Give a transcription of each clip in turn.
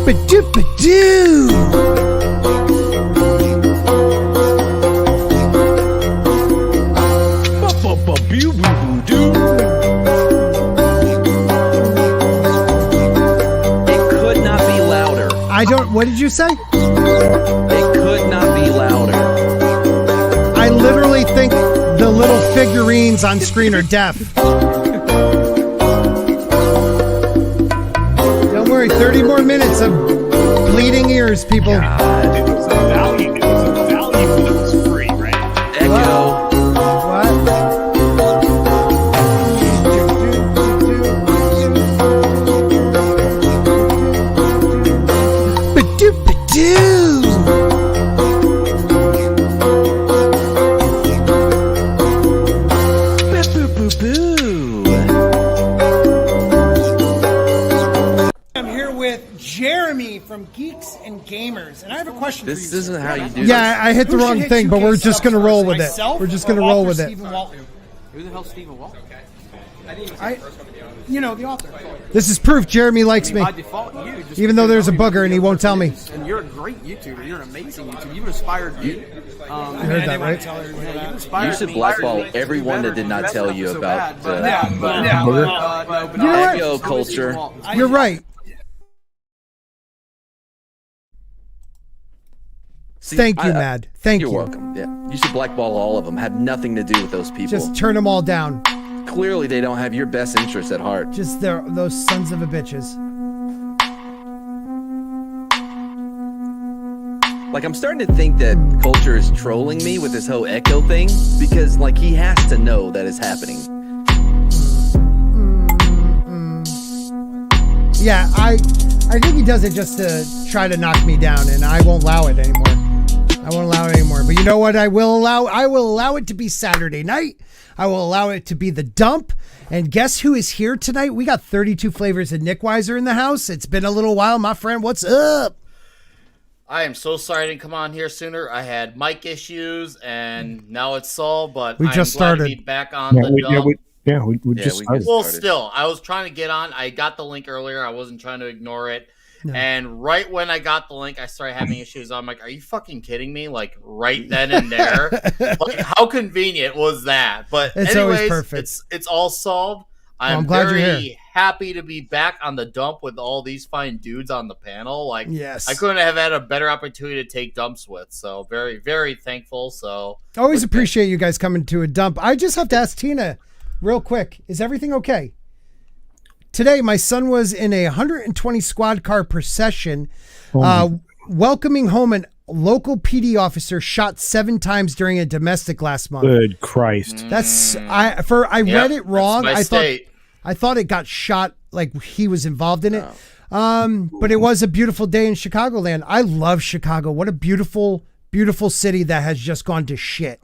Ba-doo-ba-doo. It could not be louder. I don't. What did you say? It could not be louder. I literally think the little figurines on screen are deaf. Don't worry, 30 more minutes of bleeding ears, people. God. It was a value. It was a value when it was free, right? Echo. I'm here with Jeremy from Geeks and Gamers, and I have a question for you. This isn't how you do Yeah, I hit the wrong thing, but we're just going to roll with it. Myself We're just or going to roll with author it. Stephen Walton? Who the hell's Stephen Walton? You know, the author. This is proof Jeremy likes me, By default, you just even though there's a bugger and he won't tell me. And you're a great YouTuber. You're an amazing YouTuber. You've inspired me. I heard that, right? You've inspired You should me. blackball To everyone do that did better. not tell you So about bad, the You know what? Echo culture. You're right. See, Thank you, Mad. Thank You're you. welcome. Yeah, you should blackball all of them. Have nothing to do with those people. Just turn them all down. Clearly, they don't have your best interests at heart. Just those sons of a bitches. Like, I'm starting to think that culture is trolling me with this whole Echo thing because, like, he has to know that it's happening. Yeah, I think he does it just to try to knock me down, and I won't allow it anymore. I won't allow it anymore. But you know what? I will allow it to be Saturday night. I will allow it to be the dump. And guess who is here tonight? We got 32 flavors of Nick Weiser in the house. It's been a little while, my friend. What's up? I am so sorry I didn't come on here sooner. I had mic issues, and now it's solved. But We I'm just glad started. to be back on the dump. We just we started. Well, started. still, I was trying to get on. I got the link earlier. I wasn't trying to ignore it. No. And right when I got the link, I started having issues. I'm like, are you fucking kidding me? Like, right then and there. Like, how convenient was that? But It's always anyways, perfect. it's all solved. I'm I'm glad you're very here. happy to be back on the dump with all these fine dudes on the panel. Like, Yes. I couldn't have had a better opportunity to take dumps with. So very, very thankful. So Always appreciate you guys coming to a dump. I just have to ask Tina real quick. Is everything okay? Today, my son was in a 120 squad car procession, welcoming home an local PD officer shot 7 times during a domestic last month. Good Christ. That's I read it wrong. That's my state. I thought it got shot like he was involved in it. But it was a beautiful day in Chicagoland. I love Chicago. What a beautiful, beautiful city that has just gone to shit.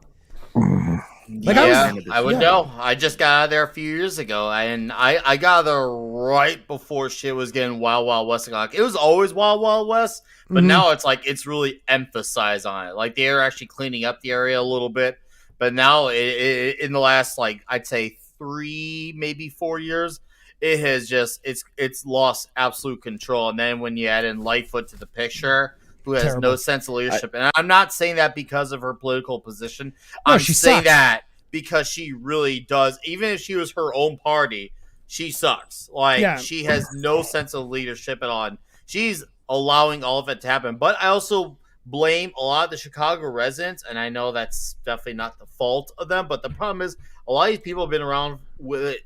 Like I would know. I just got out of there a few years ago, and I got there right before shit was getting wild, wild west. Like, it was always wild, wild west, but now it's like it's really emphasized on it. Like, they're actually cleaning up the area a little bit, but now in the last, like, I'd say 3, maybe 4 years, it has just it's lost absolute control. And then when you add in Lightfoot to the picture, who has Terrible. no sense of leadership. And I'm not saying that because of her political position. No, I'm she saying sucks. that because she really does. Even if she was her own party, she sucks. Like, Yeah. she has no sense of leadership at all. And she's allowing all of it to happen. But I also blame a lot of the Chicago residents, and I know that's definitely not the fault of them, but the problem is a lot of these people have been around with it.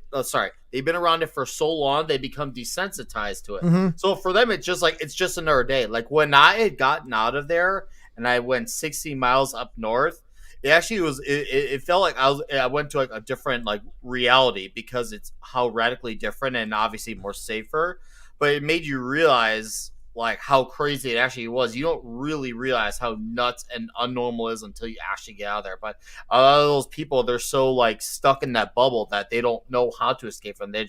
They've been around it for so long, they become desensitized to it. So for them, it's just another day. Like, when I had gotten out of there and I went 60 miles up north, it actually was. It felt like I went to like a different like reality because it's how radically different and obviously more safer. But it made you realize like how crazy it actually was. You don't really realize how nuts and unnormal it is until you actually get out of there. But a lot of those people, they're so like stuck in that bubble that they don't know how to escape from. They're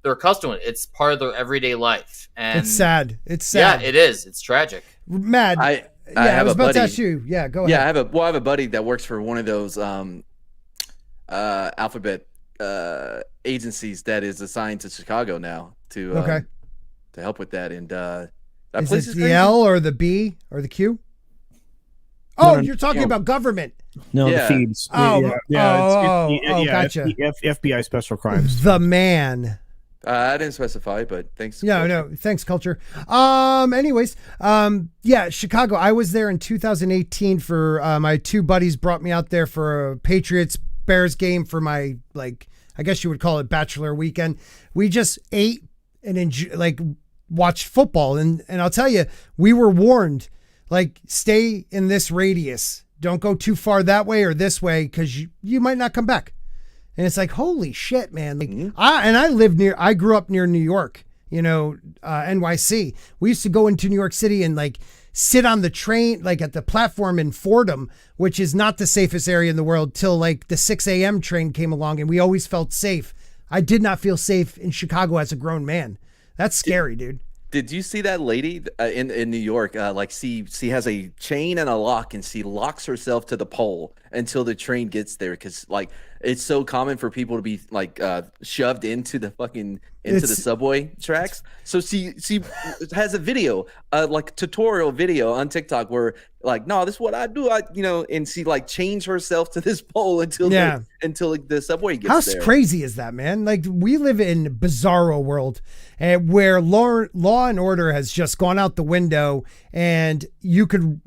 accustomed to it. It's part of their everyday life. And It's sad. It's sad. Yeah, it is. It's tragic. Mad. I I have was a about buddy. to ask you. Yeah, go ahead. Yeah, I have a buddy that works for one of those alphabet agencies that is assigned to Chicago now to help with that. And That Is place it is the crazy. L or the B or the Q? Oh, no, you're talking no. about government. No, Yeah. the feeds. Oh, gotcha. FBI Special Crimes. The man. I didn't specify, but thanks. Yeah, no, thanks, culture. Anyways, yeah, Chicago. I was there in 2018 for my two buddies brought me out there for a Patriots Bears game for my, like, I guess you would call it bachelor weekend. We just ate and watched football, and I'll tell you, we were warned, like, stay in this radius. Don't go too far that way or this way because you might not come back. And it's like, holy shit, man. Like, I grew up near New York, NYC. We used to go into New York City and like sit on the train, like at the platform in Fordham, which is not the safest area in the world till like the 6 a.m. train came along, and we always felt safe. I did not feel safe in Chicago as a grown man. That's scary, dude. Did you see that lady in New York? Like she has a chain and a lock, and she locks herself to the pole until the train gets there, because like it's so common for people to be like shoved into the subway tracks. So she has a video, like tutorial video on TikTok where like, no, this is what I do. And she like chains herself to this pole until the subway gets there. How crazy is that, man? Like, we live in bizarro world where law and order has just gone out the window, and you could,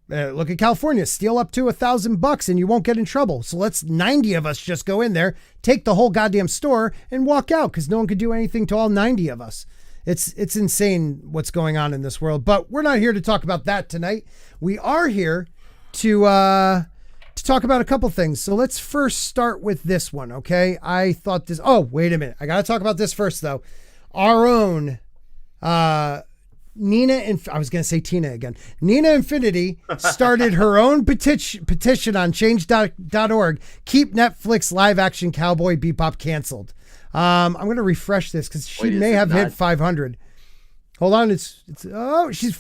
look at California, steal up to $1,000 and you won't get in trouble. So let's 90 of us just go in there, take the whole goddamn store and walk out, because no one could do anything to all 90 of us. It's insane what's going on in this world, but we're not here to talk about that tonight. We are here to talk about a couple things. So let's first start with this one. Okay. I thought this, oh, wait a minute. I got to talk about this first though. Our own, Nina, I was going to say Tina again. Nina Infinity started her own petition on change.org. Keep Netflix live action Cowboy Bebop canceled. I'm going to refresh this because she may have hit 500. Hold on. She's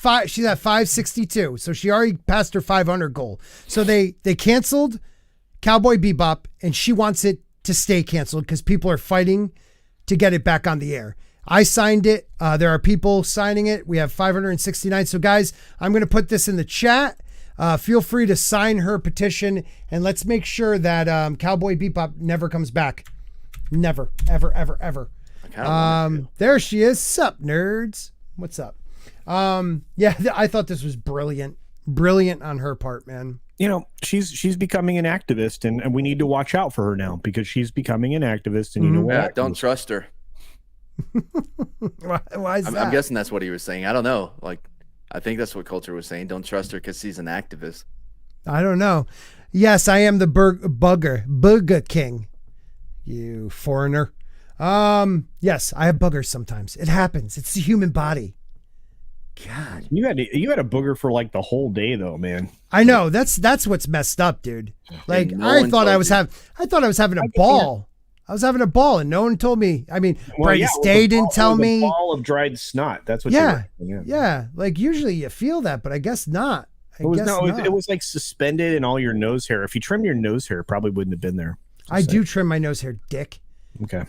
at 562. So she already passed her 500 goal. So they canceled Cowboy Bebop, and she wants it to stay canceled because people are fighting to get it back on the air. I signed it. There are people signing it. We have 569. So guys, I'm going to put this in the chat. Feel free to sign her petition, and let's make sure that Cowboy Bebop never comes back. Never, ever, ever, ever. There she is. Sup, nerds? What's up? Yeah, I thought this was brilliant. Brilliant on her part, man. She's becoming an activist, and we need to watch out for her now, because she's becoming an activist, and you know what? Yeah, don't trust her. Why is that? I'm guessing that's what he was saying. I don't know. Like, I think that's what Culture was saying. Don't trust her because she's an activist. I don't know. Yes, I am the Booger King. You foreigner. Yes, I have boogers sometimes. It happens. It's the human body. God, you had a booger for like the whole day though, man. I know. That's what's messed up, dude. Like, I thought I was having a ball. I was having a ball, and no one told me. I mean, Brightest Day didn't tell me. A ball of dried snot. That's what. Yeah. Like, usually you feel that, but I guess not. It was like suspended in all your nose hair. If you trimmed your nose hair, it probably wouldn't have been there. I do trim my nose hair, dick. Okay.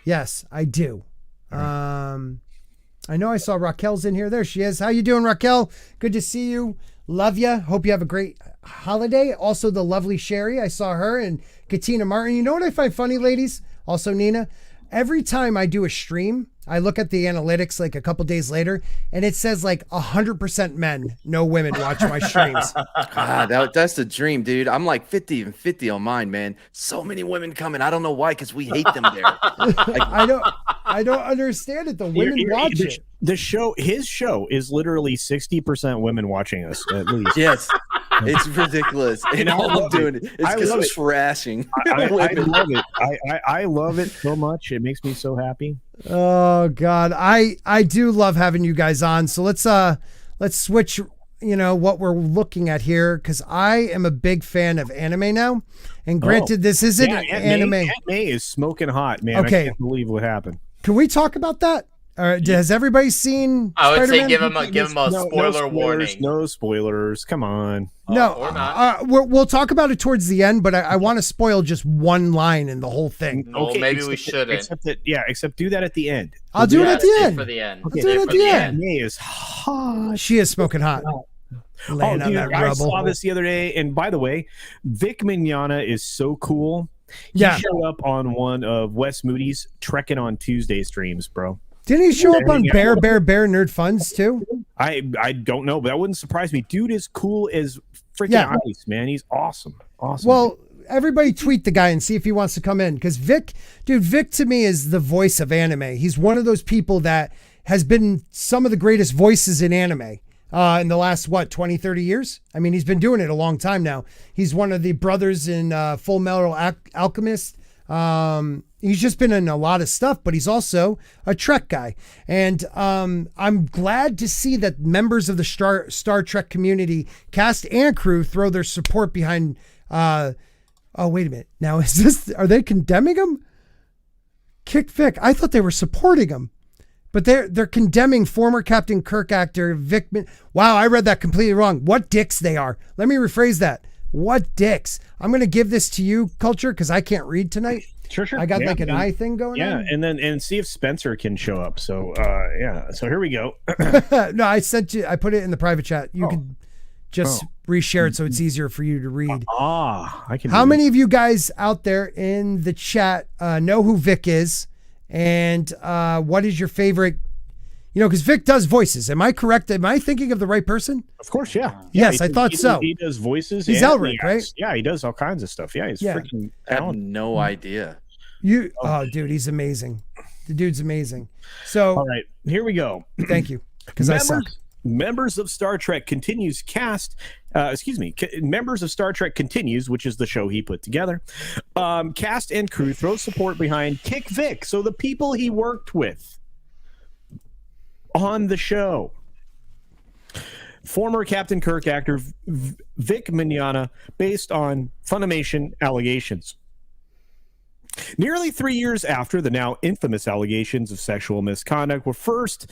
Yes, I do. I know I saw Raquel's in here. There she is. How you doing, Raquel? Good to see you. Love you. Hope you have a great holiday. Also, the lovely Sherry. I saw her, and Katina Martin. You know what I find funny, ladies? Also, Nina. Every time I do a stream, I look at the analytics like a couple days later, and it says like 100% men, no women watch my streams. That's the dream, dude. I'm like 50 and 50 on mine, man. So many women coming. I don't know why, because we hate them there. I don't understand it. The women watch it. His show is literally 60% women watching us, at least. Yes. It's ridiculous. And all I'm doing is because I'm trashing. I love it. I love it so much. It makes me so happy. Oh God. I do love having you guys on. So let's switch, what we're looking at here, because I am a big fan of anime now. And granted, this isn't anime. Aunt May is smoking hot, man. Okay. I can't believe what happened. Can we talk about that? Has everybody seen? I would say Spider-Man? give him a spoiler warning. No spoilers. Come on. No, or not. we'll talk about it towards the end, but I want to spoil just one line in the whole thing. Well, maybe we shouldn't. Except do that at the end. I'll do it at the end. For the end. I'll do it at the end. May is hot. She is smoking hot. Laying on that I rubble. saw this the other day, and by the way, Vic Mignogna is so cool. He Yeah. showed up on one of Wes Moody's Trekking on Tuesday streams, bro. Didn't he show up on Bear Nerd Funds too? I don't know, but that wouldn't surprise me. Dude is cool as freaking ice, man. He's awesome. Awesome. Well, everybody tweet the guy and see if he wants to come in. Because Vic to me is the voice of anime. He's one of those people that has been some of the greatest voices in anime in the last, 20, 30 years? I mean, he's been doing it a long time now. He's one of the brothers in Full Metal Alchemist. He's just been in a lot of stuff, but he's also a Trek guy. And I'm glad to see that members of the Star Trek community, cast and crew, throw their support behind. Oh, wait a minute. Now, are they condemning him? Kick Vic. I thought they were supporting him. But they're condemning former Captain Kirk actor Vic. Wow, I read that completely wrong. What dicks they are. Let me rephrase that. What dicks. I'm going to give this to you, Culture, because I can't read tonight. Sure. I got an eye thing going on. Yeah, and see if Spencer can show up. So so here we go. No, I put it in the private chat. You can just reshare it so it's easier for you to read. I can. How many of you guys out there in the chat know who Vic is? And what is your favorite? Because Vic does voices. Am I correct? Am I thinking of the right person? Of course, yeah. Yes, I thought so. He does voices. He's Elric, right? Yeah, he does all kinds of stuff. Yeah, he's freaking I have talented. no idea. Dude, he's amazing. The dude's amazing. So, all right, here we go. Thank you, because I suck. Members of Star Trek Continues Members of Star Trek Continues, which is the show he put together. Cast and crew throw support behind Kick Vic, so the people he worked with on the show. Former Captain Kirk actor Vic Mignogna, based on Funimation allegations. Nearly 3 years after the now infamous allegations of sexual misconduct were first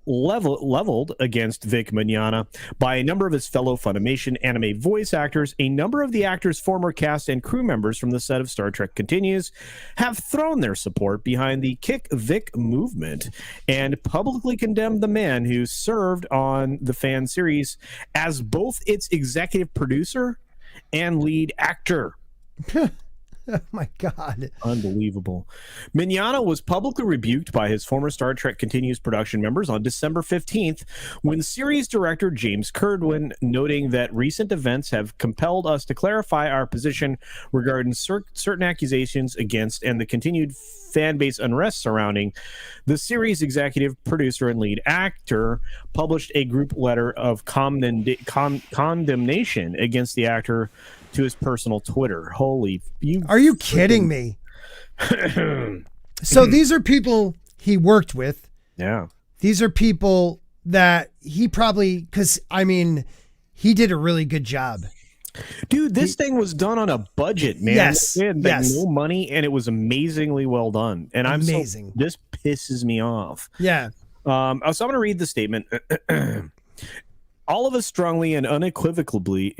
leveled against Vic Mignogna by a number of his fellow Funimation anime voice actors, a number of the actor's former cast and crew members from the set of Star Trek Continues have thrown their support behind the Kick Vic movement and publicly condemned the man who served on the fan series as both its executive producer and lead actor. Oh my God. Unbelievable. Mignogna was publicly rebuked by his former Star Trek Continues production members on December 15th when series director James Curdwin, noting that recent events have compelled us to clarify our position regarding certain accusations against and the continued fan base unrest surrounding the series executive producer and lead actor, published a group letter of condemnation against the actor to his personal Twitter. Are you kidding me? So these are people he worked with. Yeah. These are people that he probably, because he did a really good job. Dude, this thing was done on a budget, man. Yes. They had no money, and it was amazingly well done. And amazing. This pisses me off. Yeah. So I'm going to read the statement. All of us strongly and unequivocally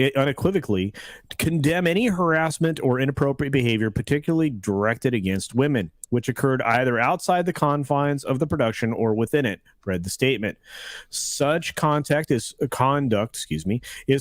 condemn any harassment or inappropriate behavior, particularly directed against women, which occurred either outside the confines of the production or within it, read the statement. Such conduct is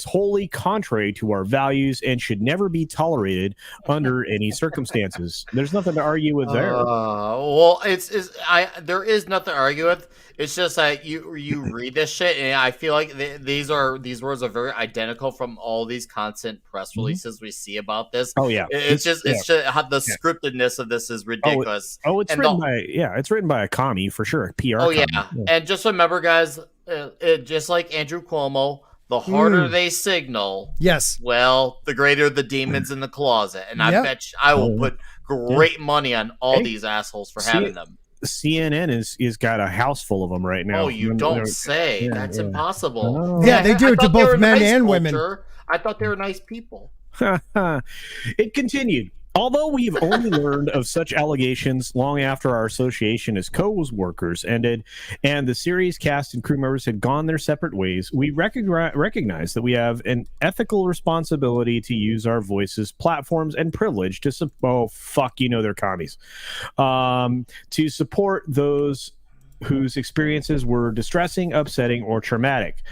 wholly contrary to our values and should never be tolerated under any circumstances. There's nothing to argue with there. Well, there is nothing to argue with. It's just that you read this shit, and I feel like these words are very identical from all these constant press releases we see about this. Oh yeah, it's just how the scriptedness of this is ridiculous. It's written by a commie for sure. PR. Oh yeah, and just remember, guys, just like Andrew Cuomo, the harder they signal, yes, well, the greater the demons in the closet. And I bet I will put great money on all these assholes for having them. CNN is got a house full of them right now. Oh, you don't say. That's impossible. Yeah, they do it to both men and women. I thought they were nice people. It continued. Although we've only learned of such allegations long after our association as co-workers ended and the series cast and crew members had gone their separate ways, we recognize that we have an ethical responsibility to use our voices, platforms, and privilege to they're commies. To support those whose experiences were distressing, upsetting, or traumatic.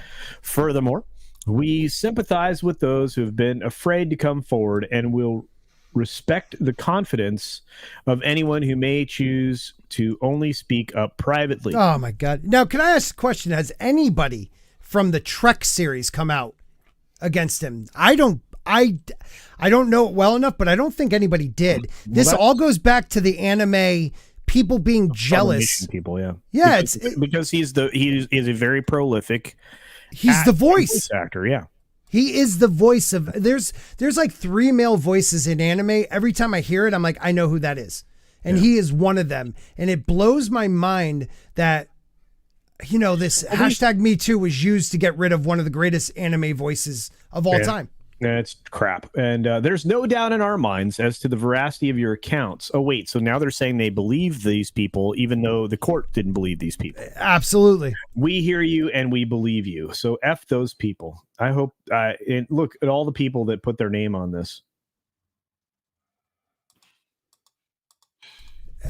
Furthermore, we sympathize with those who have been afraid to come forward and will respect the confidence of anyone who may choose to only speak up privately. Oh my God. Now, can I ask a question? Has anybody from the Trek series come out against him? I don't know it well enough, but I don't think anybody did. This all goes back to the anime people being jealous. People, yeah. Yeah, because he is a very prolific the voice actor, yeah. He is the voice of there's like 3 male voices in anime. Every time I hear it, I'm like, I know who that is. And he is one of them. And it blows my mind that this hashtag Me Too was used to get rid of one of the greatest anime voices of all time. It's crap. And there's no doubt in our minds as to the veracity of your accounts. Oh, wait. So now they're saying they believe these people, even though the court didn't believe these people. Absolutely. We hear you and we believe you. So F those people. I hope. And look at all the people that put their name on this.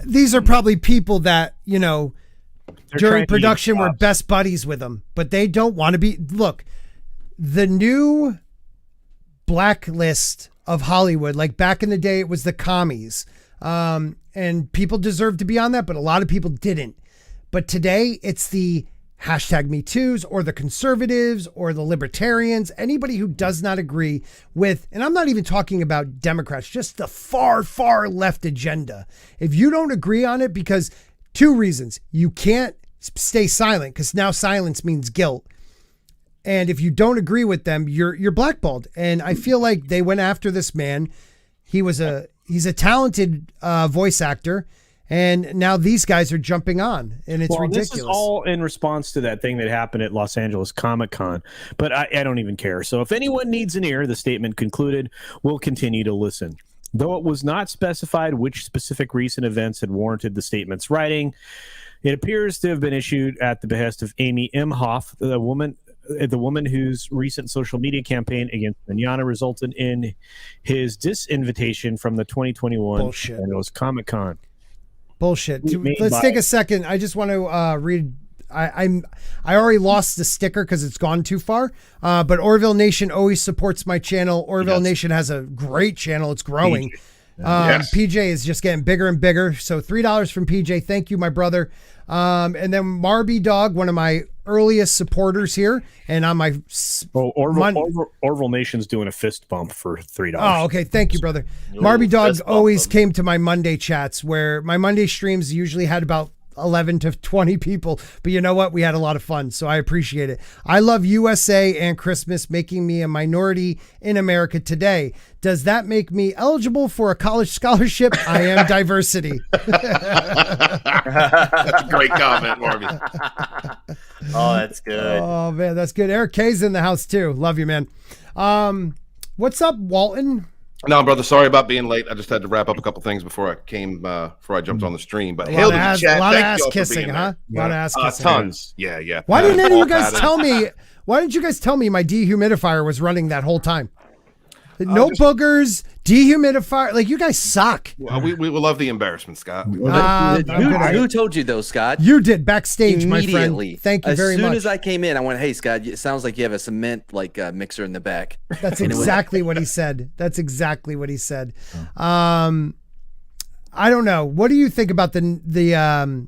These are probably people that, during production were best buddies with them, but they don't want to be. Look, the new blacklist of Hollywood, like back in the day, it was the commies, and people deserve to be on that, but a lot of people didn't. But today it's the hashtag Me Too's or the conservatives or the libertarians, anybody who does not agree with, and I'm not even talking about Democrats, just the far, far left agenda. If you don't agree on it, because 2 reasons, you can't stay silent because now silence means guilt. And if you don't agree with them, you're blackballed. And I feel like they went after this man. He's a talented voice actor, and now these guys are jumping on, and it's ridiculous. This is all in response to that thing that happened at Los Angeles Comic-Con, but I don't even care. So if anyone needs an ear, the statement concluded, we'll continue to listen. Though it was not specified which specific recent events had warranted the statement's writing, it appears to have been issued at the behest of Amy Imhoff, the woman whose recent social media campaign against Mignogna resulted in his disinvitation from the 2021 Los Angeles Comic-Con. Bullshit. Let's take a second. I just want to read. I already lost the sticker because it's gone too far. But Orville Nation always supports my channel. Orville Nation has a great channel. It's growing. PJ is just getting bigger and bigger. So $3 from PJ. Thank you, my brother. And then Marby Dog, one of my earliest supporters here, and on my Orville Nation's doing a fist bump for $3. Oh, okay. Thank you, brother. Marby Dog always came to my Monday chats, where my Monday streams usually had about 11 to 20 people, but you know what? We had a lot of fun, so I appreciate it. I love USA and Christmas, making me a minority in America today. Does that make me eligible for a college scholarship? I am diversity. That's a great comment, Marby. Oh, that's good. Oh man, that's good. Eric K's in the house too. Love you, man. What's up, Walton? No, brother, sorry about being late. I just had to wrap up a couple things before I jumped on the stream. But hail to the chat. A lot of Thank ass you all for kissing, being huh? there. A lot of ass kissing. Tons. Yeah. Why didn't any of you guys tell me? Why didn't you guys tell me my dehumidifier was running that whole time? No boogers, dehumidifier. Like, you guys suck. Well, we love the embarrassment, Scott. Who told you though, Scott? You did backstage, my Immediately. friend. Thank you very much. As soon as I came in, I went, "Hey, Scott, it sounds like you have a cement mixer in the back." That's exactly what he said. That's exactly what he said. I don't know. What do you think about the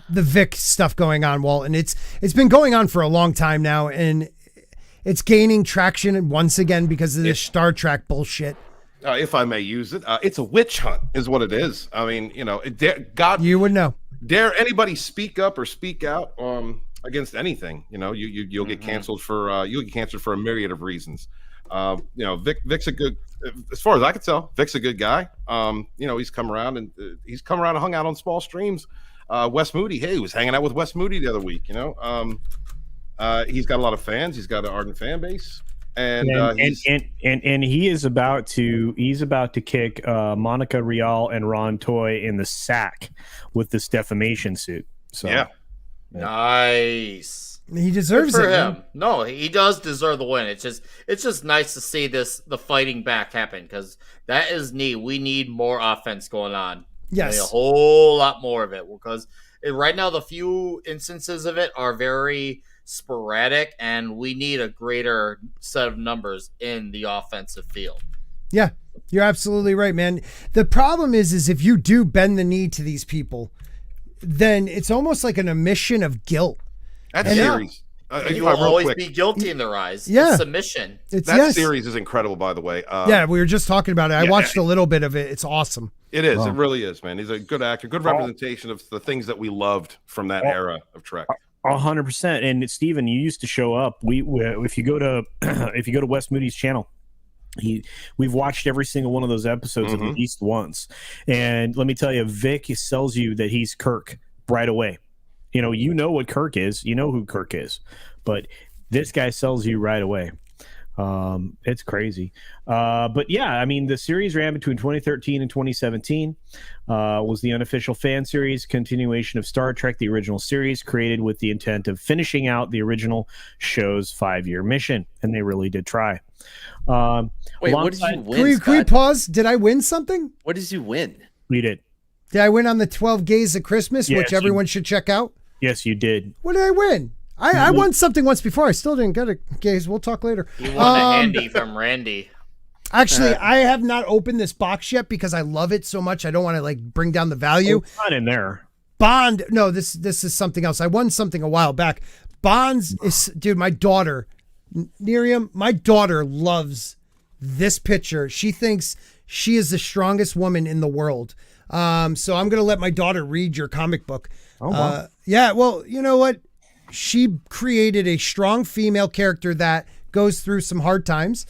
Vic stuff going on, Walton? It's been going on for a long time now, and it's gaining traction once again because of this Star Trek bullshit. If I may use it, it's a witch hunt, is what it is. I mean, God, you would know. Dare anybody speak up or speak out against anything? You'll get canceled for a myriad of reasons. Vic's a good, as far as I can tell, Vic's a good guy. He's come around and hung out on small streams. Wes Moody, he was hanging out with Wes Moody the other week. He's got a lot of fans. He's got an ardent fan base. and he is about to kick Monica Rial and Ron Toy in the sack with this defamation suit. So yeah. Nice. He deserves Good for it. him. Man. No, he does deserve the win. It's just nice to see the fighting back happen because that is neat. We need more offense going on. Yes, a whole lot more of it because right now the few instances of it are very sporadic, and we need a greater set of numbers in the offensive field. Yeah, you're absolutely right, man. The problem is if you do bend the knee to these people, then it's almost like an admission of guilt. That series. You will always be guilty in their eyes. Yeah. It's submission. That series is incredible, by the way. Yeah, we were just talking about it. I watched a little bit of it. It's awesome. It is. It really is, man. He's a good actor, good representation of the things that we loved from that era of Trek. 100%. And Steven, you used to show up. If you go to Wes Moody's channel, we've watched every single one of those episodes at least once. And let me tell you, Vic sells you that he's Kirk right away. You know what Kirk is. You know who Kirk is. But this guy sells you right away. It's crazy. But yeah, I mean, the series ran between 2013 and 2017. Was the unofficial fan series continuation of Star Trek, the original series, created with the intent of finishing out the original show's 5-year mission. And they really did try. Wait, what did you win? Can we pause? Did I win something? What did you win? We did. Did I win on the 12 Gays of Christmas, which everyone should check out? Yes, you did. What did I win? I won something once before. I still didn't get it, Gays. We'll talk later. You won a handy from Randy. Actually, I have not opened this box yet because I love it so much. I don't want to bring down the value. It's not in there. Bond. No, this is something else. I won something a while back. Bonds is, dude, my daughter, Miriam, my daughter loves this picture. She thinks she is the strongest woman in the world. So I'm going to let my daughter read your comic book. Oh, wow. Yeah, well, you know what? She created a strong female character that goes through some hard times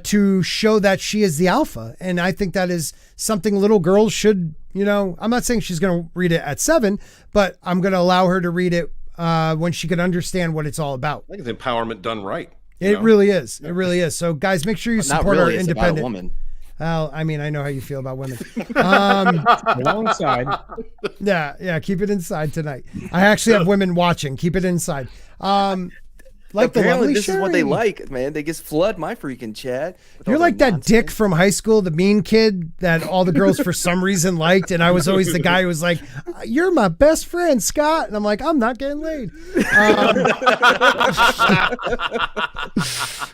to show that she is the alpha. And I think that is something little girls should, I'm not saying she's going to read it at 7, but I'm going to allow her to read it when she can understand what it's all about. I think it's empowerment done right. It really is. It really is. So guys, make sure you support our independent. It's about a woman. Well, I mean, I know how you feel about women. Alongside. Yeah, keep it inside tonight. I actually have women watching. Keep it inside. Apparently, this is what they like, man. They just flood my freaking chat. You're like that dick from high school, the mean kid that all the girls for some reason liked, and I was always the guy who was like, "You're my best friend, Scott," and I'm like, "I'm not getting laid."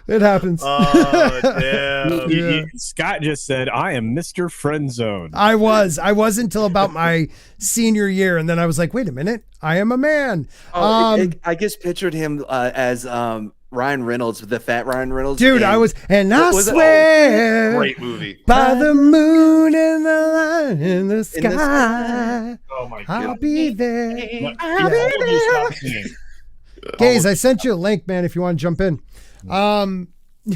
It happens. Oh damn! Yeah. Scott just said, "I am Mr. Friendzone." I was until about my senior year, and then I was like, "Wait a minute, I am a man." I just pictured him as Ryan Reynolds, the fat Ryan Reynolds. Dude, I swear, great movie. By the moon and the line in the sky, Oh my I'll god! be there. I'll be there. Gaze, I sent you a link, man, if you want to jump in.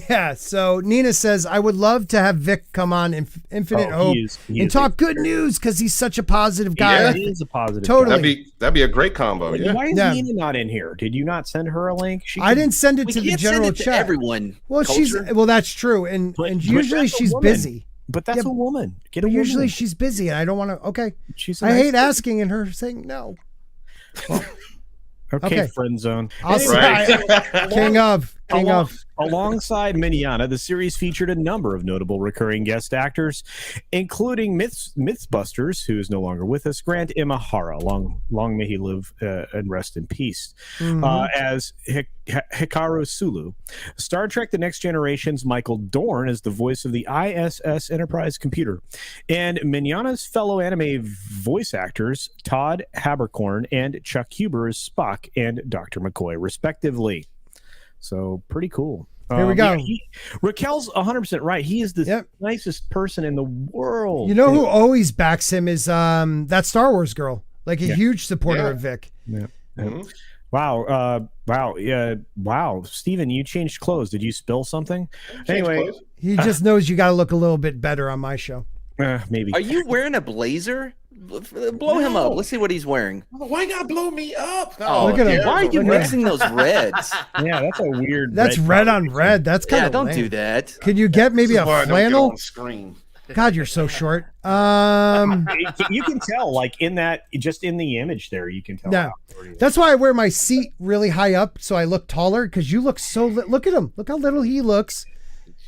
Yeah, so Nina says, I would love to have Vic come on Infinite Hope and talk good news because he's such a positive guy. Yeah, he is a positive Totally. guy. That'd be a great combo. Yeah. Why is Nina not in here? Did you not send her a link? I didn't send it to the general send it to chat. Everyone. Well, that's true, and usually she's busy. But that's a woman. But usually she's busy, and I don't want to. Okay, I hate asking and her saying no. Okay, friend zone. I'll say King of. Alongside Mignogna, the series featured a number of notable recurring guest actors, including Mythbusters, who is no longer with us, Grant Imahara, long may he live and rest in peace, as Hikaru Sulu. Star Trek The Next Generation's Michael Dorn as the voice of the ISS Enterprise computer, and Mignogna's fellow anime voice actors, Todd Haberkorn and Chuck Huber as Spock and Dr. McCoy, respectively. So pretty cool. Here we go. Raquel's 100% right. He is the nicest person in the world. You know who always backs him is that Star Wars girl, like a huge supporter of Vic. Yeah. Wow. Wow. Steven, you changed clothes. Did you spill something? Anyway, he just knows you got to look a little bit better on my show. Maybe. Are you wearing a blazer? Blow him up. Let's see what he's wearing. Why you gotta blow me up? Oh, Look at him. why are you Look at mixing those reds? Yeah, that's a weird. That's red on red. That's kind Yeah, of don't lame. do that. Could you get maybe a Why I don't get flannel? on screen. God, you're so short. You can tell, like in that, just in the image there, you can tell. No. how short he is. That's why I wear my seat really high up so I look taller, because you look so look at him. Look how little he looks.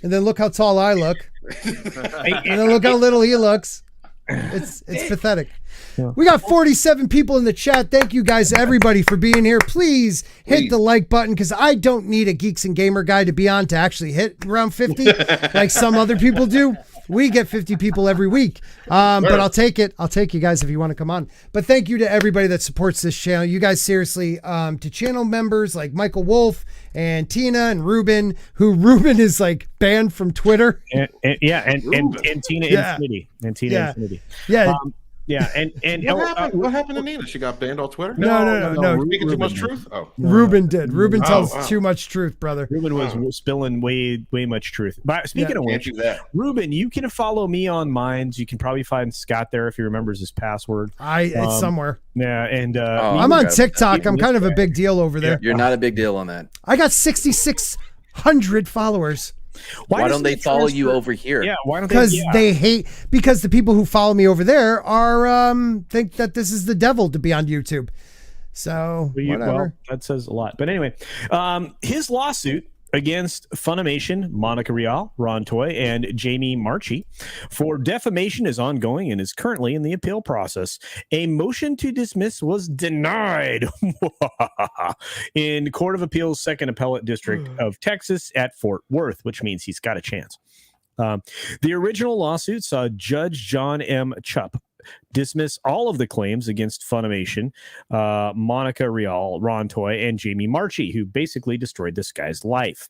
And then look how tall I look. And then look how little he looks. It's pathetic. Yeah. We got 47 people in the chat. Thank you guys, everybody, for being here. Please hit the like button, because I don't need a Geeks and Gamer guy to be on to actually hit around 50 like some other people do. We get 50 people every week. But I'll take it. I'll take you guys if you want to come on. But thank you to everybody that supports this channel. You guys, seriously, to channel members like Michail Woolf and Tina and Ruben, who Ruben is like banned from Twitter. And Tina Infinity. And Tina Infinity. Yeah. And What happened to Nina? She got banned on Twitter? No. Speaking too much truth? Oh. Ruben did. Ruben tells too much truth, brother. Ruben was spilling way much truth. But speaking of Can't which, do that. Ruben, you can follow me on Minds. You can probably find Scott there if he rememers his password. It's somewhere. Yeah, and I'm on TikTok. I'm kind of a big deal over there. You're not a big deal on that. I got 6,600 followers. Why don't they follow you over here? Yeah, why don't Because they hate, because the people who follow me over there are think that this is the devil to be on YouTube. So whatever. Well, that says a lot. But anyway, his lawsuit against Funimation, Monica Rial, Ron Toy, and Jamie Marchi for defamation is ongoing and is currently in the appeal process. A motion to dismiss was denied in Court of Appeals, Second Appellate District of Texas at Fort Worth, which means he's got a chance. The original lawsuit saw Judge John M. Chupp dismiss all of the claims against Funimation, Monica Rial, Ron Toy, and Jamie Marchi, who basically destroyed this guy's life.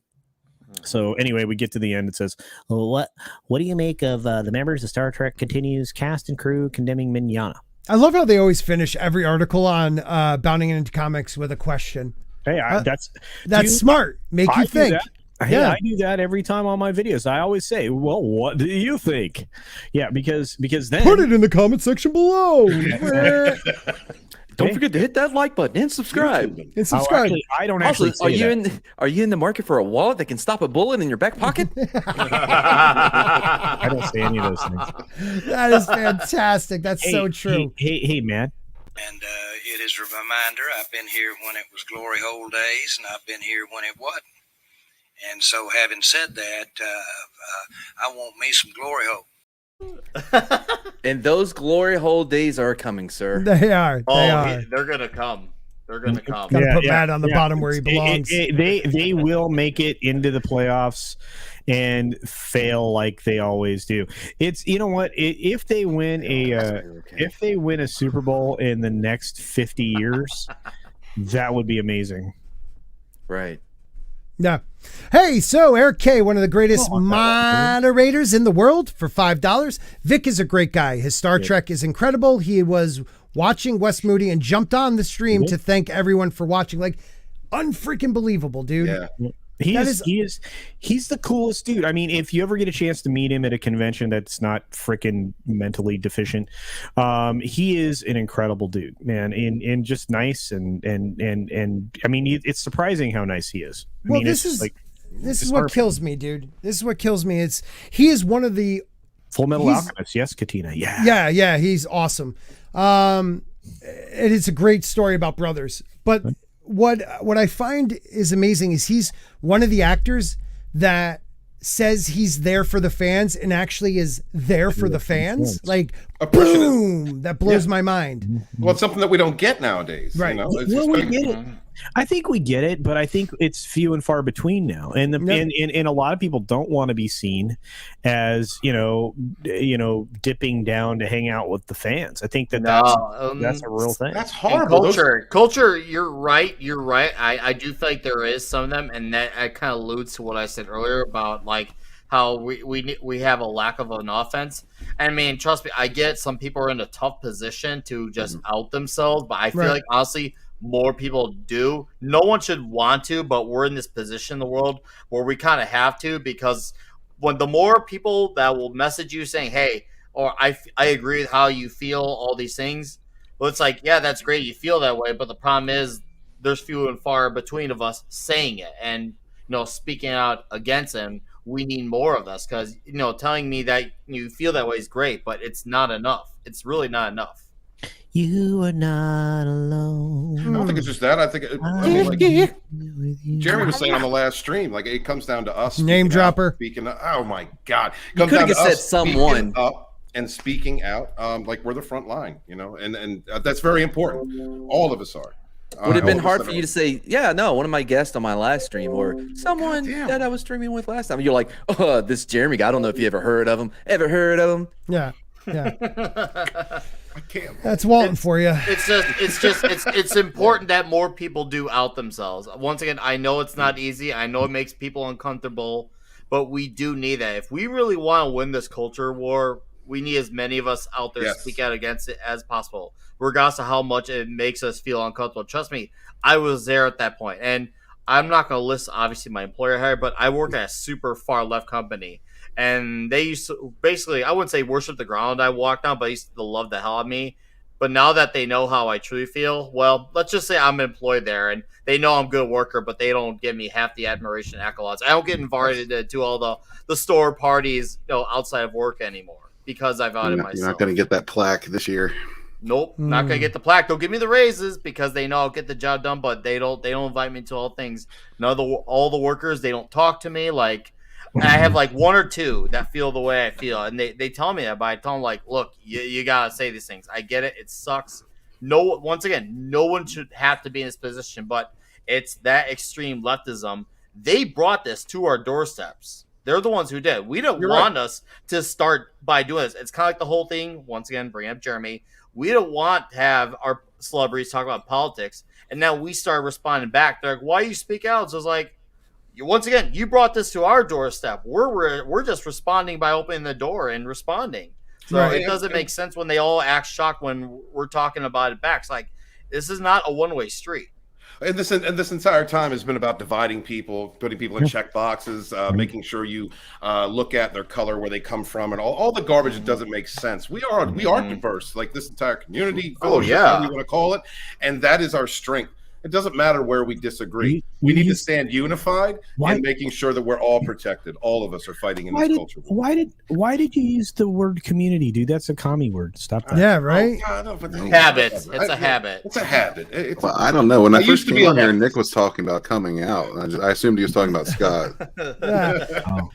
So anyway, we get to the end. It says, "What do you make of the members of Star Trek Continues cast and crew condemning Mignogna?" I love how they always finish every article on Bounding Into Comics with a question. Hey, that's smart. Make you think. Hey, I do that every time on my videos. I always say, well, what do you think? Yeah, because then put it in the comment section below. Don't forget to hit that like button and subscribe. And subscribe. I don't actually Also, say are you in the market for a wallet that can stop a bullet in your back pocket? I don't say any of those things. That is fantastic. That's so true. Hey, man. And it is a reminder, I've been here when it was glory hole days, and I've been here when it wasn't. And so, having said that, I want me some glory hole. And those glory hole days are coming, sir. They are. They're gonna come. They're gonna come. Gotta put Matt on the bottom where he belongs. They will make it into the playoffs and fail like they always do. It's, you know what? If they win if they win a Super Bowl in the next 50 years, that would be amazing. Right. No. Hey, so Eric K, one of the greatest moderators in the world, for $5. Vic is a great guy. His Star Trek is incredible. He was watching West Moody and jumped on the stream to thank everyone for watching. Like, unfreaking believable, dude. Yeah. He's the coolest dude. I mean, if you ever get a chance to meet him at a convention that's not freaking mentally deficient, he is an incredible dude, man, and just nice and I mean, it's surprising how nice he is. This is what kills me, dude. This is what kills me. He is one of the Full Metal Alchemist. Yes, Katina. Yeah. He's awesome. And it's a great story about brothers, but. What I find is amazing is he's one of the actors that says he's there for the fans and actually is there for the fans. Like, boom, that blows my mind. Well, it's something that we don't get nowadays. Right. You know? It's Well, just we like- get it. I think we get it, but I think it's few and far between now, and and a lot of people don't want to be seen as dipping down to hang out with the fans. I think that's a real thing. That's And horrible. culture. You're right. I do feel like there is some of them, and that kind of alludes to what I said earlier about like how we have a lack of an offense. I mean, trust me, I get some people are in a tough position to just out themselves, but I feel like honestly, more people do. No one should want to, but we're in this position in the world where we kind of have to, because when the more people that will message you saying, hey, or I agree with how you feel, all these things. But it's like, yeah, that's great. You feel that way. But the problem is there's few and far between of us saying it and, speaking out against him. We need more of us because, telling me that you feel that way is great, but it's not enough. It's really not enough. You are not alone. I don't think it's just that. I think Jeremy was saying on the last stream, like it comes down to us. Name dropper. Speaking up. Oh my God. You could have said someone. Up and speaking out, like we're the front line, and that's very important. All of us are. Would it have been hard for you to say, yeah, no, one of my guests on my last stream or someone that I was streaming with last time? You're like, oh, this Jeremy guy. I don't know if you ever heard of him. Ever heard of him? Yeah. I can't. That's Walton for you. It's important that more people do out themselves. Once again, I know it's not easy. I know it makes people uncomfortable, but we do need that. If we really want to win this culture war, we need as many of us out there speak out against it as possible, regardless of how much it makes us feel uncomfortable. Trust me, I was there at that point. And I'm not going to list, obviously, my employer here, but I work at a super far left company. And they used to, basically, I wouldn't say worship the ground I walked on, but they used to love the hell out of me. But now that they know how I truly feel, well, let's just say I'm employed there, and they know I'm a good worker, but they don't give me half the admiration accolades. I don't get invited to all the store parties, outside of work anymore because I've outed myself. You're not going to get that plaque this year. Nope, not gonna get the plaque. They'll give me the raises because they know I'll get the job done, but they don't invite me to all things. All the workers, they don't talk to me. Like, I have like one or two that feel the way I feel, and they tell me that, but I tell them like, look, you gotta say these things. I get it. It sucks. Once again, no one should have to be in this position, but it's that extreme leftism. They brought this to our doorsteps. They're the ones who did. We don't want us to start by doing this. It's kind of like the whole thing. Once again, bring up Jeremy. We don't want to have our celebrities talk about politics, and now we start responding back. They're like, "Why you speak out?" So it's like, once again, you brought this to our doorstep. We're just responding by opening the door and responding. So it doesn't make sense when they all act shocked when we're talking about it back. It's like, this is not a one-way street. And this entire time has been about dividing people, putting people in check boxes, making sure you look at their color, where they come from, and all the garbage that doesn't make sense. We are diverse, like this entire community, whatever you want to call it, and that is our strength. It doesn't matter where we disagree. We need to stand unified and making sure that we're all protected. All of us are fighting in this culture. Why did you use the word community, dude? That's a commie word. Stop that. Yeah, right. Habit. It's a habit. It's a habit. Well, I don't know. When I first came on here, Nick was talking about coming out. I assumed he was talking about Scott.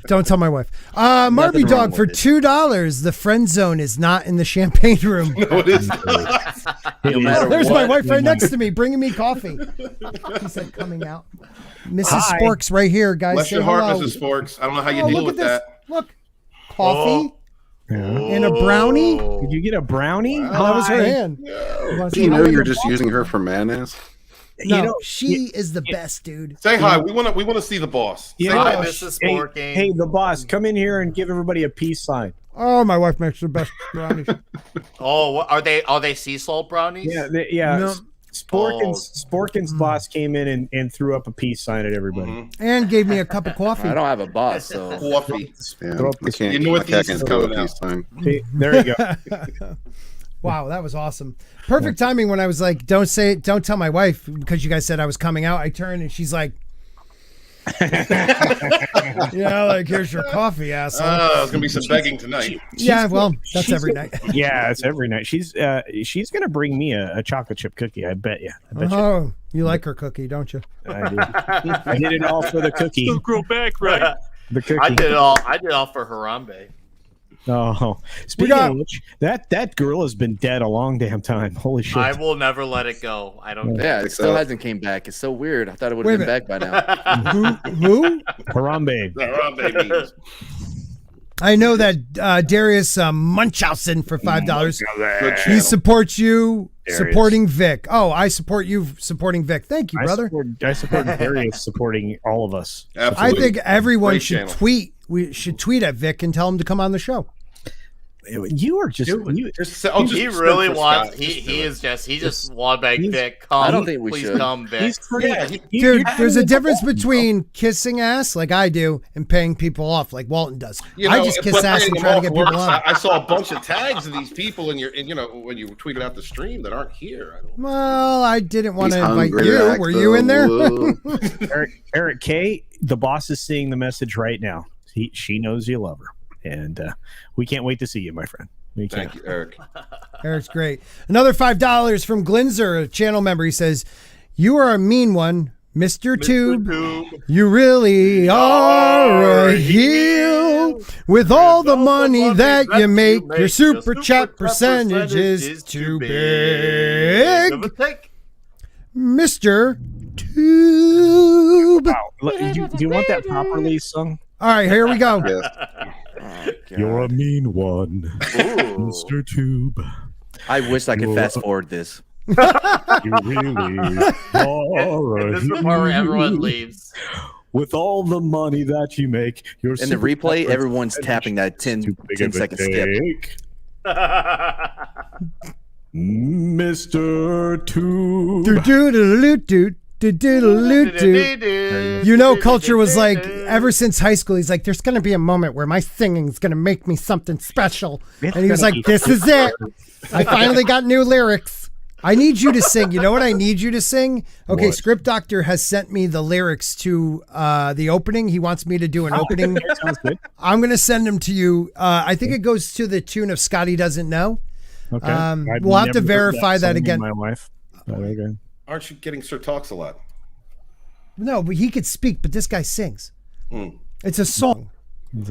Don't tell my wife. Marby Dog for $2. The friend zone is not in the champagne room. No, it is not. There's my wife right next to me, bringing me coffee. He said coming out. Mrs. Sporks right here, guys. Bless your heart, Mrs. Sporks. I don't know how you deal with that. Look, coffee and a brownie. Did you get a brownie? Wow. That was her hand. Do you know you're just using her for mayonnaise? No, she is the best, dude. Say hi. We want to see the boss. Say hi, Mrs. Sporking. Hey, the boss, come in here and give everybody a peace sign. Oh, my wife makes the best brownies. Are they sea salt brownies? Yeah. No. Sporking's boss came in and threw up a peace sign at everybody. And gave me a cup of coffee. I don't have a boss, so coffee. You know what peace sign. There you go. Wow, that was awesome. Perfect timing when I was like, don't tell my wife, because you guys said I was coming out. I turned and she's like, like, here's your coffee, asshole. There's gonna be some begging tonight. That's every night. Yeah, it's every night. She's gonna bring me a chocolate chip cookie. I bet you. You like her cookie, don't you? I do. I did it all for the cookie. Still grow back, right? The cookie. I did it all for Harambe. Oh, speaking of which, that girl has been dead a long damn time. Holy shit! I will never let it go. I don't. Yeah, it still hasn't came back. It's so weird. I thought it would have been back by now. Who? Harambe. Harambe means. I know that Darius Münchausen for $5. He supports you supporting Vic. Oh, I support you supporting Vic. Thank you, brother. I support Darius supporting all of us. Absolutely. I think everyone should tweet. We should tweet at Vic and tell him to come on the show. You are just you. He really wants. He just want back Vic. Come, I don't think we please should. come, Vic. Dude, there's a difference between kissing ass like I do and paying people off like Walton does. I just kiss ass and try to get people on. I saw a bunch of tags of these people when you tweeted out the stream that aren't here. Well, I didn't want He's to invite hungry, you. Were you in there? Eric K, the boss is seeing the message right now. She knows you love her, and we can't wait to see you, my friend. Thank you, Eric. Eric's great. Another $5 from Glinzer, a channel member. He says, "You are a mean one, Mr. Tube. You really are a heel. With all the money that you make, your super chat percentage is too big. Mr. Tube." Wow. Do you want that properly sung? All right, here we go. You're a mean one, Mr. Tube. I wish I could fast forward this. You really are a This is the part where everyone leaves. With all the money that you make, you're In the replay, everyone's tapping that 10 second skip. Mr. Tube. You know, Culture was like, ever since high school, he's like, there's going to be a moment where my singing's going to make me something special. And he was like, this is it. I finally got new lyrics. I need you to sing. You know what I need you to sing? Okay, What? Script Doctor has sent me the lyrics to the opening. He wants me to do an opening. Sounds good. I'm going to send them to you. I think it goes to the tune of Scotty Doesn't Know. Okay. I've we'll have to verify that again. My wife. Okay. Aren't you getting Sir Talks a lot? No, but he could speak, but this guy sings. Hmm. It's a song.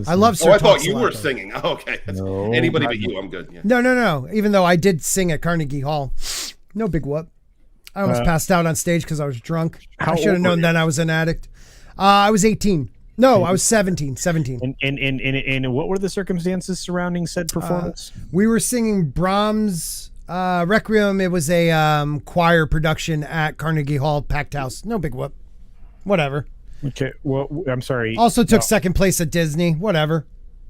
I love Sir Oh, I thought Talks a you lot, were though. singing. Oh, okay. No, Anybody not but you, I'm good. Yeah. No. Even though I did sing at Carnegie Hall. No big whoop. I almost passed out on stage because I was drunk. How I should have old known were then I was an addict. I was 18. No, I was 17. And what were the circumstances surrounding said performance? We were singing Brahms' Requiem. It was a choir production at Carnegie Hall, packed house. No big whoop. Whatever. Okay. Well, I'm sorry. Also took second place at Disney. Whatever.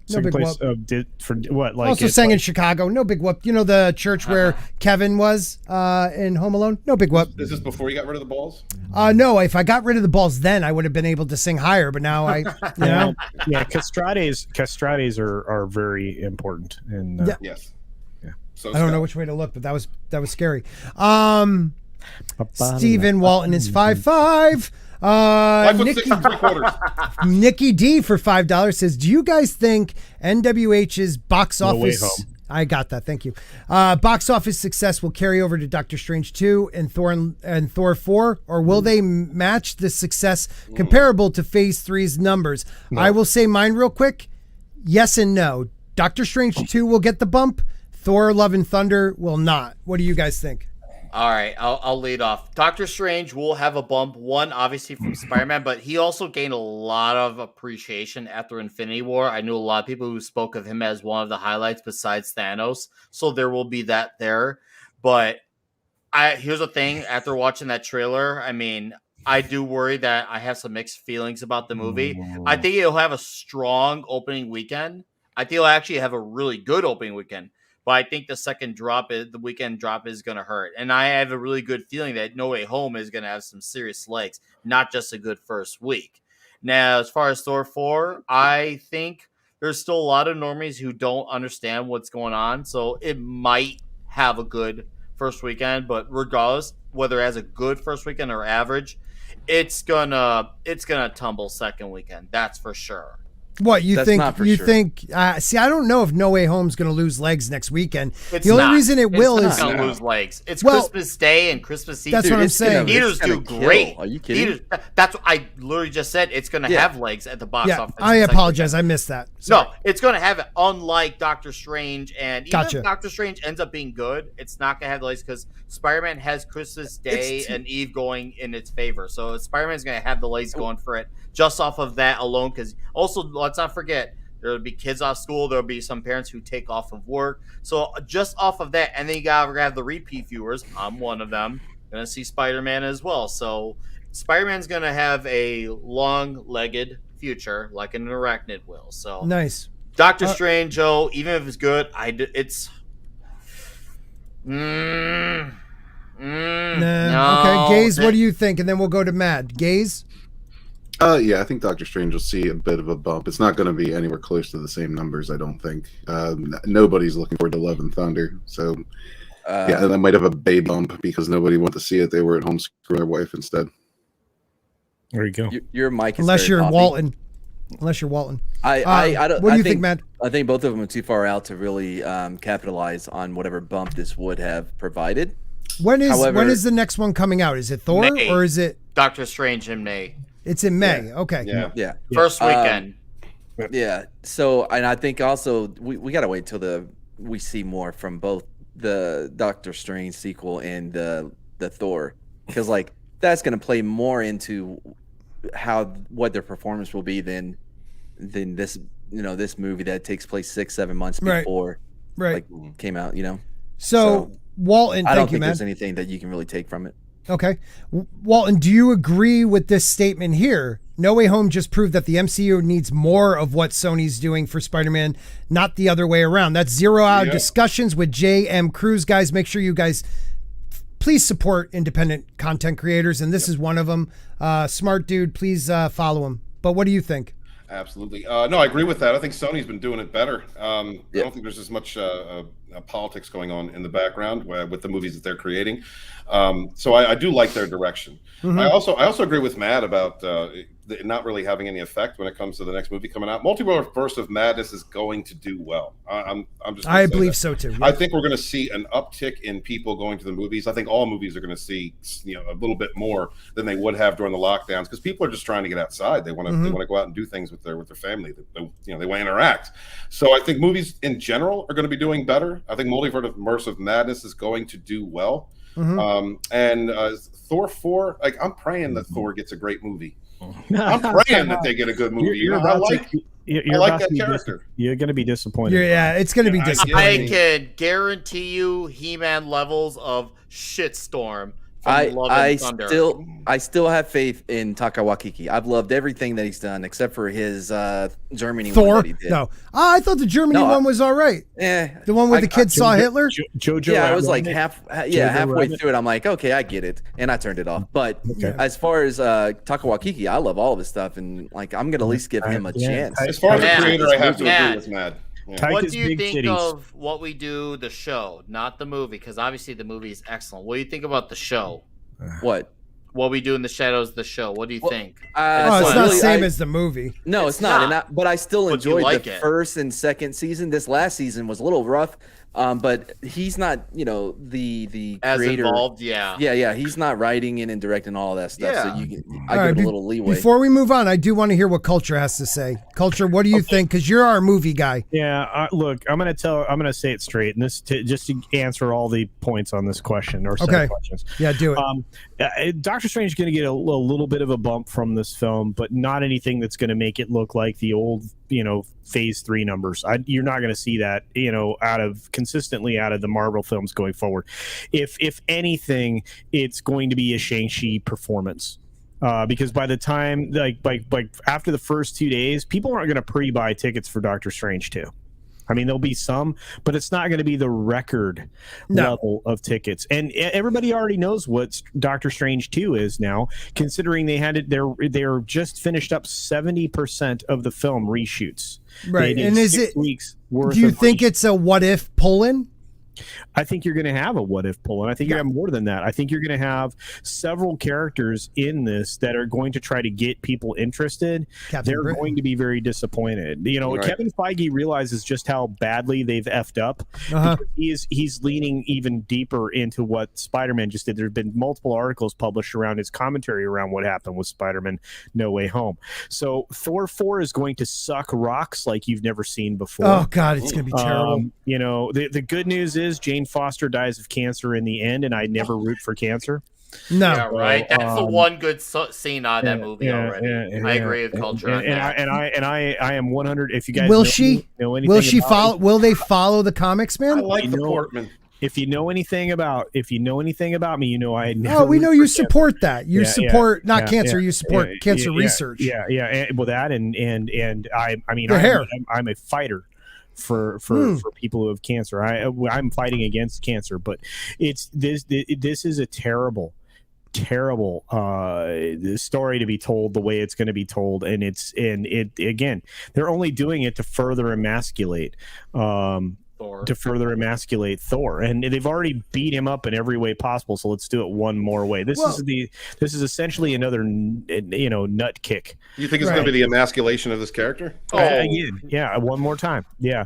No second big place whoop. for what? Like Also it's sang in like- Chicago. No big whoop. You know the church where Kevin was in Home Alone? No big whoop. Is this before you got rid of the balls? No, if I got rid of the balls then, I would have been able to sing higher. But now yeah. castrades are very important. And Yeah. Yes. Yeah. So I don't know which way to look, but that was scary. Stephen Walton is 5'5". 5 foot Nikki, 6 and 3/4. Nikki D for $5 says, "Do you guys think NWH's box No Way office?" Home. I got that. Thank you. Box office success will carry over to Doctor Strange 2 and Thor 4, or will they match the success comparable to Phase 3's numbers? No. I will say mine real quick. Yes and no. Doctor Strange 2 will get the bump. Thor: Love and Thunder will not. What do you guys think? All right, I'll lead off. Doctor Strange will have a bump, one obviously from Spider-Man, but he also gained a lot of appreciation after Infinity War. I knew a lot of people who spoke of him as one of the highlights besides Thanos, so there will be that there. But here's the thing, after watching that trailer, I mean, I do worry that I have some mixed feelings about the movie. I think it'll have a strong opening weekend. I think it'll actually have a really good opening weekend. But I think the weekend drop is going to hurt. And I have a really good feeling that No Way Home is going to have some serious legs, not just a good first week. Now, as far as Thor 4, I think there's still a lot of normies who don't understand what's going on. So it might have a good first weekend, but regardless, whether it has a good first weekend or average, it's gonna tumble second weekend. That's for sure. What you That's think? not for You sure. think? See, I don't know if No Way Home's going to lose legs next weekend. It's The only not. reason it will it's is not gonna lose legs. It's Well, Christmas Day and Christmas Eve. that's Dude, what I'm it's saying. Theaters gonna do kill. great. Are you kidding? That's what I literally just said. It's going to Yeah. have legs at the box yeah. office. I in second apologize. weekend. I missed that. Sorry. No, it's going to have it. Unlike Doctor Strange, and even Gotcha. if Doctor Strange ends up being good, it's not going to have the legs because Spider-Man has Christmas Day and Eve going in its favor. So Spider-Man's going to have the legs going for it just off of that alone. Because also, let's not forget, there'll be kids off school. There'll be some parents who take off of work. So just off of that, and then you gotta have the repeat viewers. I'm one of them. Gonna see Spider-Man as well. So Spider-Man's gonna have a long-legged future, like an arachnid will. So Nice. Doctor Strange, Joe, even if it's good, it's. Nah. No. Okay, Gaze, what do you think? And then we'll go to Mad. Gaze? Yeah, I think Doctor Strange will see a bit of a bump. It's not going to be anywhere close to the same numbers, I don't think. Nobody's looking forward to Love and Thunder. So, yeah, and I might have a bay bump because nobody wanted to see it. They were at home screwing their wife instead. There you go. Your mic is Unless very you're poppy. Walton. Unless you're Walton. I don't. What do I you think, Matt? I think both of them are too far out to really capitalize on whatever bump this would have provided. When However, is the next one coming out? Is it Thor May. or is it? Doctor Strange in May. It's in May. Okay. Yeah. First weekend. Yeah. So, and I think also we gotta wait till we see more from both the Doctor Strange sequel and the Thor, because like that's gonna play more into what their performance will be than this this movie that takes place 6-7 months before like came out. So Walton, I don't thank you, think man. there's anything that you can really take from it. Okay. Walton, do you agree with this statement here? No Way Home just proved that the MCU needs more of what Sony's doing for Spider-Man, not the other way around. That's 0 Hour Discussions with J.M. Cruz. Guys, make sure you guys please support independent content creators, and this is one of them. Smart dude, please follow him. But what do you think? Absolutely. No, I agree with that. I think Sony's been doing it better. I don't think there's as much politics going on in the background with the movies that they're creating. So I do like their direction. Mm-hmm. I also agree with Matt about it not really having any effect when it comes to the next movie coming out. Multiverse of Madness is going to do well. I'm just. I believe so too. Yeah. I think we're going to see an uptick in people going to the movies. I think all movies are going to see a little bit more than they would have during the lockdowns because people are just trying to get outside. They want to they want to go out and do things with their family. They want to interact. So I think movies in general are going to be doing better. I think Multiverse of Madness is going to do well. And Thor 4, like I'm praying that Thor gets a great movie. I'm praying that they get a good movie. I like that character. You're going to be disappointed. It's going to be disappointing. I can guarantee you He-Man levels of shitstorm. I still have faith in Taika Waititi. I've loved everything that he's done except for his Germany Thor. one that he did. No, I thought the Germany one was all right. Yeah, the one where the kids saw Hitler. Jojo. Yeah, I was like halfway through it. I'm like, okay, I get it, and I turned it off. But as far as Taika Waititi, I love all of his stuff, and like I'm gonna at least give him a chance. As far as the creator, I have to agree with Mad. Yeah. What do you think of what we do, the show, not the movie? Because obviously the movie is excellent. What do you think about the show? What we do in the shadows, the show? What do you think? It's not the same as the movie. No, it's not. But I still enjoyed the it. first and second season. This last season was a little rough. But he's not, the as creator. Involved, yeah. Yeah. He's not writing it and directing all of that stuff. Yeah. So I give it a little leeway. Before we move on, I do want to hear what Culture has to say. Culture, what do you think? Because you're our movie guy. Yeah. Look, I'm going to say it straight, and this just to answer all the points on this question or set of questions. Yeah, do it. Doctor Strange is going to get a little bit of a bump from this film, but not anything that's going to make it look like the old, Phase 3 numbers. You're not going to see that, consistently out of the Marvel films going forward. If anything, it's going to be a Shang-Chi performance. Because by the time, like after the first 2 days, people aren't going to pre-buy tickets for Doctor Strange 2. I mean, there'll be some, but it's not going to be the record level of tickets. And everybody already knows what Doctor Strange 2 is now, considering they had it. They're just finished up 70% of the film reshoots. Right, and is 6 weeks worth? Do you think it's a what if pull-in? I think you're going to have a what if pull, and I think you're going to have more than that. I think you're going to have several characters in this that are going to try to get people interested. They're going to be very disappointed. Kevin Feige realizes just how badly they've effed up. He's leaning even deeper into what Spider-Man just did. There have been multiple articles published around his commentary around what happened with Spider-Man No Way Home. So Thor 4 is going to suck rocks like you've never seen before. Oh God, it's going to be terrible. The good news is Jane Foster dies of cancer in the end, and I never root for cancer. No, yeah, right. That's the one good scene out of that movie already. I agree with Culture. And I am 100. If you guys will they follow the comics, man? I like the Portman. If you know anything about me, I never. Oh, we know you support that. You support not cancer. You support cancer research. Yeah. Well, that and I mean, I'm a fighter. for people who have cancer. I'm fighting against cancer, but this is a terrible story to be told the way it's going to be told, and it again, they're only doing it to further emasculate Thor, and they've already beat him up in every way possible, so let's do it one more way. This is essentially another nut kick. You think it's going to be the emasculation of this character? Again, yeah, one more time. Yeah.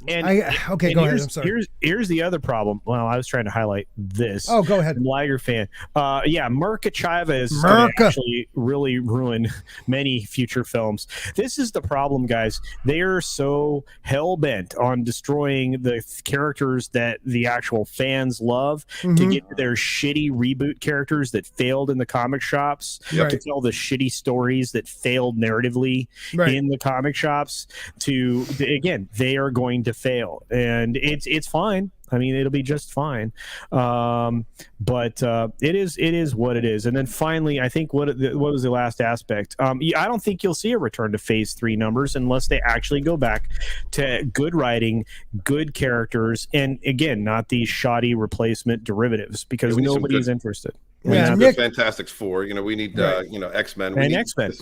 Okay, go ahead. I'm sorry. Here's the other problem. Well, I was trying to highlight this. Oh, go ahead. I'm a Liger fan. Mirka Chaiva is going to actually really ruin many future films. This is the problem, guys. They are so hell-bent on destroying the characters that the actual fans love to get to their shitty reboot characters that failed in the comic shops, to tell the shitty stories that failed narratively in the comic shops. Again, they are going to fail, and it's fine. I mean, it'll be just fine. But it is what it is. And then finally, I think what was the last aspect? I don't think you'll see a return to Phase 3 numbers unless they actually go back to good writing, good characters, and again, not these shoddy replacement derivatives, because nobody's interested. We need the Fantastic Four. We need X-Men. And X-Men.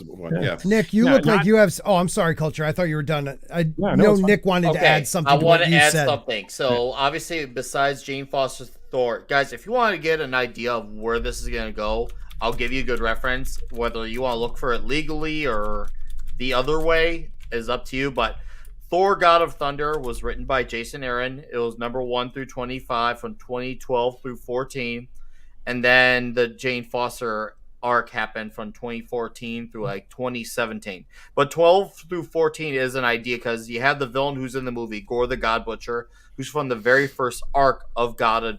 Nick, you look like you have. Oh, I'm sorry, Culture. I thought you were done. I know Nick wanted to add something. I want to add said. something. So obviously, besides Jane Foster's Thor, guys, if you want to get an idea of where this is going to go, I'll give you a good reference. Whether you want to look for it legally or the other way is up to you. But Thor: God of Thunder was written by Jason Aaron. It was number 1 through 25 from 2012 through 14. And then the Jane Foster arc happened from 2014 through 2017. But 12 through 14 is an idea because you have the villain who's in the movie, Gore the God Butcher, who's from the very first arc of God of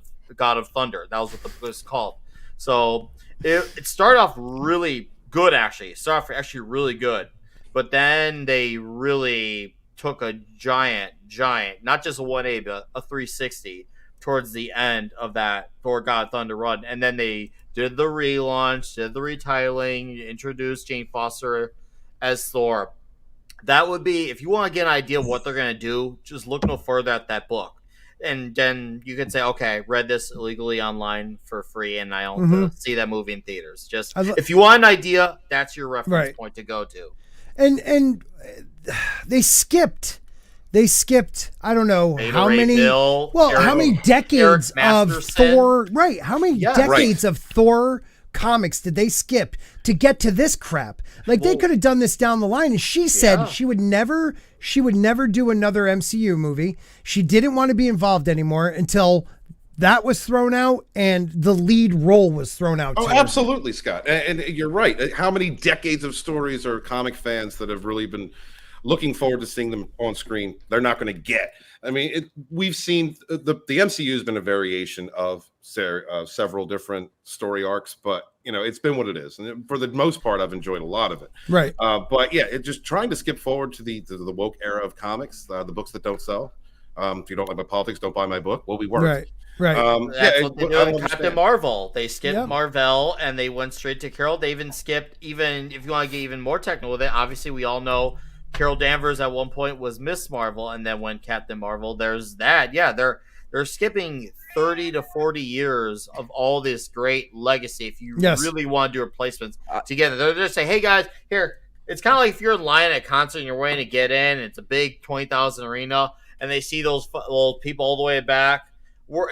Thunder. That was what the book was called. So it started off really good, actually. It started off actually really good. But then they really took a giant, not just a 180, but a 360 towards the end of that Thor God Thunder run. And then they did the relaunch, did the retitling, introduced Jane Foster as Thor. That would be, if you want to get an idea of what they're going to do, just look no further at that book. And then you can say, okay, I read this illegally online for free, and I don't see that movie in theaters. Just if you want an idea, that's your reference point to go to. And they skipped, I don't know how many decades of Thor, how many decades of Thor comics did they skip to get to this crap? They could have done this down the line, and she said she would never do another MCU movie. She didn't want to be involved anymore until that was thrown out and the lead role was thrown out. Oh, absolutely, Scott. And you're right. How many decades of stories are comic fans that have really been looking forward to seeing them on screen they're not going to get? I mean, we've seen the MCU has been a variation of several different story arcs, but it's been what it is, and for the most part I've enjoyed a lot of it. Right. But yeah, it's just trying to skip forward to the woke era of comics, the books that don't sell. If you don't like my politics, don't buy my book. Well, we worked. Right. That's what they do in Captain Marvel. They skipped Marvel and they went straight to Carol. They even skipped, even if you want to get even more technical with it, obviously we all know Carol Danvers at one point was Miss Marvel, and then when Captain Marvel, there's that. Yeah, they're skipping 30 to 40 years of all this great legacy. If you really want to do replacements together, they're just saying, "Hey guys, here." It's kind of like if you're in line at a concert and you're waiting to get in. And it's a big 20,000 arena, and they see those little people all the way back.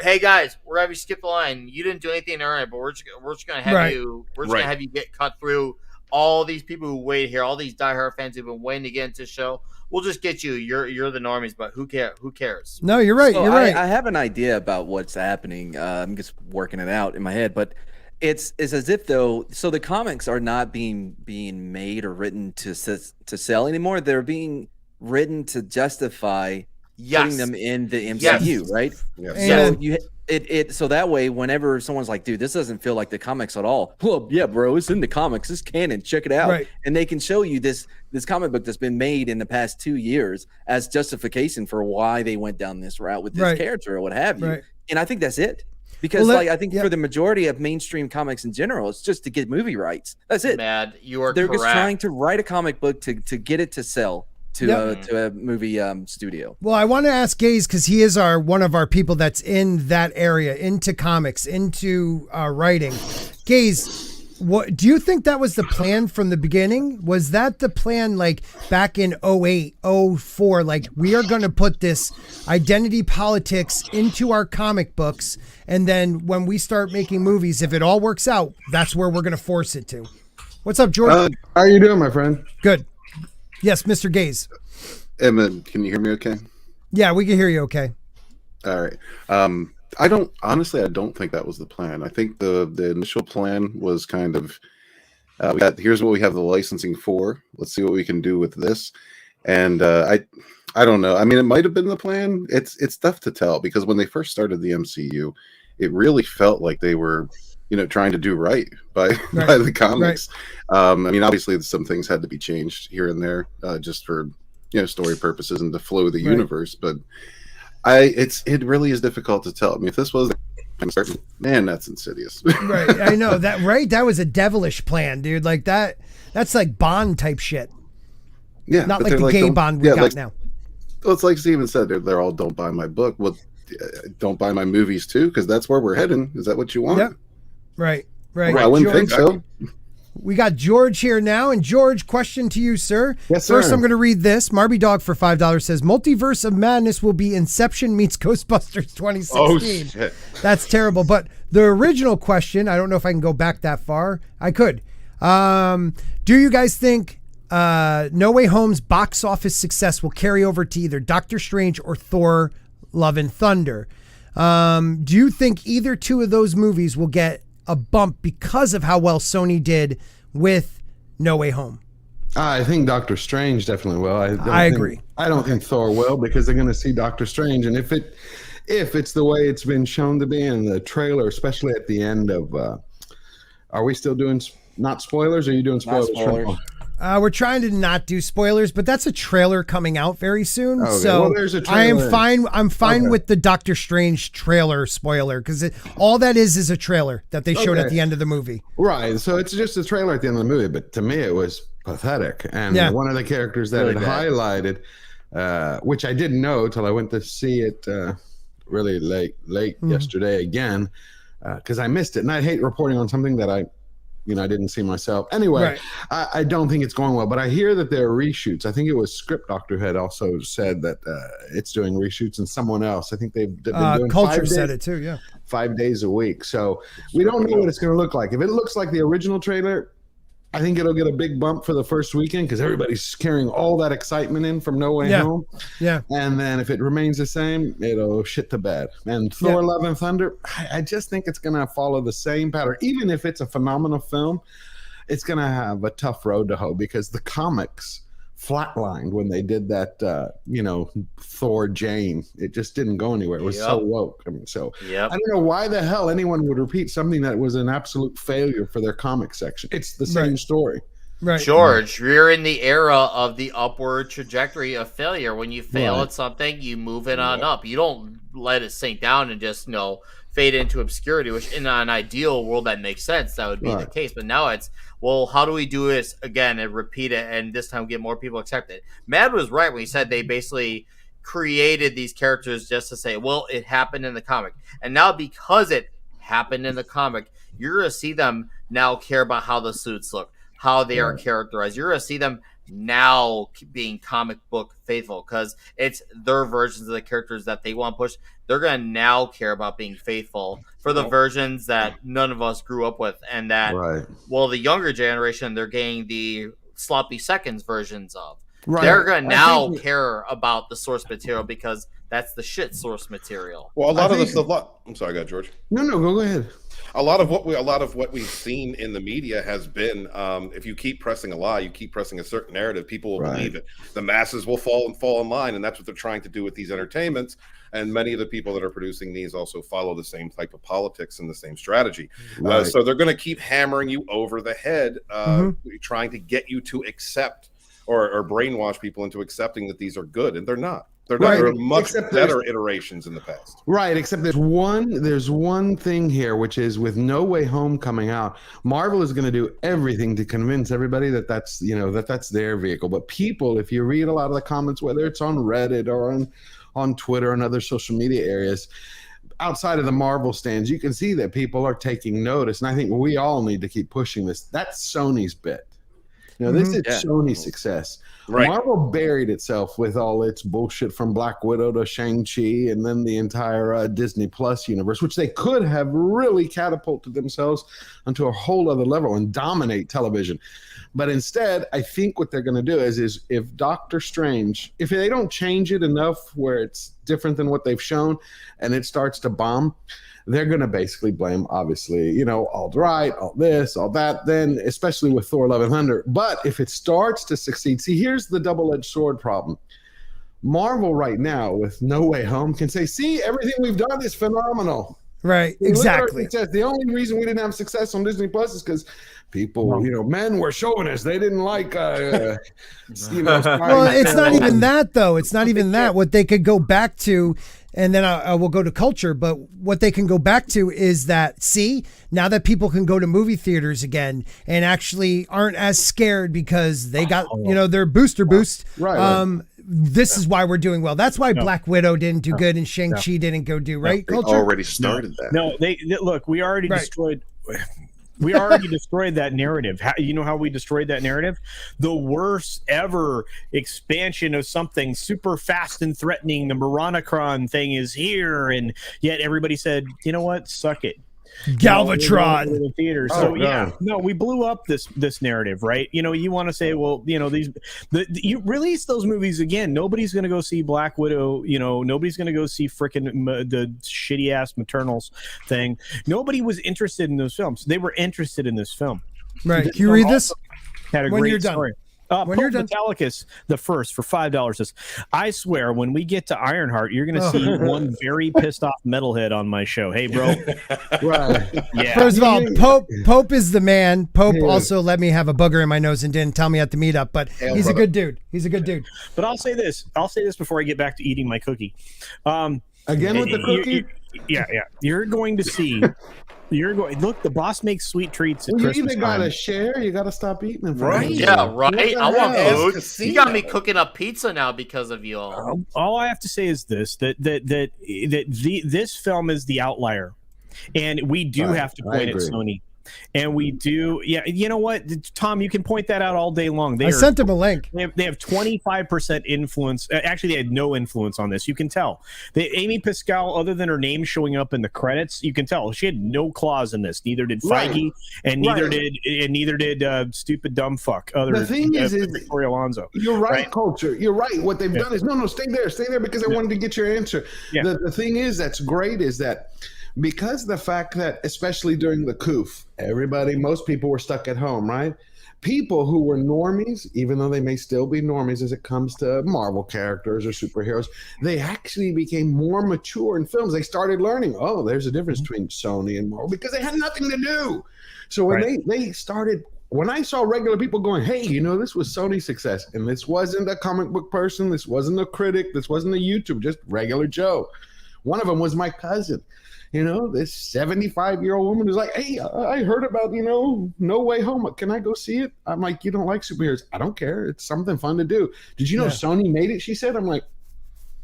Hey guys, we're gonna have you skip the line. You didn't do anything to earn it, but we're just gonna have you. We're just gonna have you get cut through all these people who wait here, all these diehard fans who've been waiting to get into the show. We'll just get you. You're the normies, but who cares? No, you're right. So you're right. I have an idea about what's happening. I'm just working it out in my head, but it's as if though. So the comics are not being made or written to sell anymore. They're being written to justify putting them in the MCU, right? Yes. So so that way, whenever someone's like, dude, this doesn't feel like the comics at all. Well, yeah, bro, it's in the comics. It's canon. Check it out. Right. And they can show you this comic book that's been made in the past 2 years as justification for why they went down this route with this character or what have you. Right. And I think that's it. Because I think for the majority of mainstream comics in general, it's just to get movie rights. That's it. They're correct. Just trying to write a comic book to get it to sell. to a movie studio. Well, I want to ask Gaze because he is one of our people that's in that area, into comics, into writing. Gaze, what do you think that was the plan from the beginning? Was that the plan, like back in 08, 04? Like, we are going to put this identity politics into our comic books, and then when we start making movies, if it all works out, that's where we're going to force it to. What's up, George? How are you doing, my friend? Good. Yes, Mr. Gaze. Emmett, can you hear me okay? Yeah, we can hear you okay. All right. I don't think that was the plan. I think the initial plan was kind of here's what we have the licensing for. Let's see what we can do with this. And I don't know. I mean, it might have been the plan. It's tough to tell because when they first started the MCU, it really felt like they were, trying to do right by the comics. Right. I mean, obviously some things had to be changed here and there just for story purposes and to flow the universe, but it really is difficult to tell. I mean, if this was man, that's insidious. Right, I know that. Right, that was a devilish plan, dude. Like that's like Bond type shit. Yeah, not like the gay Bond we got now. Well, it's like Steven said, they're all don't buy my book. Well, don't buy my movies too, because that's where we're heading. Is that what you want? Yep. Right. Well, I wouldn't think so. We got George here now, and George, question to you, sir. Yes, sir. First, I'm going to read this. Marby Dog for $5 says, Multiverse of Madness will be Inception meets Ghostbusters 2016. Oh, shit. That's terrible. But the original question, I don't know if I can go back that far. I could. Do you guys think No Way Home's box office success will carry over to either Doctor Strange or Thor Love and Thunder? Do you think either two of those movies will get a bump because of how well Sony did with No Way Home? I think Doctor Strange definitely will. I agree. I don't think Thor will because they're going to see Doctor Strange, and if it's the way it's been shown to be in the trailer, especially at the end of, are we still doing not spoilers? Or are you doing spoilers? We're trying to not do spoilers, but that's a trailer coming out very soon. Okay. So well, there's a trailer. I'm fine with the Doctor Strange trailer spoiler because all that is a trailer that they showed at the end of the movie. Right. So it's just a trailer at the end of the movie, but to me it was pathetic. And one of the characters that highlighted, which I didn't know till I went to see it really late yesterday again, because I missed it, and I hate reporting on something that I didn't see myself. Anyway, I don't think it's going well, but I hear that there are reshoots. I think it was Script Doctor had also said that it's doing reshoots, and someone else. I think they've been doing Culture said it too, 5 days a week. So we don't know what it's going to look like. If it looks like the original trailer, I think it'll get a big bump for the first weekend because everybody's carrying all that excitement in from No Way Home. Yeah. And then if it remains the same, it'll shit the bed. And Thor Love and Thunder, I just think it's going to follow the same pattern. Even if it's a phenomenal film, it's going to have a tough road to hoe because the comics flatlined when they did that, Thor Jane. It just didn't go anywhere. It was so woke. I mean, I don't know why the hell anyone would repeat something that was an absolute failure for their comic section. It's the same story. Right. George, you're in the era of the upward trajectory of failure. When you fail at something, you move it on up. You don't let it sink down and just, fade into obscurity, which in an ideal world that makes sense. That would be the case. But now it's, well, how do we do this again and repeat it and this time get more people accepted? Mad was right when he said they basically created these characters just to say, well, it happened in the comic. And now because it happened in the comic, you're going to see them now care about how the suits look, how they are characterized. You're going to see them now being comic book faithful because it's their versions of the characters that they want to push. They're going to now care about being faithful for the versions that none of us grew up with, and that the younger generation, they're getting the sloppy seconds versions of. They're going to now care about the source material because that's the shit source material. Well, I'm sorry, go George. No, go ahead. A lot of what we've seen in the media has been, if you keep pressing a lie, you keep pressing a certain narrative, people will believe it. The masses will fall in line, and that's what they're trying to do with these entertainments. And many of the people that are producing these also follow the same type of politics and the same strategy. So they're going to keep hammering you over the head, trying to get you to accept or brainwash people into accepting that these are good, and they're not. They're much better iterations in the past. Right, except there's one thing here, which is with No Way Home coming out, Marvel is going to do everything to convince everybody that's their vehicle. But people, if you read a lot of the comments, whether it's on Reddit or on Twitter and other social media areas, outside of the Marvel stands, you can see that people are taking notice. And I think we all need to keep pushing this. That's Sony's bit. This is Sony's success. Right. Marvel buried itself with all its bullshit from Black Widow to Shang-Chi and then the entire Disney Plus universe, which they could have really catapulted themselves onto a whole other level and dominate television. But instead, I think what they're going to do is if Doctor Strange, if they don't change it enough where it's different than what they've shown and it starts to bomb, they're going to basically blame, obviously, alt-right, all this, all that, then especially with Thor Love and Thunder. But if it starts to succeed, see, here's the double-edged sword problem. Marvel right now with No Way Home can say, see, everything we've done is phenomenal. Right, exactly. The only reason we didn't have success on Disney Plus is because people, men were chauvinists. They didn't like, well, it's not even that, though. It's not even that. What they could go back to, and then I will go to culture, but what they can go back to is that, see, now that people can go to movie theaters again and actually aren't as scared because they got, their booster boost. Right. This is why we're doing well. That's why Black Widow didn't do good and Shang-Chi didn't go do, right? They Culture? already started that. No, they look, we already destroyed... We already destroyed that narrative. You know how we destroyed that narrative? The worst ever expansion of something super fast and threatening. The Moronicron thing is here, and yet everybody said, you know what? Suck it. Galvatron in the theater. So we blew up this narrative, right? You want to say, well, you release those movies again. Nobody's going to go see Black Widow. Nobody's going to go see frickin' the shitty ass Maternals thing. Nobody was interested in those films. They were interested in this film. Right? Can you read this? Had a when great you're done. story. When you're done. Metallicus the first for $5 says, I swear when we get to Ironheart, you're going to see one very pissed off metalhead on my show. Hey, bro. Right. Yeah. First of all, Pope is the man. Pope also let me have a booger in my nose and didn't tell me at the meetup, but he's a good dude. He's a good dude. But I'll say this before I get back to eating my cookie. Again with the cookie? Yeah. You're going to see... Look, the boss makes sweet treats at you Christmas either gotta share, you gotta stop eating them. Right? Yeah, right. I want food. You got me cooking up pizza now because of you all. All I have to say is this: this film is the outlier, and we do have to point at Sony. And we do, you know what, Tom, you can point that out all day long. I sent him a link. They have 25% influence. Actually, they had no influence on this. You can tell. Amy Pascal, other than her name showing up in the credits, you can tell she had no claws in this. Neither did Feige, and neither did stupid dumb fuck. The thing is Victoria Alonso. You're right, Culture. You're right. What they've done is no, stay there because I wanted to get your answer. Yeah. The thing is that's great is that. Because the fact that, especially during the COOF, most people were stuck at home, right? People who were normies, even though they may still be normies as it comes to Marvel characters or superheroes, they actually became more mature in films. They started learning, there's a difference between Sony and Marvel because they had nothing to do. So when they started, when I saw regular people going, hey, this was Sony's success, and this wasn't a comic book person, this wasn't a critic, this wasn't a YouTuber, just regular Joe. One of them was my cousin. This 75-year-old woman is like, hey, I heard about, No Way Home. Can I go see it? I'm like, you don't like superheroes. I don't care. It's something fun to do. Did you know Sony made it? She said. I'm like,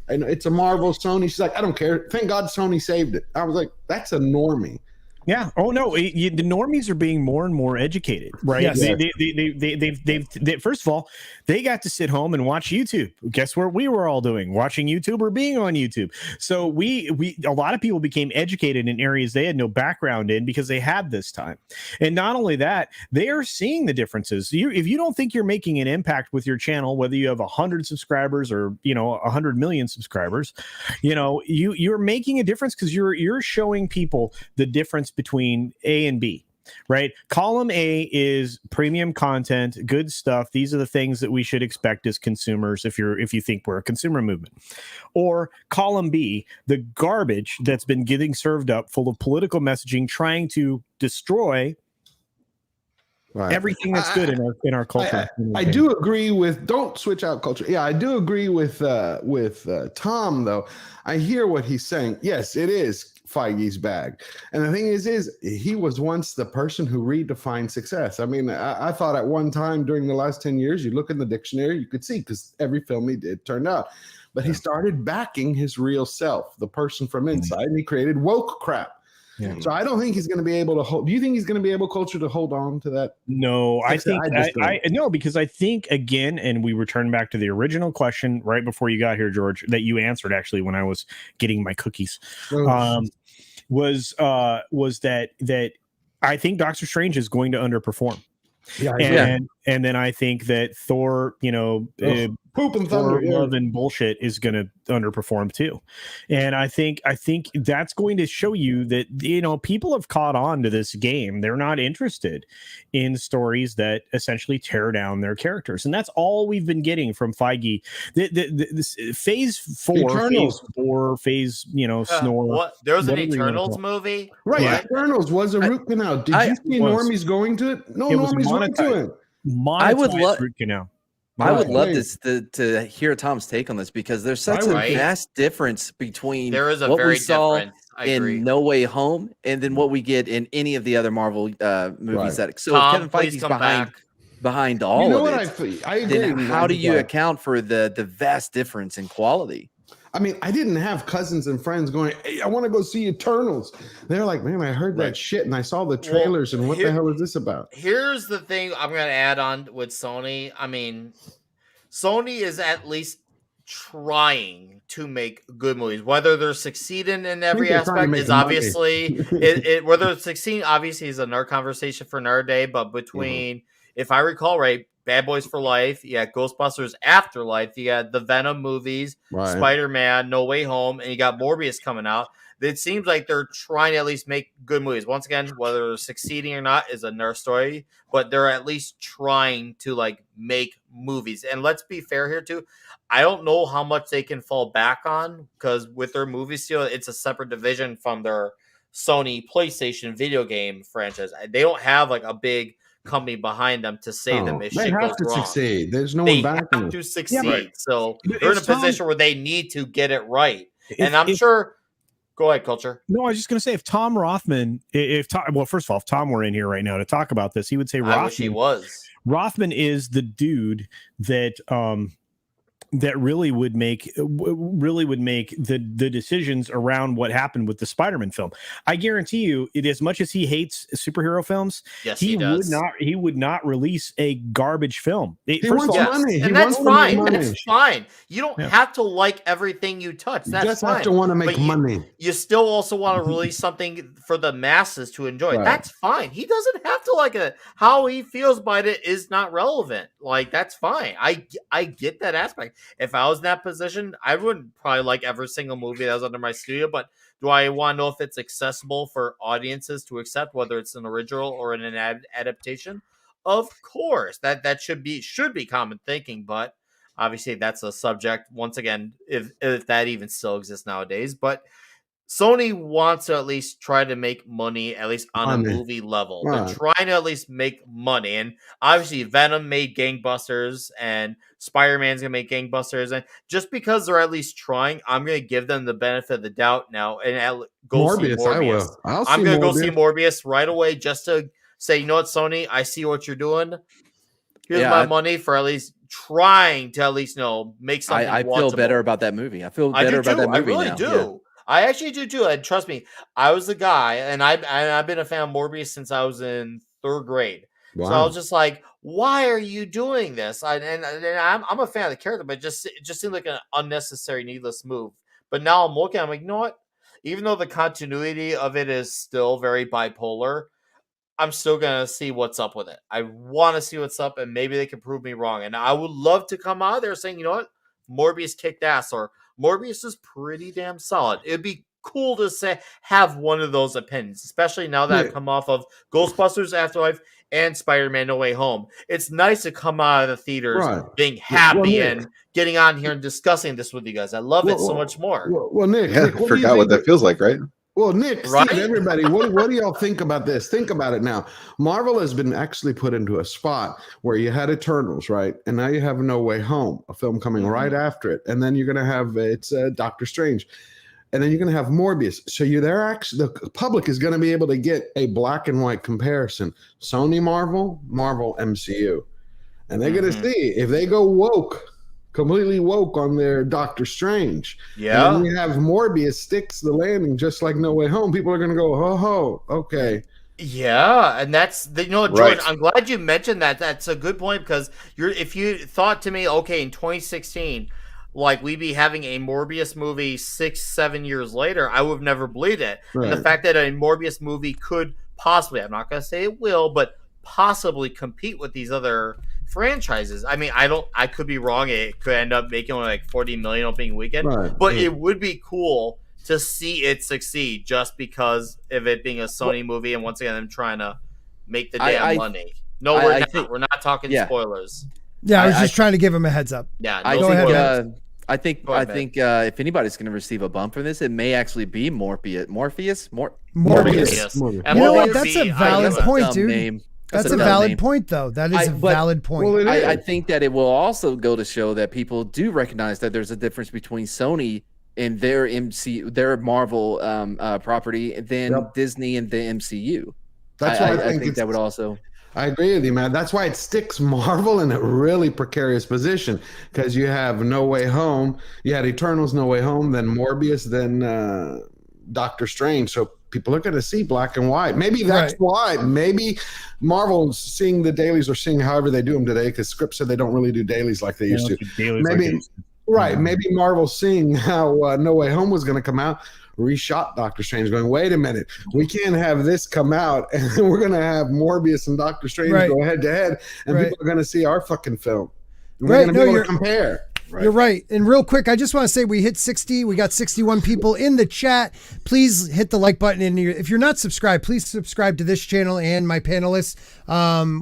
I know it's a Marvel Sony. She's like, I don't care. Thank God Sony saved it. I was like, that's a normie. Yeah. Oh no, the normies are being more and more educated, right? Yes. They first of all, they got to sit home and watch YouTube. Guess what we were all doing? Watching YouTube or being on YouTube. So a lot of people became educated in areas they had no background in because they had this time. And not only that, they are seeing the differences. If you don't think you're making an impact with your channel, whether you have 100 subscribers or 100 million subscribers, you're making a difference because you're showing people the difference between A and B, right? Column A is premium content, good stuff. These are the things that we should expect as consumers if you think we're a consumer movement. Or column B, the garbage that's been getting served up full of political messaging trying to destroy everything that's good in our culture. I do agree with don't switch out culture. Yeah, I do agree with Tom though. I hear what he's saying. Yes, it is Feige's bag. And the thing is he was once the person who redefined success. I mean, I thought at one time during the last 10 years, you look in the dictionary, you could see because every film he did turned out. But he started backing his real self, the person from inside, and he created woke crap. Yeah. So I don't think he's going to be able to hold. Do you think he's going to be able culture to hold on to that? No, I think no, because I think again, and we return back to the original question right before you got here, George, that you answered actually when I was getting my cookies, was that I think Doctor Strange is going to underperform. Yeah, and then I think that Thor, poop and thunder, love and bullshit is going to underperform too. And I think that's going to show you that people have caught on to this game. They're not interested in stories that essentially tear down their characters, and that's all we've been getting from Feige. This phase 4, Eternals. Snore. What? There was an Eternals movie, right? Yeah. Eternals was a root canal. Did you see normies going to it? No, normies went to it. I would love root canal. I would love this to hear Tom's take on this because there's such a vast difference between what we saw in No Way Home and then what we get in any of the other Marvel movies. That Kevin Feige's behind all of it. I agree. Then how do you account for the vast difference in quality? I mean, I didn't have cousins and friends going, "Hey, I want to go see Eternals." They're like, "Man, I heard that shit and I saw the trailers and what the hell is this about?" Here's the thing I'm going to add on with Sony. I mean, Sony is at least trying to make good movies. Whether they're succeeding in every aspect is obviously whether it's succeeding obviously is another conversation for another day. But between, if I recall right, Bad Boys for Life, you got Ghostbusters Afterlife, you got the Venom movies, Spider-Man, No Way Home, and you got Morbius coming out. It seems like they're trying to at least make good movies. Once again, whether they're succeeding or not is another story, but they're at least trying to make movies. And let's be fair here too. I don't know how much they can fall back on because with their movie studio, it's a separate division from their Sony PlayStation video game franchise. They don't have a big company behind them to save them if shit goes wrong. Succeed. There's no one backing them. They have to succeed. Yeah, so they're in a position where they need to get it right. And I'm sure. Go ahead, Culture. No, I was just going to say, if Tom Rothman, first of all, if Tom were in here right now to talk about this, he would say Rothman. I wish he was. Rothman is the dude that that really would make the decisions around what happened with the Spider-Man film. I guarantee you, as much as he hates superhero films, he would not release a garbage film. He wants money, and that's fine. That's fine. You don't have to like everything you touch. That's you just fine. have to want to make money. You still also want to release something for the masses to enjoy. Right. That's fine. He doesn't have to like it. How he feels about it is not relevant. That's fine. I get that aspect. If I was in that position, I wouldn't probably like every single movie that was under my studio, but do I want to know if it's accessible for audiences to accept, whether it's an original or an adaptation? Of course, that should be common thinking, but obviously that's a subject, once again, if that even still exists nowadays. But Sony wants to at least try to make money, at least on a movie level. They're trying to at least make money. And obviously Venom made gangbusters and Spider-Man's going to make gangbusters. And just because they're at least trying, I'm going to give them the benefit of the doubt now and go see Morbius. I'm going to go see Morbius right away just to say, you know what, Sony, I see what you're doing. Here's my money for at least trying to at least make something. I feel better about that movie. I feel better about that movie. I really do. Yeah. I actually do too, and trust me, I was the guy, and I've been a fan of Morbius since I was in 3rd grade. Wow. So I was just like, "Why are you doing this?" I'm a fan of the character, but it just seemed like an unnecessary, needless move. But now I'm looking, I'm like, you know what? Even though the continuity of it is still very bipolar, I'm still gonna see what's up with it. I want to see what's up, and maybe they can prove me wrong. And I would love to come out there saying, you know what, Morbius kicked ass, or Morbius is pretty damn solid. It'd be cool to have one of those opinions, especially now that I've come off of Ghostbusters Afterlife and Spider-Man No Way Home. It's nice to come out of the theaters being happy and getting on here and discussing this with you guys. I love it so much more. Nick, I forgot what that feels like, right? Well, Nick, Right? Steve, everybody, what do y'all think about this? Think about it now. Marvel has been actually put into a spot where you had Eternals, right? And now you have No Way Home, a film coming right after it. And then you're going to have Doctor Strange. And then you're going to have Morbius. So the public is going to be able to get a black and white comparison. Sony Marvel, Marvel MCU. And they're going to see if they go completely woke on their Doctor Strange. Yeah. And then you have Morbius sticks the landing just like No Way Home. People are going to go, okay. Yeah, and that's Jordan. Right. I'm glad you mentioned that. That's a good point because if you thought to me, okay, in 2016, like we'd be having a Morbius movie 6-7 years later, I would have never believed it. Right. And the fact that a Morbius movie could possibly, I'm not going to say it will, but possibly compete with these other franchises. I mean, I could be wrong. It could end up making only like 40 million opening weekend, but it would be cool to see it succeed just because of it being a Sony movie. And once again, I'm trying to make the damn money. No, we're not. We're not talking spoilers. Yeah, I was just trying to give him a heads up. Yeah, go ahead. I think if anybody's going to receive a bump from this, it may actually be Morbius. Morbius. And You know what? Morbius That's a valid point, dude. Name. That's a valid point, though. That is a valid point. Well, I think that it will also go to show that people do recognize that there's a difference between Sony and their Marvel property than Disney and the MCU. That's why I think that would also. I agree with you, man. That's why it sticks Marvel in a really precarious position because you have No Way Home, you had Eternals, No Way Home, then Morbius, then Doctor Strange. So people are going to see black and white. Maybe that's why. Maybe Marvel's seeing the dailies or seeing however they do them today because scripts said they don't really do dailies like they used to. Maybe maybe Marvel's seeing how No Way Home was going to come out. Reshot Doctor Strange going, wait a minute, we can't have this come out and we're going to have Morbius and Doctor Strange go head to head and people are going to see our fucking film. And we're going to be able to compare. Right. You're right. And real quick, I just want to say we hit 60. We got 61 people in the chat. Please hit the like button. If you're not subscribed, please subscribe to this channel and my panelists.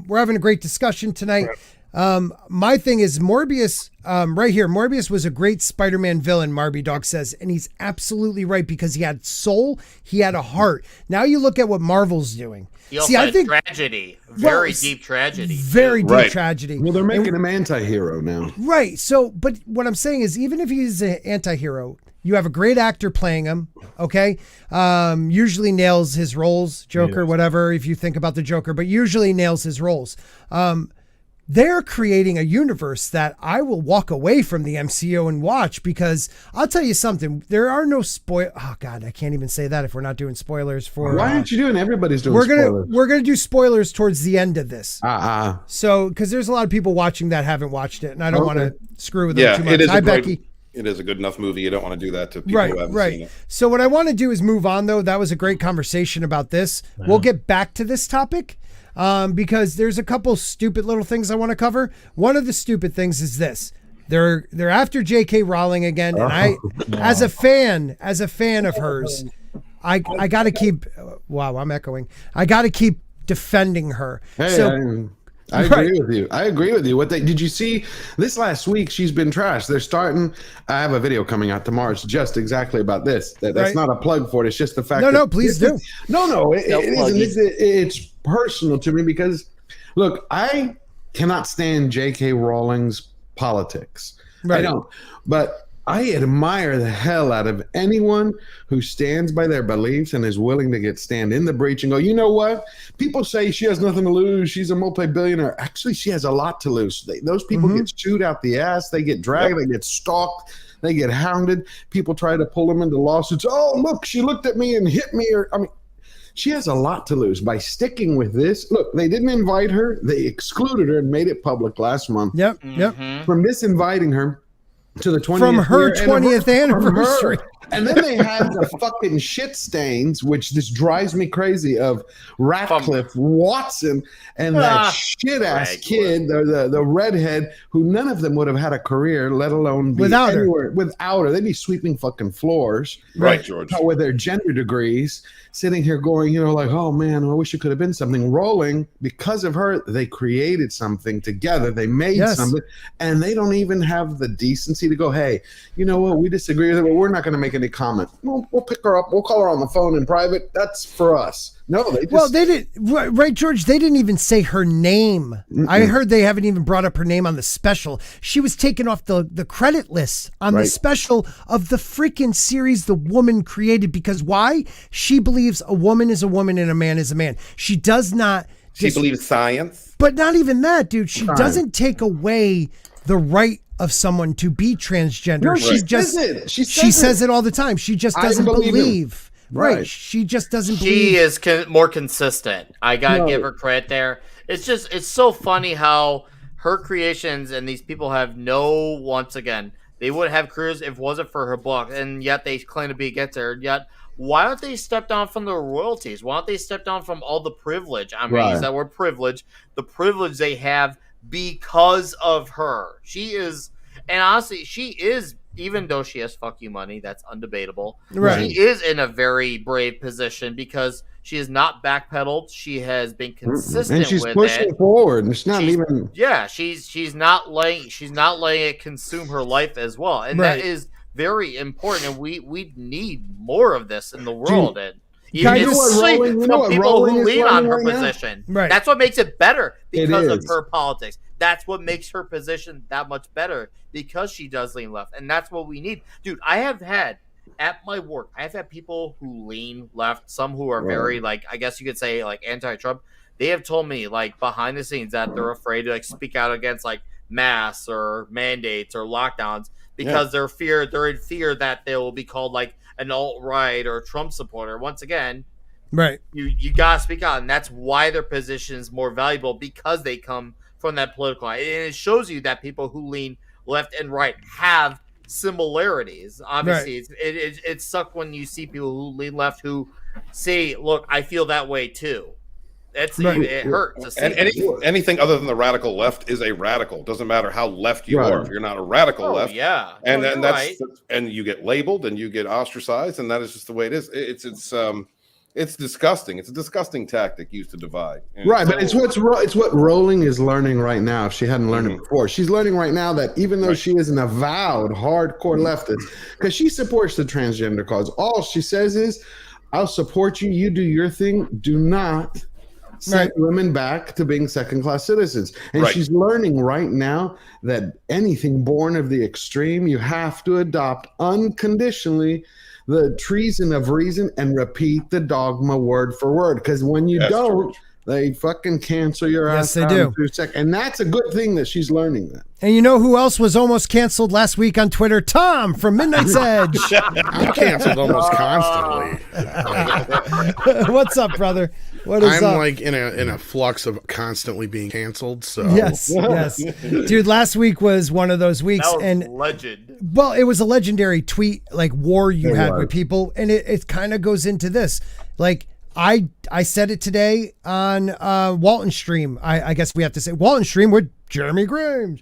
We're having a great discussion tonight. My thing is Morbius, right here. Morbius was a great Spider-Man villain, Marby Dog says, and he's absolutely right because he had soul, he had a heart. Now you look at what Marvel's doing. He also had tragedy, very deep tragedy. Very deep tragedy. Well, they're making him anti-hero now. Right. So, but what I'm saying is even if he's an anti-hero, you have a great actor playing him, okay? Usually nails his roles, Joker, whatever, if you think about the Joker, but usually nails his roles. They're creating a universe that I will walk away from the MCU and watch because I'll tell you something. There are no Oh God, I can't even say that if we're not doing spoilers for. Why aren't you doing? Everybody's doing. Spoilers. We're gonna do spoilers towards the end of this. So because there's a lot of people watching that haven't watched it, and I don't want to screw with them too much. Hi, Becky. It is a good enough movie. You don't want to do that to people who haven't seen it. So what I want to do is move on, though. That was a great conversation about this. We'll get back to this topic. Because there's a couple stupid little things I want to cover. One of the stupid things is this. They're after J.K. Rowling again, and as a fan of hers, I got to keep. Wow, I'm echoing. I got to keep defending her. Hey, I agree with you. I agree with you. Did you see this last week? She's been trashed. They're starting. I have a video coming out tomorrow. It's just exactly about this. That's not a plug for it. It's just the fact. No, please do. No, it isn't. It's personal to me because, look, I cannot stand J.K. Rowling's politics. I don't. But I admire the hell out of anyone who stands by their beliefs and is willing to stand in the breach and go, you know what? People say she has nothing to lose. She's a multi-billionaire. Actually, she has a lot to lose. Those people get chewed out the ass. They get dragged. They get stalked. They get hounded. People try to pull them into lawsuits. Oh, look, she looked at me and hit me. She has a lot to lose by sticking with this. Look, they didn't invite her. They excluded her and made it public last month. Yep. From disinviting her to the 20th from her 20th anniversary. And then they had the fucking shit stains, which this drives me crazy, of Radcliffe, Watson, and that shit ass kid, the redhead, who none of them would have had a career, let alone be without her. They'd be sweeping fucking floors, right, George, with their gender degrees, sitting here going, like, oh man, I wish it could have been something. Rolling, because of her, they created something together. They made something, and they don't even have the decency agency to go, hey, you know what? We disagree with it, but we're not going to make any comment. We'll pick her up. We'll call her on the phone in private. That's for us. No, they just... Well, they did, right, George? They didn't even say her name. I heard they haven't even brought up her name on the special. She was taken off the credit list on the special of the freaking series the woman created. Because why? She believes a woman is a woman and a man is a man. She does not... She believes science. But not even that, dude. She doesn't take away the right of someone to be transgender. No, she says it all the time. She just doesn't believe. Right. She just doesn't believe. She is more consistent. I gotta give her credit there. It's so funny how her creations and these people have once again, they would have careers if it wasn't for her book, and yet they claim to be against her. Yet, why don't they step down from the royalties? Why don't they step down from all the privilege? I'm going to use that word privilege. The privilege they have because of her. She is, and honestly, she is, even though she has fuck you money, that's undebatable. Right. She is in a very brave position because she has not backpedaled. She has been consistent and she's with pushing it. Forward. And she's not even. Yeah, she's not letting it consume her life as well, and that is very important. And we need more of this in the world. And from people who lean on her position. Right. That's what makes it better because of her politics. That's what makes her position that much better because she does lean left, and that's what we need, dude. I have had. At my work, I've had people who lean left, some who are very, like, I guess you could say, like, anti-Trump. They have told me, like, behind the scenes that they're afraid to, like, speak out against, like, masks or mandates or lockdowns because they're in fear that they will be called, like, an alt-right or Trump supporter. Once again, you gotta speak out, and that's why their position is more valuable because they come from that political line. And it shows you that people who lean left and right have similarities. Obviously, it sucks when you see people who lean left who say, "Look, I feel that way too." It hurts to see. And anything other than the radical left is a radical. Doesn't matter how left you are. If you're not a radical left, and then that's and you get labeled and you get ostracized, and that is just the way it is. It's disgusting. It's a disgusting tactic used to divide. Right, but it's what Rowling is learning right now. If she hadn't learned it before, she's learning right now that even though she is an avowed hardcore leftist, because she supports the transgender cause, all she says is, "I'll support you. You do your thing. Do not send women back to being second-class citizens." And she's learning right now that anything born of the extreme, you have to adopt unconditionally the treason of reason and repeat the dogma word for word. Because when you don't, they fucking cancel your ass. Yes, they do. And that's a good thing that she's learning that. And you know who else was almost canceled last week on Twitter? Tom from Midnight's Edge. I'm canceled almost constantly. What's up, brother? What is I'm up? like in a flux of constantly being canceled. So yes, dude. Last week was one of those weeks, that was and legend. Well, it was a legendary tweet like war you had with people, and it kind of goes into this. Like I said it today on Walton stream. I guess we have to say Walton stream with Jeremy Grimes.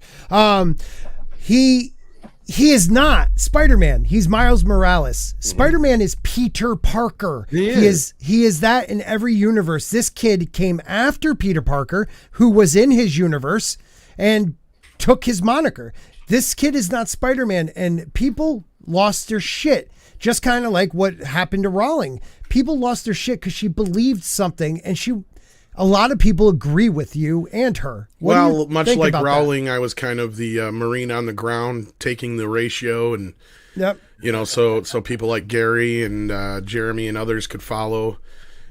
He is not Spider-Man. He's Miles Morales. Spider-Man is Peter Parker. He is that in every universe. This kid came after Peter Parker, who was in his universe, and took his moniker. This kid is not Spider-Man, and people lost their shit. Just kind of like what happened to Rowling. People lost their shit because she believed something, and a lot of people agree with you and her. Well, much like Rowling, I was kind of the Marine on the ground, taking the ratio, and so people like Gary and Jeremy and others could follow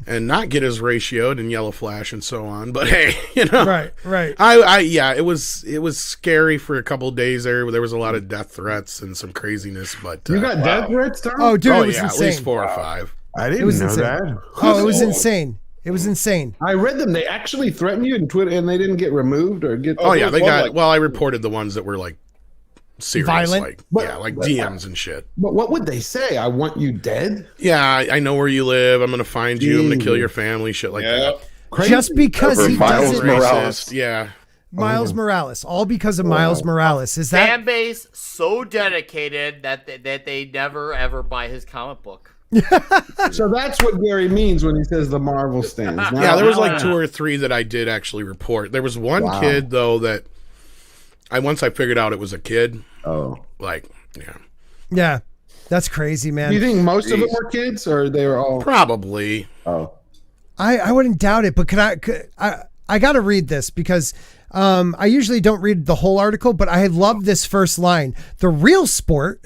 and not get as ratioed and Yellow Flash and so on. But hey, right. It was scary for a couple of days there. There was a lot of death threats and some craziness. But you got death threats, Tom? Oh, dude, it was insane. At least 4 or 5. I didn't know that. Oh, it was insane. It was insane. I read them. They actually threatened you in Twitter, and they didn't get removed or get. Oh yeah, they got. Well, I reported the ones that were like serious, violent, like DMs and shit. But what would they say? I want you dead. Yeah, I know where you live. I'm gonna find you. I'm gonna kill your family. Shit like that. Just because he doesn't. Racist. Yeah. Miles Morales, all because of Miles Morales. Is that fan base so dedicated that they never ever buy his comic book? So that's what Gary means when he says the Marvel stands. Now, there was like 2 or 3 that I did actually report. There was one kid though that once I figured out it was a kid. Oh. Like, yeah. Yeah. That's crazy, man. Do you think most of them were kids, or they were all probably? Oh, I wouldn't doubt it, but I got to read this because I usually don't read the whole article, but I love this first line. The real sport,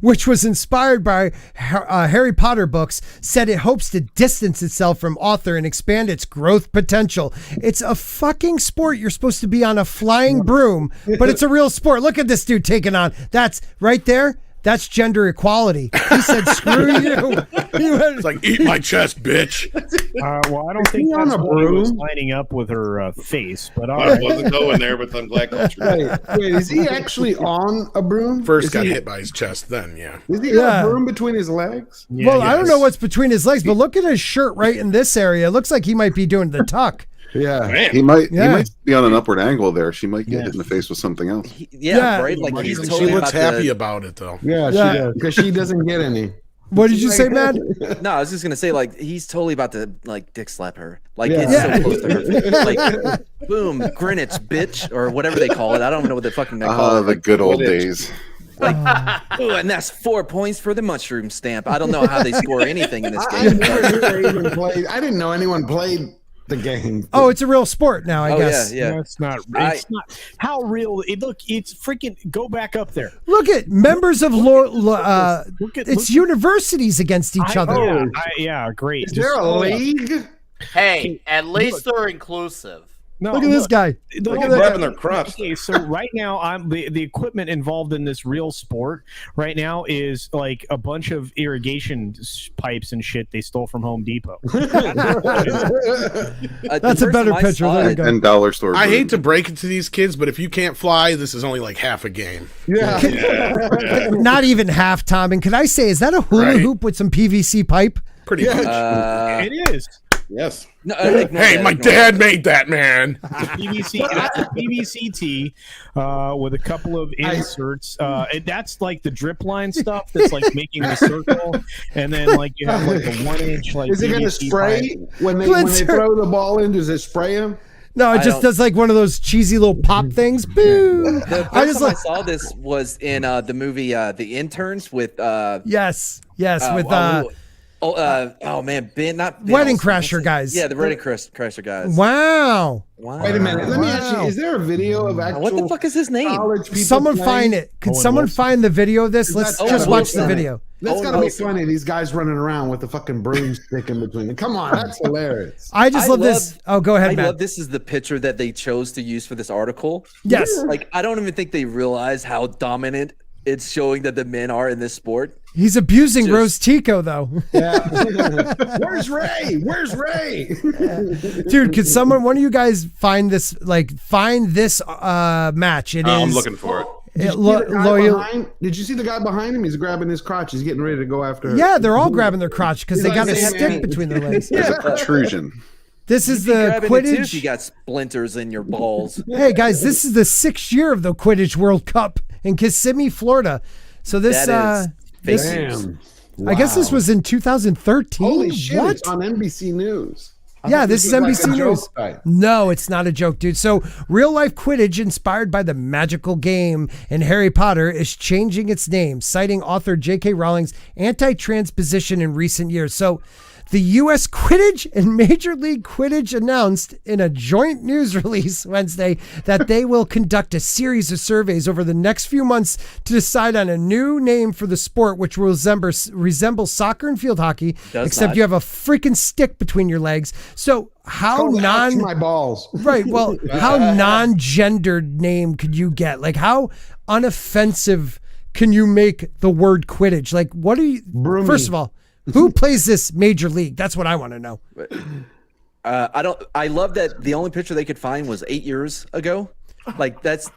which was inspired by Harry Potter books, said it hopes to distance itself from author and expand its growth potential. It's a fucking sport. You're supposed to be on a flying broom, but it's a real sport. Look at this dude taking on. That's right there. That's gender equality. He said, screw you. It's like, eat my chest, bitch. Well, I don't think that's what he was lining up with her face, but I wasn't going there, but I'm glad culture. Wait, is he actually on a broom? First got hit by his chest, then, yeah. Is he got a broom between his legs? Yeah, well, I don't know what's between his legs, but look at his shirt right in this area. It looks like he might be doing the tuck. Yeah, man. He might be on an upward angle there. She might get hit in the face with something else. Right. Like she looks happy about it though. Yeah, she does, because she doesn't get any. What did you say, Matt? No, I was just gonna say, like, he's totally about to like dick slap her. Like it's so close to her. Like, boom, Greenwich, bitch, or whatever they call it. I don't know what the fucking they call it. The good old days. Like, ooh, and that's 4 points for the mushroom stamp. I don't know how they score anything in this game. I didn't know anyone played the game. Oh, it's a real sport now, I guess. Yeah. It's not how real it look. It's freaking go back up there. Look at members of it's universities against each other. Yeah, great. Is there a league? Hey, at least they're inclusive. No, look at this guy. Look at grabbing their crotch. Okay, so right now, I'm the equipment involved in this real sport right now is like a bunch of irrigation pipes and shit they stole from Home Depot. That's a better picture. And dollar store. I hate to break it to these kids, but if you can't fly, this is only like half a game. Yeah. Not even half, Tom. And can I say, is that a hula hoop with some PVC pipe? Pretty much. It is. Yes. No, hey, my dad made that, man. It's a PVC tee with a couple of inserts. That's like the drip line stuff that's like making the circle, and then like you have like a 1 inch like. Is it going to spray when they throw the ball in? Does it spray him? No, it just does like one of those cheesy little pop things. Boom. The first time I saw this was in the movie The Interns with yes, with oh man, Ben, not Ben Wedding Olsen. Crasher guys. Yeah, the Wedding Crasher guys. Wow. Wait a minute. Let me ask you: is there a video of actual? What the fuck is his name? College people Someone playing? find it. Could someone find the video of this? Let's just watch the video. That's gotta be funny. These guys running around with the fucking broomstick in between them. Come on, that's hilarious. I love this. Oh, go ahead, Matt. I love this is the picture that they chose to use for this article. Yes. Like I don't even think they realize how dominant it's showing that the men are in this sport. He's abusing Rose Tico, though. Yeah. Where's Ray? Where's Ray? Dude, could one of you guys find this match? I'm looking for it. Did you see the guy behind him? He's grabbing his crotch. He's getting ready to go after her. Yeah, they're all grabbing their crotch because they got a stick between their legs. There's a protrusion. This is the Quidditch. If you got splinters in your balls. Hey guys, this is the 6th year of the Quidditch World Cup in Kissimmee, Florida. So this damn. I guess this was in 2013. Holy shit! What? It's on NBC News. Yeah, this is NBC News. Joke. No, it's not a joke, dude. So, real life Quidditch, inspired by the magical game in Harry Potter, is changing its name, citing author J.K. Rowling's anti-transposition in recent years. So, the U.S. Quidditch and Major League Quidditch announced in a joint news release Wednesday that they will conduct a series of surveys over the next few months to decide on a new name for the sport, which will resemble soccer and field hockey, except you have a freaking stick between your legs. So how my balls. Right. Well, how non-gendered name could you get? Like how unoffensive can you make the word Quidditch? Like what do you, first of all, who plays this major league? That's what I want to know. I love that the only picture they could find was 8 years ago. Like that's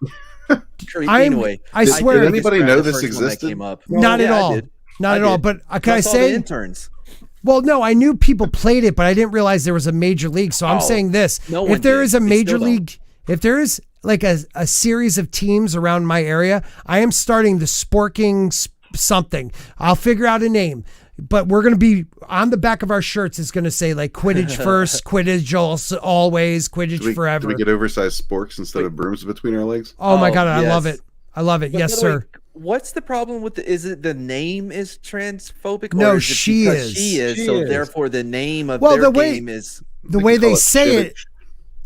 creepy in a way. I swear. Did anybody know this existed? Not at all. Not at all. But can I say? The interns. Well, no, I knew people played it, but I didn't realize there was a major league. So I'm saying this: if there is a major league, if there is like a series of teams around my area, I am starting the Sporking something. I'll figure out a name. But we're going to be on the back of our shirts. It's going to say like Quidditch first, Quidditch always, Quidditch forever. Do we get oversized sporks instead of brooms between our legs? Oh my God, I love it. I love it. But Yes, by the way, sir. What's the problem with is it the name is transphobic? No, or is it she because is. She is. She So is. therefore, the name of Well, their game is the way they say it. Quidditch.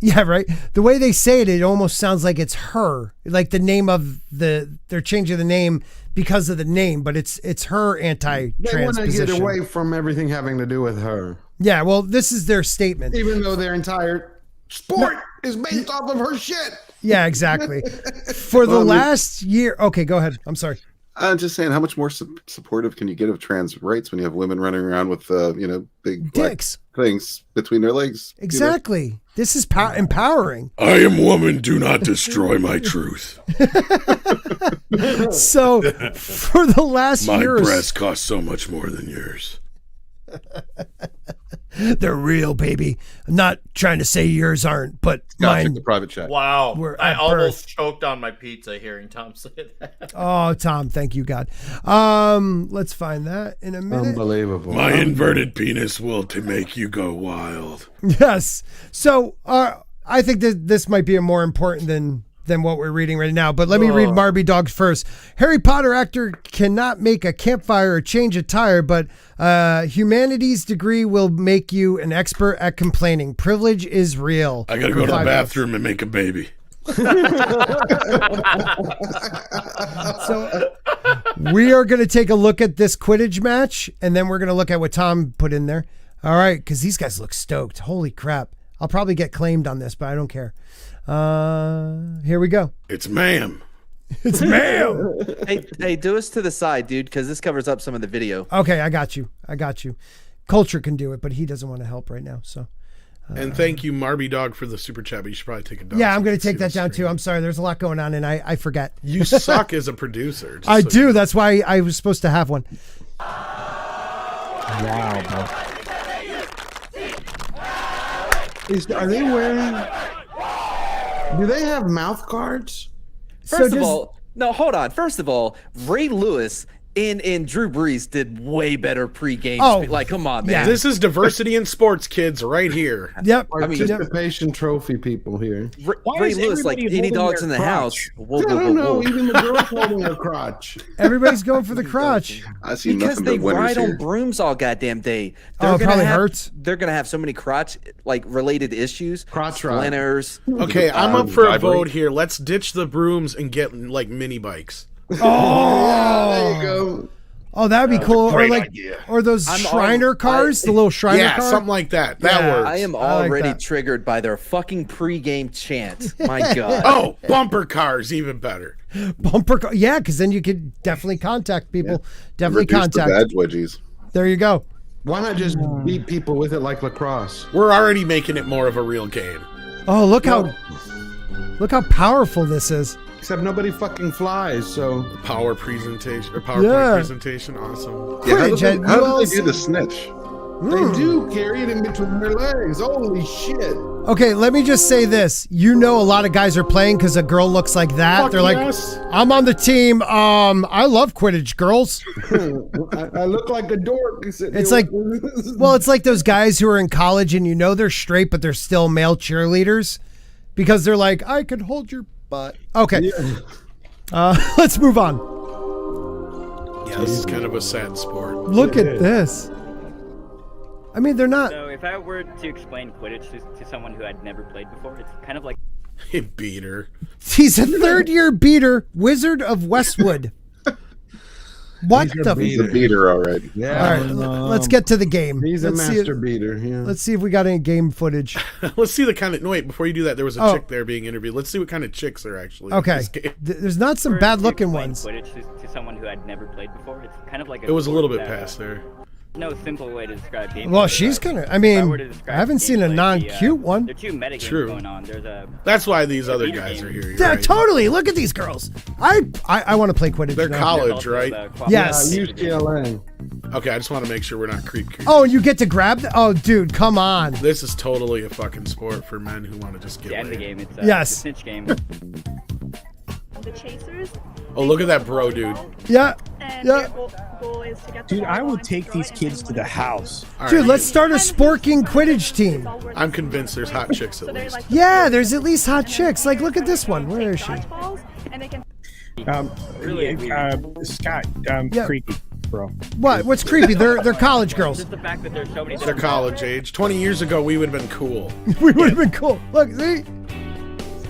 Yeah, right. The way they say it, it almost sounds like it's her. Like the name of they're changing the name because of the name, but it's her They want to anti-transposition. get away from everything having to do with her. Yeah, well, this is their statement. Even though their entire sport is based off of her shit. Yeah, exactly. For the last year. Okay, go ahead. I'm sorry. I'm just saying, how much more supportive can you get of trans rights when you have women running around with, big Dicks. black things between their legs? Exactly. This is empowering. I am woman. Do not destroy my truth. So, for the last My year, breasts cost so much more than yours. they're real, baby. I'm not trying to say yours aren't, but Scott, check mine. the private chat. Wow. We're I at almost choked on my pizza hearing Tom say that. Oh, Tom, thank you, God. Let's find that in a minute. Unbelievable. My inverted penis will to make you go wild. Yes. So I think that this might be more important than what we're reading right now. But let me read Marby Dog first. Harry Potter actor cannot make a campfire or change a tire, but humanities degree will make you an expert at complaining. Privilege is real. I gotta go to the bathroom and make a baby. So we are going to take a look at this Quidditch match, and then we're going to look at what Tom put in there. All right, because these guys look stoked. Holy crap. I'll probably get claimed on this, but I don't care. Here we go. It's ma'am. It's ma'am. Hey, do us to the side, dude, because this covers up some of the video. Okay, I got you. Culture can do it, but he doesn't want to help right now. So. And thank you, Marby Dog, for the super chat. But you should probably take a dog. Yeah, I'm going to take that down too. I'm sorry. There's a lot going on, and I forget. You suck as a producer. I do. That's why I was supposed to have one. Wow, bro. Are they wearing? Do they have mouth guards? First of all, no, hold on. First of all, Ray Lewis and Drew Brees did way better pre-game. Like, come on, man. Yeah. This is diversity in sports, kids, right here. Yep. Participation trophy people here. Ray Lewis, like any dogs in the house. I don't know. Even the girls holding their crotch. Everybody's going for the crotch. I see because nothing they but winners ride on here. brooms all goddamn day. Oh, it probably hurts. They're gonna have so many crotch related issues. Crotch ride. Splinters. Okay, I'm up for a vote here. Let's ditch the brooms and get like mini bikes. Oh, there you go. Oh, that'd be cool. Or like, idea. or those Shriner cars, the little Shriner Yeah, car. something like that. That Yeah, works. I am like already that. triggered by their fucking pre-game chant. My God. Oh, bumper cars, even better. Bumper car. Yeah, because then you could definitely contact people. Definitely Reduce the contact. badge wedgies. There you go. Why not just beat people with it like lacrosse? We're already making it more of a real game. Oh, look how powerful this is. Except nobody fucking flies, so Power presentation or PowerPoint presentation, awesome. Yeah, how Quidditch, did you they also- do the snitch? they do carry it in between their legs. Holy shit! Okay, let me just say this. You know, a lot of guys are playing because a girl looks like that. Fuck They're like, yes. I'm on the team. I love Quidditch, girls. I look like a dork. It's like, well, it's like those guys who are in college and you know they're straight, but they're still male cheerleaders because they're like, I could hold your butt. Okay. Let's move on. Yeah, this is kind of a sad sport. Look at this. I mean, they're not. So if I were to explain Quidditch to someone who had never played before, it's kind of like He beat her. He's a third-year beater, Wizard of Westwood. What He's a the? He's a beater, all right. Yeah. All right, let's get to the game. He's a Let's see master it- beater. Yeah. Let's see if we got any game footage. Let's see the kind of. No, wait, before you do that, there was a Oh. chick there being interviewed. Let's see what kind of chicks are actually. in Okay. this game. There's not some to bad-looking explain ones. Quidditch to someone who had never played before, it's kind of like It was a little bit sport that, past there. No simple way to describe gameplay. Well, she's kind of. I mean, I haven't seen a non-cute one. There are two meta games True. going on. There's a That's why these other Video guys game. are here. you're Yeah, right. totally. Look at these girls. I want to play Quidditch. They're now. college, right? Yes. UCLA. Okay, I just want to make sure we're not creep. Oh, and you get to grab the. Oh, dude, come on. This is totally a fucking sport for men who want to just get the end of the laid. game. It's Yes. the snitch game. The chasers. Oh, look at that bro, dude. Yeah. And Yeah. their goal is to get the Dude, ball I would on take to these throw it kids to the anywhere. house. All Dude, right. let's start a Sporking Quidditch team. I'm convinced there's hot chicks at least. Yeah, there's at least hot chicks. Like, look at this one. Where is she? And they can Really Scott, creepy, bro. What? What's creepy? They're college girls. Just the fact that there's so many. They're college age. 20 years ago, we would have been cool. We would have been cool. Look, see?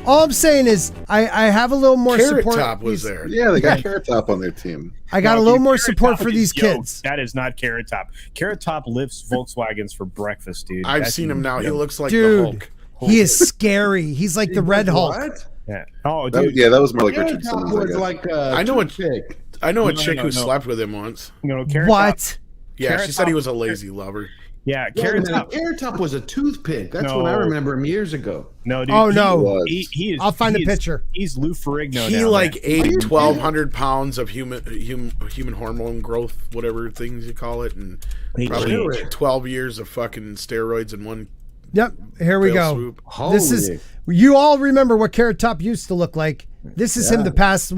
All I'm saying is I have a little more Carrot support. Top was there. Yeah, they got Carrot Top on their team. I got a little more support for these kids. That is not Carrot Top. Carrot Top lifts Volkswagens for breakfast, dude. I've seen him now. He looks like Dude, the Hulk. he is scary. He's like the Red Hulk. What? Yeah. Oh, That, dude. yeah, that was more like Carrot Richardson. Top was like I know a chick. I know a No, chick no, who no. slept with him once. Carrot What? Top. Yeah, Carrot she said he Top- was a lazy lover. Yeah, Carrot Top. Carrot Top was a toothpick. That's No. when I remember him years ago. No, dude. Oh, no. He is. I'll find a he is- picture. He's Lou Ferrigno. He now, like man. ate 1,200 pounds of human hormone growth, whatever things you call it, and He probably did. 12 years of fucking steroids in one. Yep. Here we Fail go. swoop. This is. You all remember what Carrot Top used to look like. This is him the past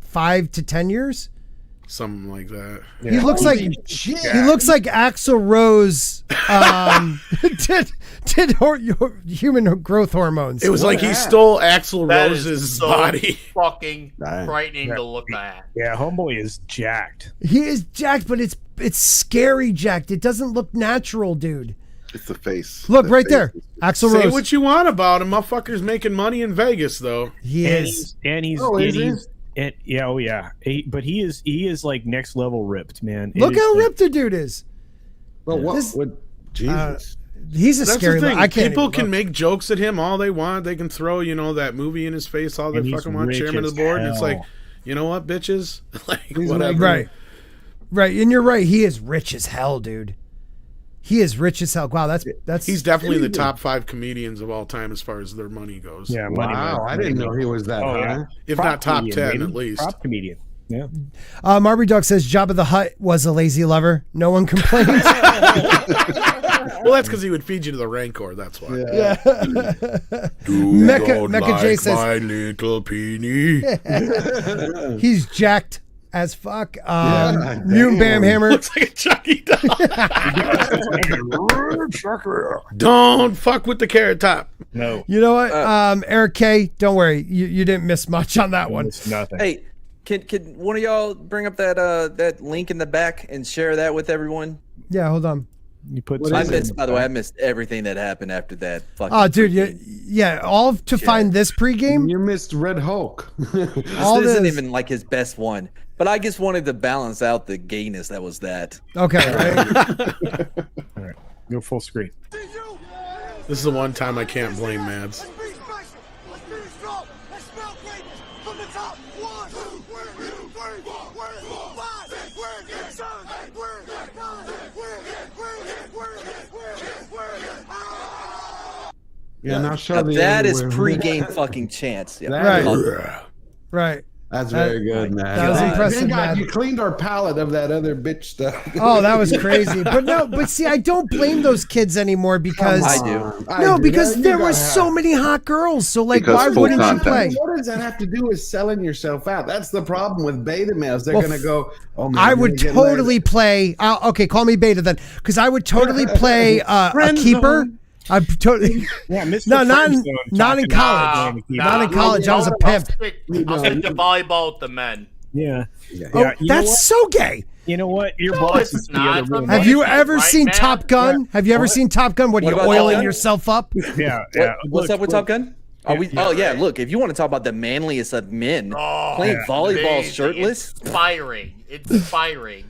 5 to 10 years. Something like that. He looks like he looks like Axl Rose did human growth hormones. It was like he stole Axl That Rose's is so body. fucking frightening to look at. Yeah, homeboy is jacked. He is jacked, but it's scary jacked. It doesn't look natural, dude. It's the face. Look The right face there, is- Axl Say Rose. what you want about him. Motherfucker's making money in Vegas, though. He is. And he's Oh, is he? but he is like next level ripped, man. It Look is how like- ripped the dude is. Well, what? This- Jesus. He's a That's scary. the thing. I can't. People even can look. make jokes at him all they want. They can throw, that movie in his face all they And he's fucking want. rich Chairman as of the board. And it's hell. like, you know what, bitches? Like, He's whatever. Right, and you're right. He is rich as hell, dude. He is rich as hell. Wow, that's. He's definitely in the top 5 comedians of all time as far as their money goes. Yeah, money. Wow, I didn't know he was that high. Yeah. If Prop not top comedian, 10 baby. at least. Prop comedian. Yeah. Marby Dog says Jabba the Hutt was a lazy lover. No one complains. Well, that's because he would feed you to the Rancor. That's why. Yeah. Mecca J says my little peenie. he's jacked as fuck. Mutant Bam Hammer. Looks like a Chucky doll. Don't fuck with the Carrot Top. No. You know what? Eric K, don't worry. You didn't miss much on that one. It's nothing. Hey, can one of y'all bring up that link in the back and share that with everyone? Yeah, hold on. You put. I missed. By the way, I missed everything that happened after that. Fucking Oh, dude, yeah. All to find this pregame. You missed Red Hulk. All this isn't this- even like his best one, but I just wanted to balance out the gayness that was that. Okay. All right. Go full screen. This is the one time I can't blame Mads. Yeah, now show Now the that end is where- pre-game fucking chance. Yeah. Right. Right. That's very good, man. That was impressive, Thank God man. you cleaned our palate of that other bitch stuff. Oh, that was crazy. But see, I don't blame those kids anymore because I do. No, because You there gotta were so have- many hot girls. So like, Because why full wouldn't you content. play? What does that have to do with selling yourself out? That's the problem with beta males. They're Well, going to go, oh, man, I I'm would gonna get totally laid. play. Okay, call me beta then, because I would totally play a keeper. I'm totally Yeah, Mr. no, not in, Friendzone not in talking college. about Not in college. I was a pimp. I'll stick to volleyball with the men. Yeah. Oh, Yeah, you know that's what? so gay. You know what? Your No, boss it's is the not. other room. Have you ever Right, seen man? Top Gun? Have you ever seen Top Gun? What are What you about oiling Top Gun? yourself up? Yeah, yeah. What's Look, up with Top Gun? Are we? yeah. Oh yeah. Look, if you want to talk about the manliest of men playing yeah. volleyball Amazing. shirtless, Inspiring. Inspiring.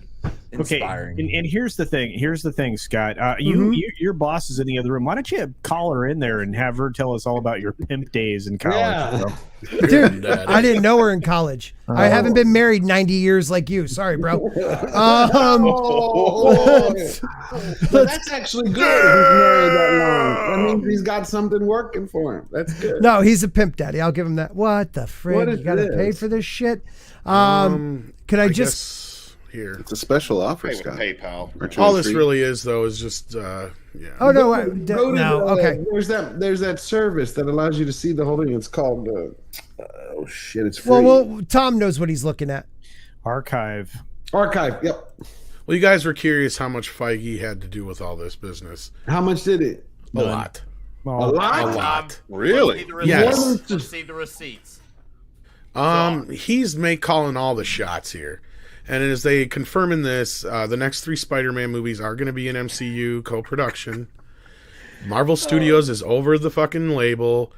inspiring. Okay, and here's the thing. Here's the thing, Scott. Your boss is in the other room. Why don't you call her in there and have her tell us all about your pimp days in college? Yeah. Bro? Dude, I didn't know her in college. I haven't been married 90 years like you. Sorry, bro. But that's actually good. If he's married that long. That means he's got something working for him. That's good. No, he's a pimp daddy. I'll give him that. What the What frig? is You gotta this? pay for this shit. Can I just? guess here. It's a special offer, Pay with Scott. PayPal. Aren't you All on this street? really is, though, is just yeah. Oh no, Go to no. Okay. There's that service that allows you to see the whole thing. It's called oh shit, it's free. Well, Tom knows what he's looking at. Archive. Archive. Yep. Well, you guys were curious how much Feige had to do with all this business. How much did it? A lot. A lot. A lot. Really? Yes. Let's see the receipts. He's calling all the shots here. And as they confirm in this, the next 3 Spider-Man movies are going to be an MCU co-production. Marvel Studios is over the fucking label.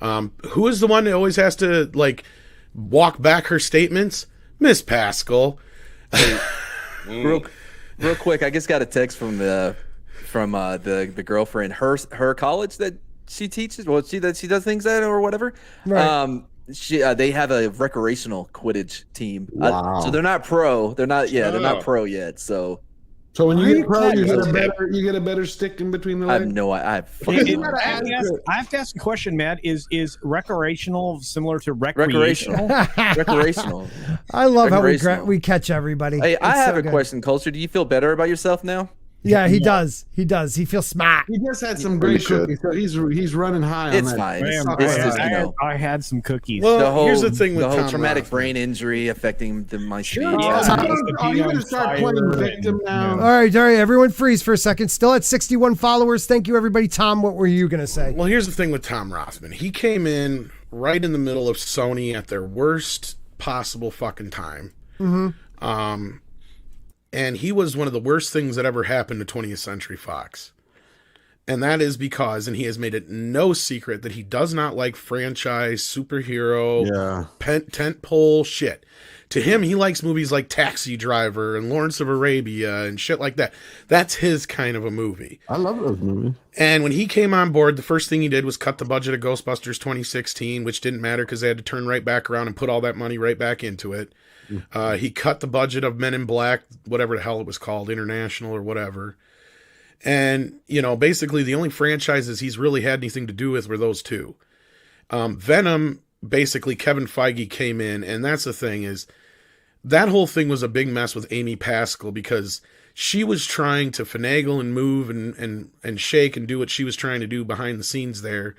Who is the one that always has to like walk back her statements? Miss Pascal. Real quick, I just got a text from the girlfriend, her college that she teaches, that she does things at or whatever. Right. They have a recreational Quidditch team. Wow. So they're not pro. They're not pro yet. So when you get pro, you get a better stick in between the legs. I have I have to ask a question, Matt. Is recreational similar to recreational? Recreational. I love how we catch everybody. Hey, I have so a good. question, Culture. Do you feel better about yourself now? Yeah, he does. He does. He feels smart. He just had some great cookies, so he's running high. It's on fine. that. I had some cookies. Well, here's the thing with the whole Tom traumatic Rothman. brain injury affecting my speech. Are you going to start playing victim now? All right, everyone freeze for a second. Still at 61 followers. Thank you, everybody. Tom, what were you going to say? Well, here's the thing with Tom Rothman. He came in right in the middle of Sony at their worst possible fucking time. Mm-hmm. And he was one of the worst things that ever happened to 20th Century Fox. And that is because, and he has made it no secret, that he does not like franchise, superhero, tentpole shit. To him, he likes movies like Taxi Driver and Lawrence of Arabia and shit like that. That's his kind of a movie. I love those movies. And when he came on board, the first thing he did was cut the budget of Ghostbusters 2016, which didn't matter because they had to turn right back around and put all that money right back into it. He cut the budget of Men in Black, whatever the hell it was called, International or whatever. And, basically the only franchises he's really had anything to do with were those two. Venom, basically Kevin Feige came in, and that's the thing is that whole thing was a big mess with Amy Pascal because she was trying to finagle and move and shake and do what she was trying to do behind the scenes there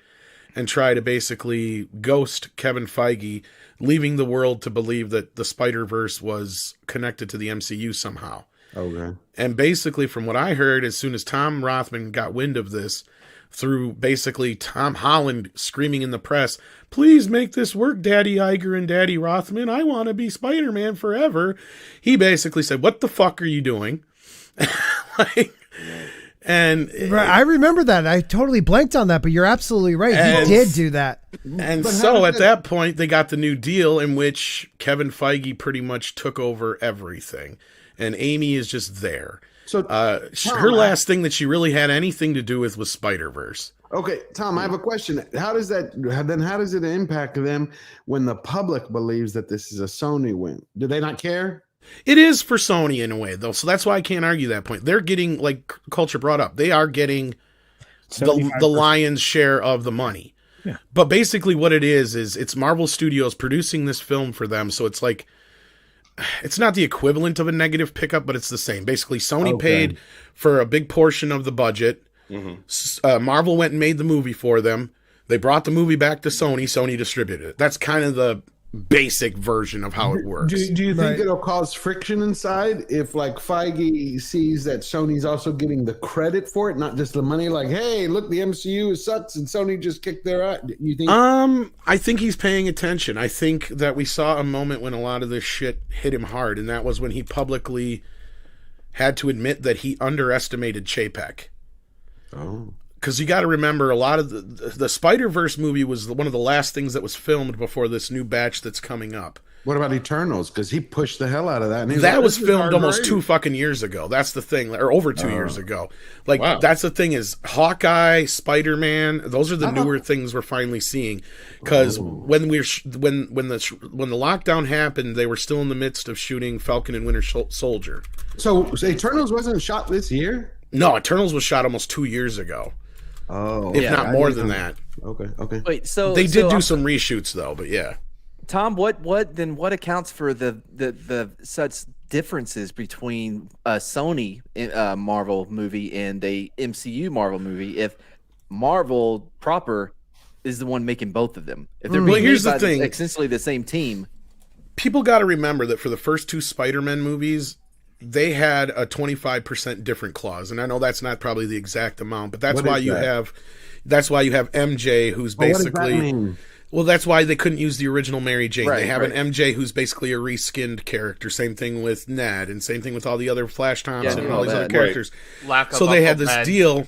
and try to basically ghost Kevin Feige, leaving the world to believe that the Spider-Verse was connected to the MCU somehow. Okay. And basically, from what I heard, as soon as Tom Rothman got wind of this, through basically Tom Holland screaming in the press, please make this work, Daddy Iger and Daddy Rothman. I want to be Spider-Man forever. He basically said, what the fuck are you doing? And I remember that. I totally blanked on that, but you're absolutely right. He did do that. And so at that point, they got the new deal in which Kevin Feige pretty much took over everything. And Amy is just there. So her last thing that she really had anything to do with was Spider-Verse. Okay, Tom, I have a question. How does it impact them when the public believes that this is a Sony win? Do they not care? It is for Sony in a way, though, so that's why I can't argue that point. They're getting, like Culture brought up, they are getting the lion's share of the money. Yeah. But basically what it is it's Marvel Studios producing this film for them, so it's like, it's not the equivalent of a negative pickup, but it's the same. Basically, Sony paid for a big portion of the budget. Mm-hmm. Marvel went and made the movie for them. They brought the movie back to Sony. Sony distributed it. That's kind of the basic version of how it works. Do you think it'll cause friction inside if like Feige sees that Sony's also getting the credit for it, not just the money? Like, hey, look, the MCU sucks and Sony just kicked their ass. You think? I think he's paying attention. I think that we saw a moment when a lot of this shit hit him hard, and that was when he publicly had to admit that he underestimated Chapek. Oh. Because you got to remember, a lot of the Spider-Verse movie was one of the last things that was filmed before this new batch that's coming up. What about Eternals? Because he pushed the hell out of that. And that was filmed almost 2 fucking years ago. That's the thing, or over 2 years ago. Like that's the thing is Hawkeye, Spider-Man. Those are the newer things we're finally seeing. Because when the lockdown happened, they were still in the midst of shooting Falcon and Winter Soldier. So Eternals wasn't shot this year? No, Eternals was shot almost 2 years ago. Oh, if not more than that. Okay. Wait, so they did do some reshoots though, but yeah. Tom, what accounts for the such differences between a Sony Marvel movie and a MCU Marvel movie if Marvel proper is the one making both of them? If they're being here's made the by thing. essentially the same team. People got to remember that for the first 2 Spider-Man movies, they had a 25% different clause, and I know that's not probably the exact amount, but that's why you have MJ, who's basically Well, that's why they couldn't use the original Mary Jane. Right, they have right. an MJ who's basically a reskinned character. Same thing with Ned, and same thing with all the other Flash Thompson and all these other characters. Lack of So they had Uncle this Ned. deal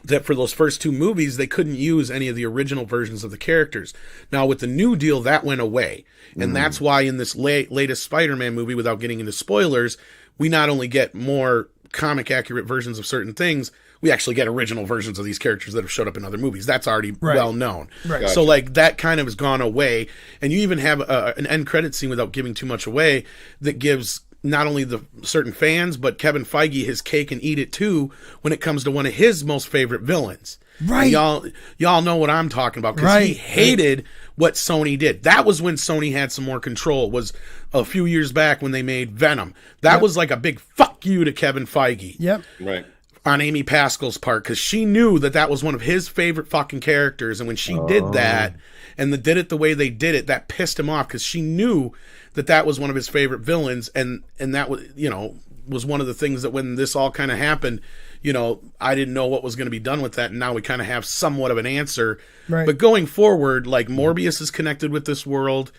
that for those first 2 movies, they couldn't use any of the original versions of the characters. Now, with the new deal, that went away. And that's why in this latest Spider-Man movie, without getting into spoilers, we not only get more comic-accurate versions of certain things, we actually get original versions of these characters that have showed up in other movies. That's already well known. Right. So, like, that kind of has gone away. And you even have an end credit scene, without giving too much away, that gives not only the certain fans, but Kevin Feige his cake and eat it too when it comes to one of his most favorite villains. Right. And y'all know what I'm talking about, because he hated what Sony did. That was when Sony had some more control, was a few years back when they made Venom. That was like a big fuck you to Kevin Feige. Yep. Right. On Amy Pascal's part, because she knew that that was one of his favorite fucking characters, and when she did that, and did it the way they did it, that pissed him off, because she knew that that was one of his favorite villains, and that was, you know, was one of the things that when this all kind of happened, you know, I didn't know what was going to be done with that, and now we kind of have somewhat of an answer. Right. But going forward, like, Morbius is connected with this world,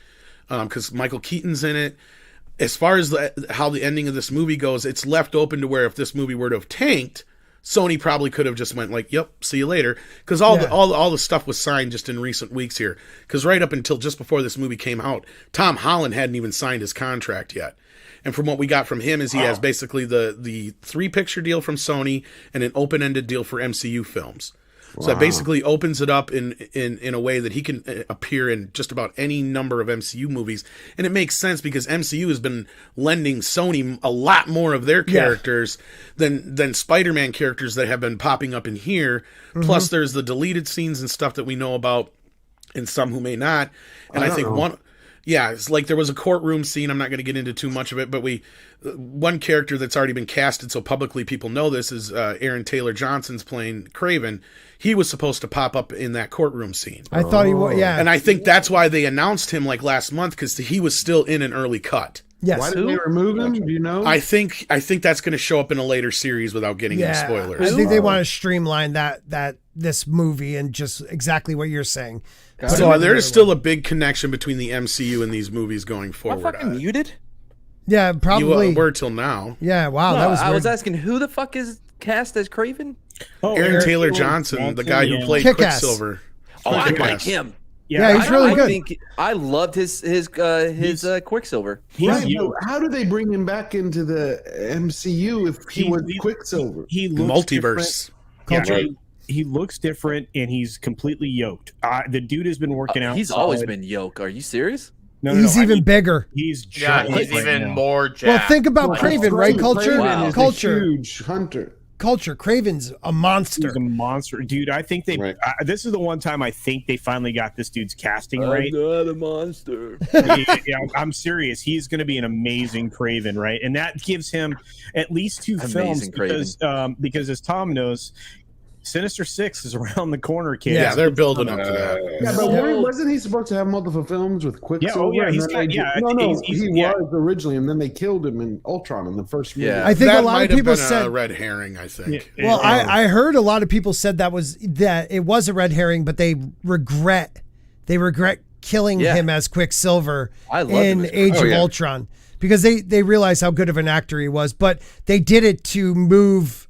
because Michael Keaton's in it. As far as how the ending of this movie goes, it's left open to where if this movie were to have tanked, Sony probably could have just went like, "Yep, see you later," because all the stuff was signed just in recent weeks here. Because right up until just before this movie came out, Tom Holland hadn't even signed his contract yet. And from what we got from him is he has basically the 3-picture deal from Sony and an open-ended deal for MCU films. So that basically opens it up in a way that he can appear in just about any number of MCU movies. And it makes sense because MCU has been lending Sony a lot more of their characters than Spider-Man characters that have been popping up in here. Plus there's the deleted scenes and stuff that we know about and some who may not. And I think it's like there was a courtroom scene. I'm not going to get into too much of it, but one character that's already been casted, so publicly people know this, is Aaron Taylor Johnson's playing Kraven. He was supposed to pop up in that courtroom scene. I thought he was, And I think that's why they announced him like last month, because he was still in an early cut. Yes. Why did they remove him? Do you know? I think that's going to show up in a later series without getting into spoilers. I think they want to streamline this movie and just exactly what you're saying. So there's still a big connection between the MCU and these movies going forward. Am I fucking muted? Yeah, probably. You were till now. Yeah, wow, No, that was I weird. was asking who the fuck is cast as Craven? Aaron Taylor Johnson, the guy who played Kick-Ass. Quicksilver. Oh, I Kick-Ass. like him. Yeah, he's really good. Think I loved his Quicksilver. Right, but how do they bring him back into the MCU if he was Quicksilver? He looks Multiverse. He looks different, and he's completely yoked. The dude has been working out. He's always been yoked. Are you serious? No, he's even bigger. He's he's giant right even now. more jacked. Well, think about Craven, right? Culture, Craven is a culture, huge hunter. culture. Craven's a monster. He's a monster, dude. I think they. This is the one time I think they finally got this dude's casting right. I'm not a monster. Yeah, I'm serious. He's going to be an amazing Craven, right? And that gives him at least 2 films because as Tom knows, Sinister Six is around the corner, kids. Yeah, they're building up to that. Yeah, but wasn't he supposed to have multiple films with Quicksilver? He was originally, and then they killed him in Ultron in the first movie. I think that a lot might of people have been said a red herring. I think. Well, I heard a lot of people said that it was a red herring, but they regret killing him as Quicksilver in Age of Ultron because they realized how good of an actor he was, but they did it to move,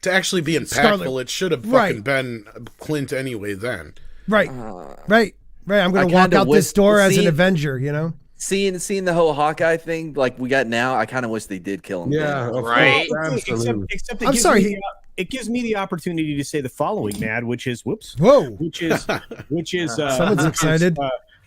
to actually be impactful, it should have fucking been Clint anyway then. Right. Right. I'm going to walk out this door as an Avenger, Seeing the whole Hawkeye thing like we got now, I kind of wish they did kill him. Yeah, right. Except I'm sorry. It gives me the opportunity to say the following, Mad, which is Whoa. which is Someone's excited.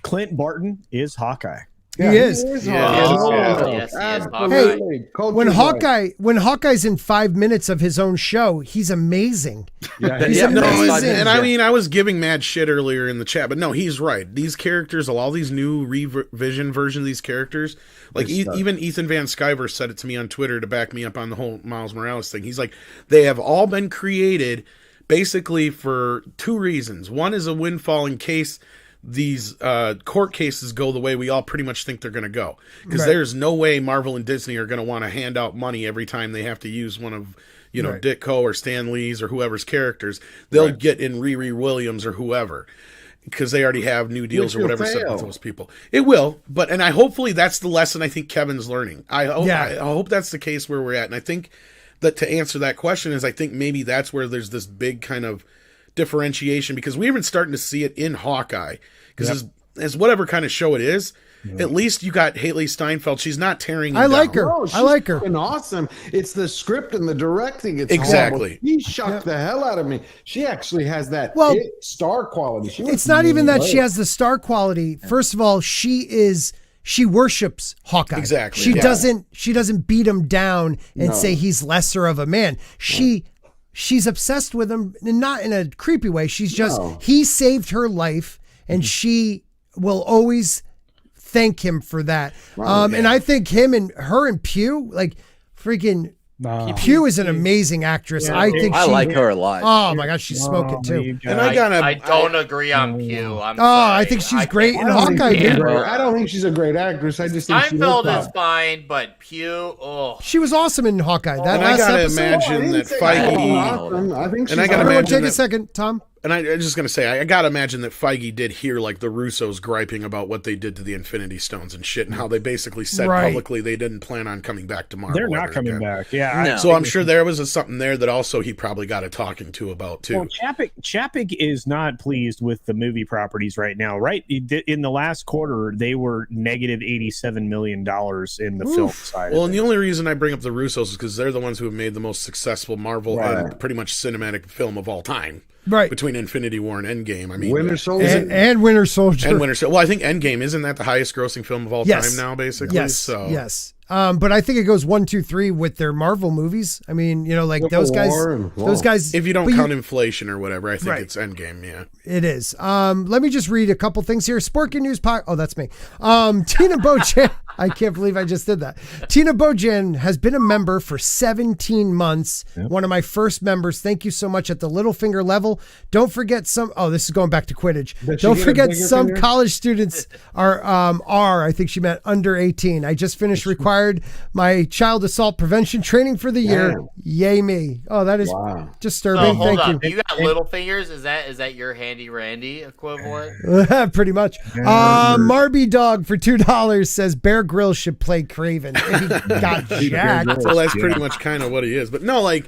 Clint Barton is Hawkeye. He is. Yes, Hey, when Hawkeye's in 5 minutes of his own show, he's amazing. He's amazing. And I mean, I was giving mad shit earlier in the chat, but no, he's right. These characters, all these new revision versions of these characters, like even Ethan Van Sciver said it to me on Twitter to back me up on the whole Miles Morales thing. He's like, they have all been created basically for 2 reasons. One is a windfall in case these court cases go the way we all pretty much think they're going to go, because there's no way Marvel and Disney are going to want to hand out money every time they have to use one of Ditko or Stan Lee's or whoever's characters. They'll get in Riri Williams or whoever. because they already have new deals Which or whatever will set fail. with those people. It will, and hopefully that's the lesson I think Kevin's learning. I hope that's the case where we're at, and I think that to answer that question is I think maybe that's where there's this big kind of differentiation, because we're even starting to see it in Hawkeye, because as whatever kind of show it is, at least you got Haley Steinfeld. She's not tearing. I like down. her. Oh, I like her. fucking awesome. It's the script and the directing. It's Exactly. horrible. She shocked the hell out of me. She actually has that star quality. It's not even that she has the star quality. First of all, she worships Hawkeye. Exactly. She doesn't beat him down and say he's lesser of a man. She's obsessed with him, and not in a creepy way. She's just he saved her life, and she will always thank him for that. And I think him and her and Pugh, like freaking Pugh is an amazing actress. Yeah, I think I like her a lot. Oh my gosh, she's smoking too. And I don't agree on Pugh. I think she's great in Hawkeye. I don't think she's a great actress. I just think Steinfeld is fine, but Pugh, she was awesome in Hawkeye. That And last I gotta episode. imagine that Feige. I think And I gotta Everyone imagine take a that- second, Tom. And I'm just going to say, I got to imagine that Feige did hear, like, the Russos griping about what they did to the Infinity Stones and shit, and how they basically said publicly they didn't plan on coming back to Marvel. They're not ever coming again. back. Yeah. So I'm sure there was something there that also he probably got a talking to about, too. Well, Chapek is not pleased with the movie properties right now, right? In the last quarter, they were negative $87 million in the film side. Well, and the only reason I bring up the Russos is because they're the ones who have made the most successful Marvel and pretty much cinematic film of all time. Right. Between Infinity War and Endgame. I mean, Winter Soldier. And Winter Soldier. And Winter Soldier. Well, I think Endgame, isn't that the highest grossing film of all time now, basically? Yes. Yes. But I think it goes 1, 2, 3 with their Marvel movies. I mean, like those guys. If you don't count inflation or whatever, I think it's Endgame. Yeah, it is. Let me just read a couple things here. Sporking News Oh, that's me. Tina Bojan. I can't believe I just did that. Tina Bojan has been a member for 17 months. One of my first members. Thank you so much at the little finger level. Don't forget some. Oh, this is going back to Quidditch. Don't forget some finger? College students are. I think she meant under 18. I just finished required my child assault prevention training for the year. Yay me. Oh, that is disturbing. Hold Thank on. you. You got little fingers? Is that your handy Randy equivalent? Pretty much. Marby Dog for $2 says Bear Grylls should play Craven. If he got jacked. Well, that's pretty much kind of what he is. But no, like,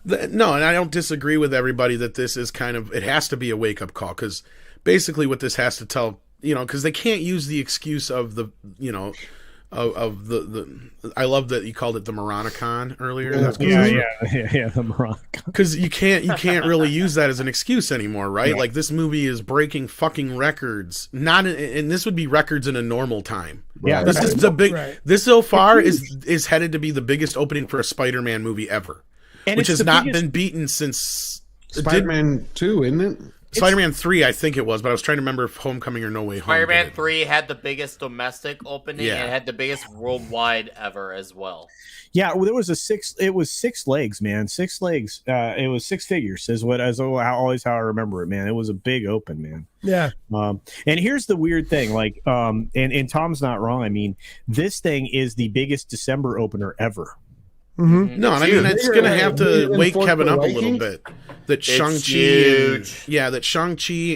no, and I don't disagree with everybody that this is kind of, it has to be a wake up call, because basically what this has to tell, because they can't use the excuse of the, of the I love that you called it the Moronicon earlier. That's the Moronicon. Because you can't really use that as an excuse anymore, right? Yeah. Like, this movie is breaking fucking records. And this would be records in a normal time. Yeah, this is the big. Right. This so far is headed to be the biggest opening for a Spider-Man movie ever, which has not been beaten since Spider-Man 2, isn't it? Spider-Man 3, I think it was, but I was trying to remember if Homecoming or No Way Home. Spider-Man 3 had the biggest domestic opening and had the biggest worldwide ever as well. Yeah, well, it was 6 legs, man. 6 legs. It was 6 figures is always how I remember it, man. It was a big open, man. Yeah. And here's the weird thing, like, and Tom's not wrong. I mean, this thing is the biggest December opener ever. Mm-hmm. No, and I mean, it's going to have to wake Kevin up a little bit. That Shang-Chi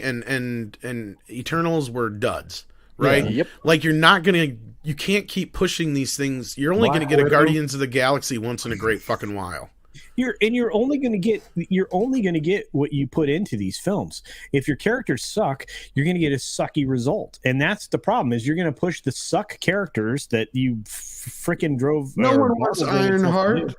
and Eternals were duds, right? Yeah. Yep. Like, you can't keep pushing these things. You're only going to get a Guardians of the Galaxy once in a great fucking while. You're only going to get what you put into these films. If your characters suck, you're going to get a sucky result, and that's the problem. Is you're going to push the suck characters that you freaking drove. No one wants Ironheart.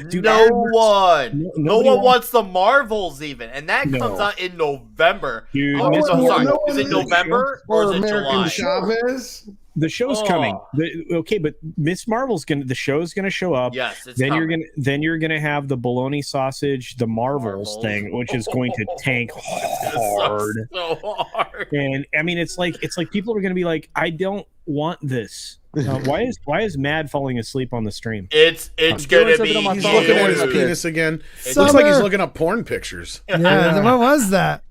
Dude, no one wants the Marvels even, and that comes out in November. Dude, is it November or is it July? Chavez? The show's coming. But Miss Marvel's the show's gonna show up. Yes, it's then coming. you're gonna have the bologna sausage, the Marvels thing, which is going to tank hard. So hard. And I mean, it's like people are gonna be like, I don't want this. Why is Mad falling asleep on the stream? It's gonna be. He's looking at his penis again. It looks like he's looking up porn pictures. Yeah, what was that?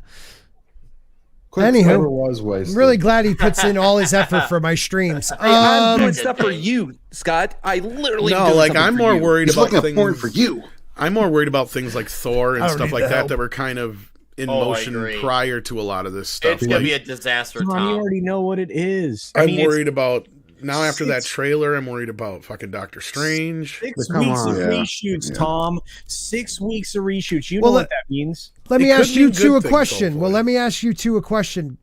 Anywho, I'm really glad he puts in all his effort for my streams. I'm doing stuff for you, Scott. I literally I'm more worried about things. Porn for you. I'm more worried about things like Thor and stuff like that were kind of in Oh, I motion agree. prior to a lot of this stuff. It's gonna be a disaster, Tom, Tom. you already know what it is. I'm worried about now after that trailer. I'm worried about fucking Doctor Strange. 6 Come weeks on. of Yeah. reshoots, Yeah. Tom. 6 weeks of reshoots. You Well, know what that means. Let me It could ask you mean two good a things, question. Well, hopefully. let me ask you two a question.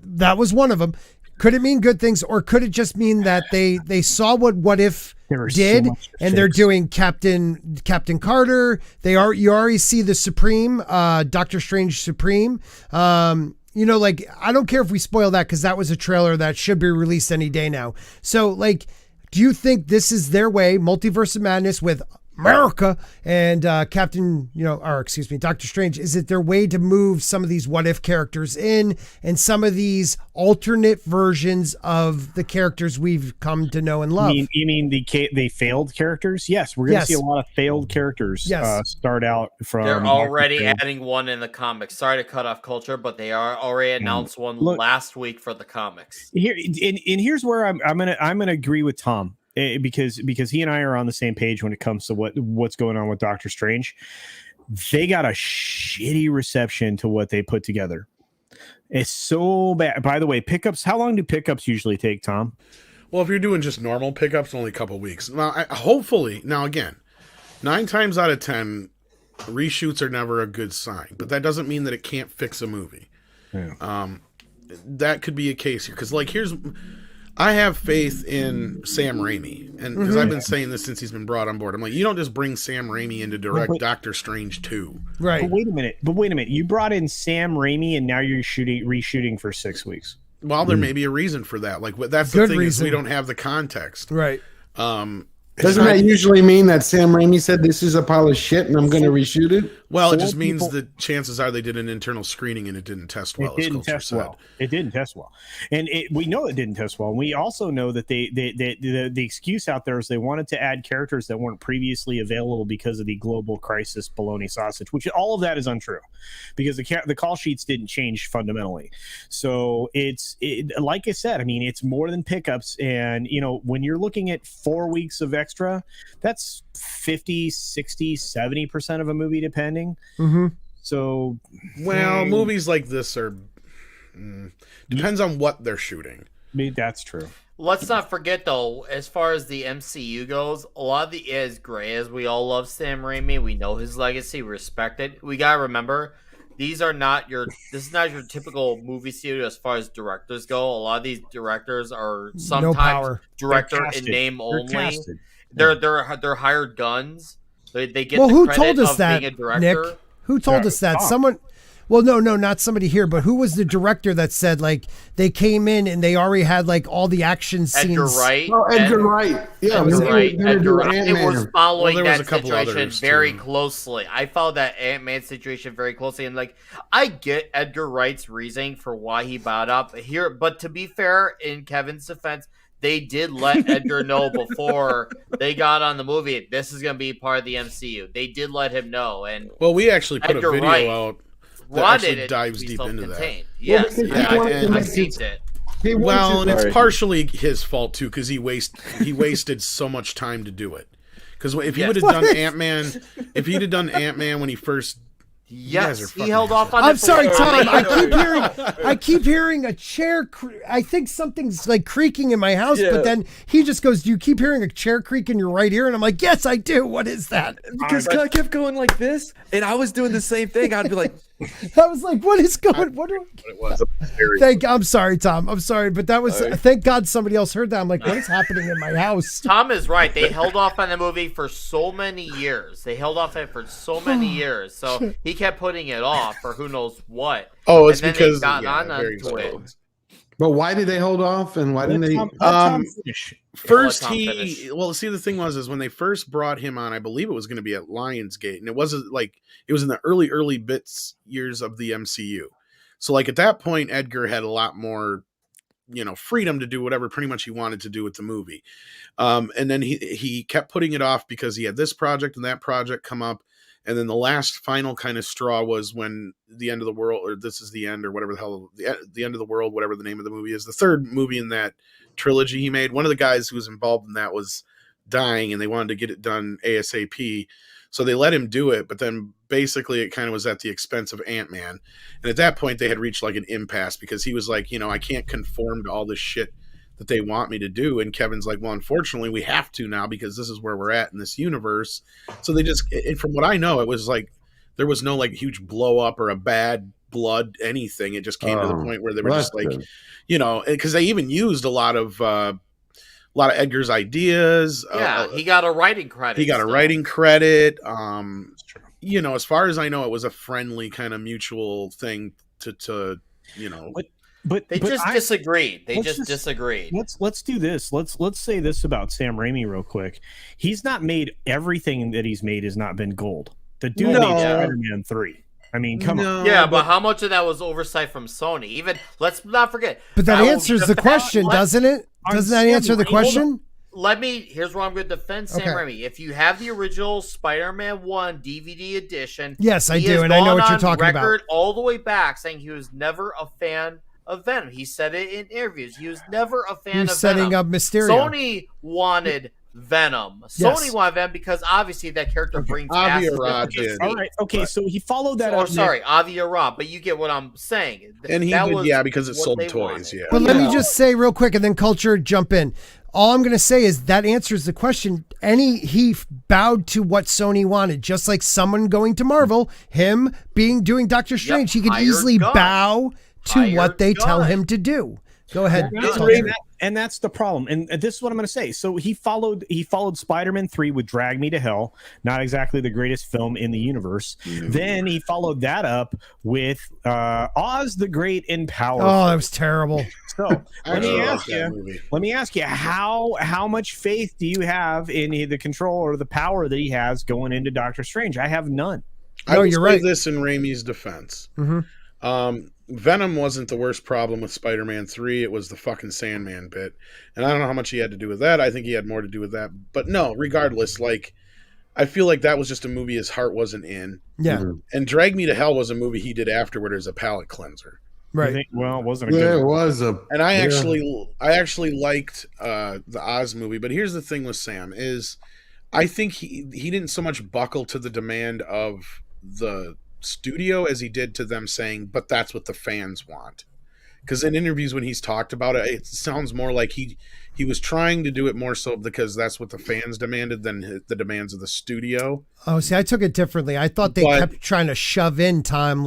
That was one of them. Could it mean good things, or could it just mean that they saw what if There was did, so much to and they're fix. doing Captain Carter? You already see the Supreme, Doctor Strange Supreme. You know, like, I don't care if we spoil that because that was a trailer that should be released any day now. So, like, do you think this is their way, Multiverse of Madness with America and Doctor Strange? Is it their way to move some of these what if characters in and some of these alternate versions of the characters we've come to know and love? You mean the failed characters? Yes, we're going to see a lot of failed characters start out from. They're already adding one in the comics. Sorry to cut off culture, but they are already announced one last week for the comics. Here and here's where I'm gonna agree with Tom. Because he and I are on the same page when it comes to what's going on with Doctor Strange. They got a shitty reception to what they put together. It's so bad. By the way, pickups. How long do pickups usually take, Tom? Well, if you're doing just normal pickups, only a couple weeks. Now, hopefully, now again, 9 times out of 10, reshoots are never a good sign. But that doesn't mean that it can't fix a movie. Yeah. That could be a case here because, like, I have faith in Sam Raimi, and because I've been saying this since he's been brought on board. I'm like, you don't just bring Sam Raimi in to direct Doctor Strange 2. Right. But wait a minute. You brought in Sam Raimi, and now you're reshooting for 6 weeks. Well, there may be a reason for that. Like, that's Good the thing reason. is we don't have the context. Right. Doesn't that usually mean that Sam Raimi said this is a pile of shit and I'm going to reshoot it? Well, it just means that chances are they did an internal screening and it didn't test well. It didn't test well. It didn't test well, and we know it didn't test well. And we also know that the excuse out there is they wanted to add characters that weren't previously available because of the global crisis bologna sausage, which all of that is untrue, because the call sheets didn't change fundamentally. So it's like I said, I mean, it's more than pickups, and when you're looking at 4 weeks of extra, that's 50, 60, 70% of a movie, depending. Mm-hmm. So, movies like this are depends on what they're shooting. That's true. Let's not forget, though, as far as the MCU goes, a lot of the is great. As we all love Sam Raimi, we know his legacy, respect it. We gotta remember, this is not your typical movie studio as far as directors go. A lot of these directors are sometimes director in name only. They're hired guns. They get the who credit told us of that, being a director. Nick? Who told us that? Someone. Well, no, not somebody here, but who was the director that said, like, they came in and they already had, like, all the action scenes? Edgar Wright. Oh, Edgar Wright. Yeah, Edgar Wright. Edgar Wright was following there was that a couple situation others, very too. closely. I followed that Ant-Man situation very closely, and, like, I get Edgar Wright's reasoning for why he bowed up here, but to be fair, in Kevin's defense, they did let Edgar know before they got on the movie, this is going to be part of the MCU. They did let him know. And well, we actually put Edgar a video Wright out that wanted actually it dives to be deep into that. self-contained. Yes, I've seen it. Well, and it's partially his fault too, because he wasted so much time to do it. Because if he would have done Ant-Man, when he first. Yes, he held off on. I'm sorry, Tom. I keep hearing a chair. I think something's like creaking in my house, but then he just goes, "Do you keep hearing a chair creak in your right ear?" And I'm like, "Yes, I do. What is that?" Because I kept going like this, and I was doing the same thing. I'd be like, I was like, "What is going? What do?" It was. I'm sorry, Tom. I'm sorry, but that was. Thank God somebody else heard that. I'm like, "What is happening in my house?" Tom is right. They held off on the movie for so many years. So he kept putting it off for who knows what. Oh, it's and because they got onto it. But why did they hold off, and why didn't they? First, the thing was when they first brought him on, I believe it was going to be at Lionsgate, and it wasn't like it was in the early bits years of the MCU. So, like at that point, Edgar had a lot more, freedom to do whatever pretty much he wanted to do with the movie. And then he kept putting it off because he had this project and that project come up. And then the last final kind of straw was when The End of the World, or This Is the End, or whatever the hell, the End of the World, whatever the name of the movie is, the third movie in that trilogy he made. One of the guys who was involved in that was dying, and they wanted to get it done ASAP. So they let him do it, but then basically it kind of was at the expense of Ant-Man. And at that point they had reached like an impasse because he was like, I can't conform to all this shit that they want me to do. And Kevin's like, well, unfortunately we have to now because this is where we're at in this universe. So they just, and from what I know, it was like, there was no like huge blow up or a bad blood, anything. It just came to the point where they were just like, because they even used a lot of Edgar's ideas. Yeah, he got a writing credit. As far as I know, it was a friendly kind of mutual thing to. But they just disagreed. They just disagreed. Let's do this. Let's say this about Sam Raimi real quick. He's not made everything that he's made has not been gold. The dude made Spider-Man 3. I mean, come on. Yeah, but how much of that was oversight from Sony? Even let's not forget. But that answers the question, doesn't it? Doesn't that answer the question? Here's where I'm going to defend Sam Raimi. If you have the original Spider-Man 1 DVD edition, yes, I do, and I know what you're talking about. Record all the way back saying he was never a fan of Venom. He said it in interviews. He was never a fan of Venom. Setting up Mysterio. Sony wanted Venom. Sony wanted Venom because obviously that character brings Avi Arad did. All right, okay, so he followed that. Avi Arad, but you get what I'm saying. And he did, because it sold toys. Yeah. But let me just say real quick, and then Culture jump in. All I'm going to say is that answers the question. He bowed to what Sony wanted, just like someone going to Marvel, him doing Doctor Strange. He could easily bow to what they tell him to do. Go ahead. And that's the problem. And this is what I'm going to say. So he followed Spider-Man 3 with Drag Me to Hell, not exactly the greatest film in the universe. Then he followed that up with Oz the Great and Powerful. Oh, that was terrible. So let me ask you, how much faith do you have in the control or the power that he has going into Doctor Strange? I have none. You're right. This in Raimi's defense. Venom wasn't the worst problem with Spider-Man 3. It was the fucking Sandman bit. And I don't know how much he had to do with that. I think he had more to do with that. But no, regardless, I feel like that was just a movie his heart wasn't in. Yeah. And Drag Me to Hell was a movie he did afterward as a palate cleanser. Right. It wasn't a good it was a. And I actually liked the Oz movie. But here's the thing with Sam is I think he didn't so much buckle to the demand of the studio as he did to them saying, but that's what the fans want. Because in interviews when he's talked about it, it sounds more like he was trying to do it more so because that's what the fans demanded than the demands of the studio. Oh, see, I took it differently. I thought they kept trying to shove in time,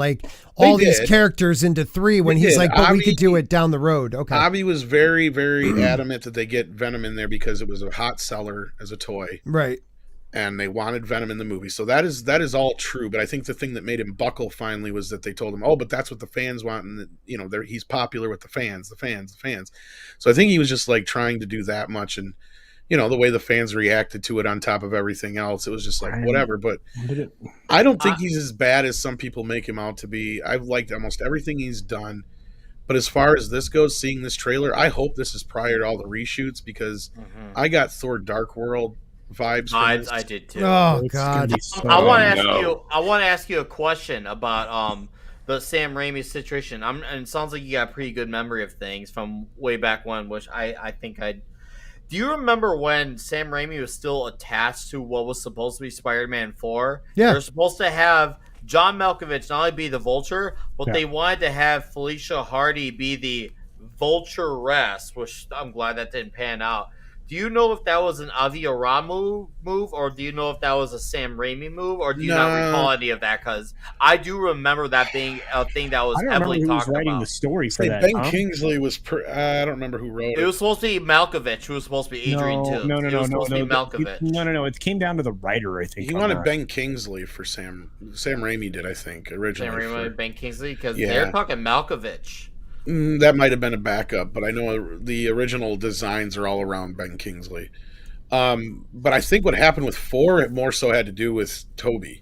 all these characters into 3 when he's like, but we could do it down the road. Okay. Avi was very, very adamant that they get Venom in there because it was a hot seller as a toy. Right. And they wanted Venom in the movie. So that is all true. But I think the thing that made him buckle finally was that they told him, oh, but that's what the fans want. And, he's popular with the fans. So I think he was just trying to do that much. And, the way the fans reacted to it on top of everything else, it was just whatever. But I don't think he's as bad as some people make him out to be. I've liked almost everything he's done. But as far as this goes, seeing this trailer, I hope this is prior to all the reshoots because I got Thor Dark World vibes. I did too. Oh God! I want to ask you a question about the Sam Raimi situation. And it sounds like you got a pretty good memory of things from way back when, which I think I. Do you remember when Sam Raimi was still attached to what was supposed to be Spider-Man 4? Yeah, they're supposed to have John Malkovich not only be the Vulture, but they wanted to have Felicia Hardy be the Vulturess, which I'm glad that didn't pan out. Do you know if that was an Avi Arad move, or do you know if that was a Sam Raimi move, or do you not recall any of that? Because I do remember that being a thing that was heavily talked about. Writing the story for that. Ben Kingsley was. I don't remember who wrote it. It was supposed to be Malkovich, who was supposed to be Adrian too. No. Malkovich. No. It came down to the writer. I think he wanted Ben Kingsley for Sam. Sam Raimi did, I think, originally. Sam Raimi wanted Ben Kingsley because they're talking Malkovich. That might have been a backup, but I know the original designs are all around Ben Kingsley. But I think what happened with 4, it more so had to do with Toby,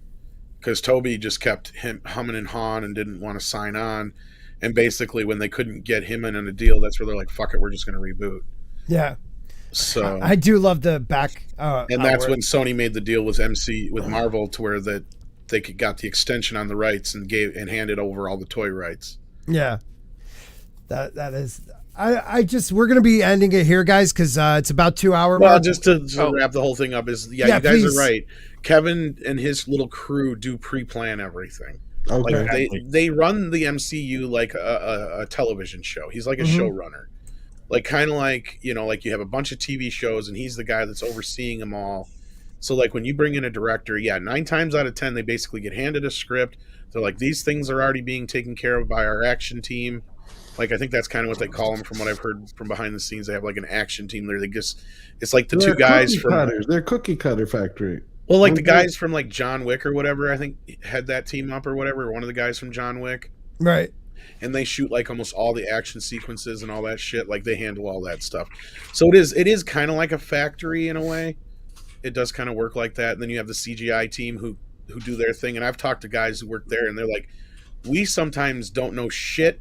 because Toby just kept him humming and hawing and didn't want to sign on. And basically, when they couldn't get him in on a deal, that's where they're like, "Fuck it, we're just going to reboot." Yeah. So I do love the back, and that's when Sony made the deal with Marvel to where that they got the extension on the rights and handed over all the toy rights. Yeah. That is, we're going to be ending it here, guys, because it's about 2 hour. Well, mark. just to wrap the whole thing up is, you guys please. are right. Kevin and his little crew do pre-plan everything. Okay. Like they run the MCU like a television show. He's like a showrunner. Like kind of like, like you have a bunch of TV shows and he's the guy that's overseeing them all. So like when you bring in a director, 9 times out of 10 they basically get handed a script. They're like, these things are already being taken care of by our action team. Like I think that's kind of what they call them from what I've heard from behind the scenes. They have like an action team there. It's like the two guys from cutters. They're cookie cutter factory. Well, like the guys from like John Wick or whatever, I think had that team up or whatever. One of the guys from John Wick. Right. And they shoot like almost all the action sequences and all that shit. Like they handle all that stuff. So it is kind of like a factory in a way. It does kind of work like that. And then you have the CGI team who do their thing. And I've talked to guys who work there and they're like, we sometimes don't know shit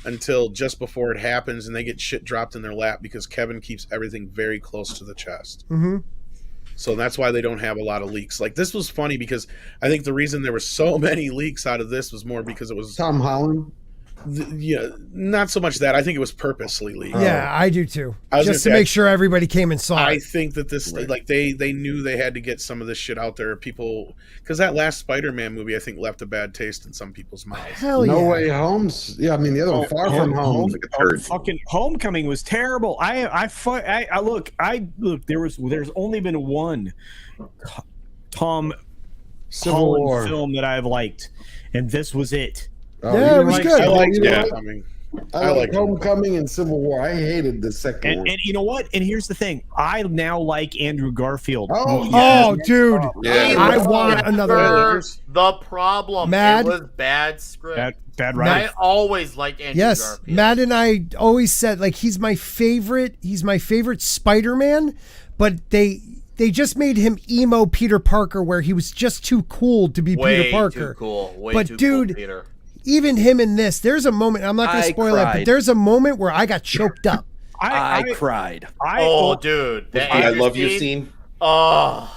until just before it happens and they get shit dropped in their lap because Kevin keeps everything very close to the chest. Mm-hmm. So that's why they don't have a lot of leaks. Like this was funny because I think the reason there were so many leaks out of this was more because it was Tom Holland. Not so much that. I think it was purposely leaked. Yeah, I do too. Just to make sure everybody came and saw it. I think that this, like, they knew they had to get some of this shit out there. People, because that last Spider-Man movie, I think, left a bad taste in some people's mouths. Hell No yeah. Way Home's. Yeah, I mean the other one, Far From Home. Fucking Homecoming was terrible. Look. There's only been one Tom Civil War Holland film that I've liked, and this was it. Yeah, it was good. I liked Homecoming. I like Homecoming and Civil War. I hated the second one. And you know what? And here's the thing. I now like Andrew Garfield. Oh, dude. Yeah. I want another. The problem. Mad. It was bad script. Bad I writing. always liked Andrew Garfield. Matt and I always said, like, he's my favorite Spider-Man, but they just made him emo Peter Parker where he was just too cool to be Peter Parker. Too cool. Way but too dude, cool, Peter. Even him in this, there's a moment, I'm not going to spoil it, but there's a moment where I got choked up. I cried. Dude. I love you scene. I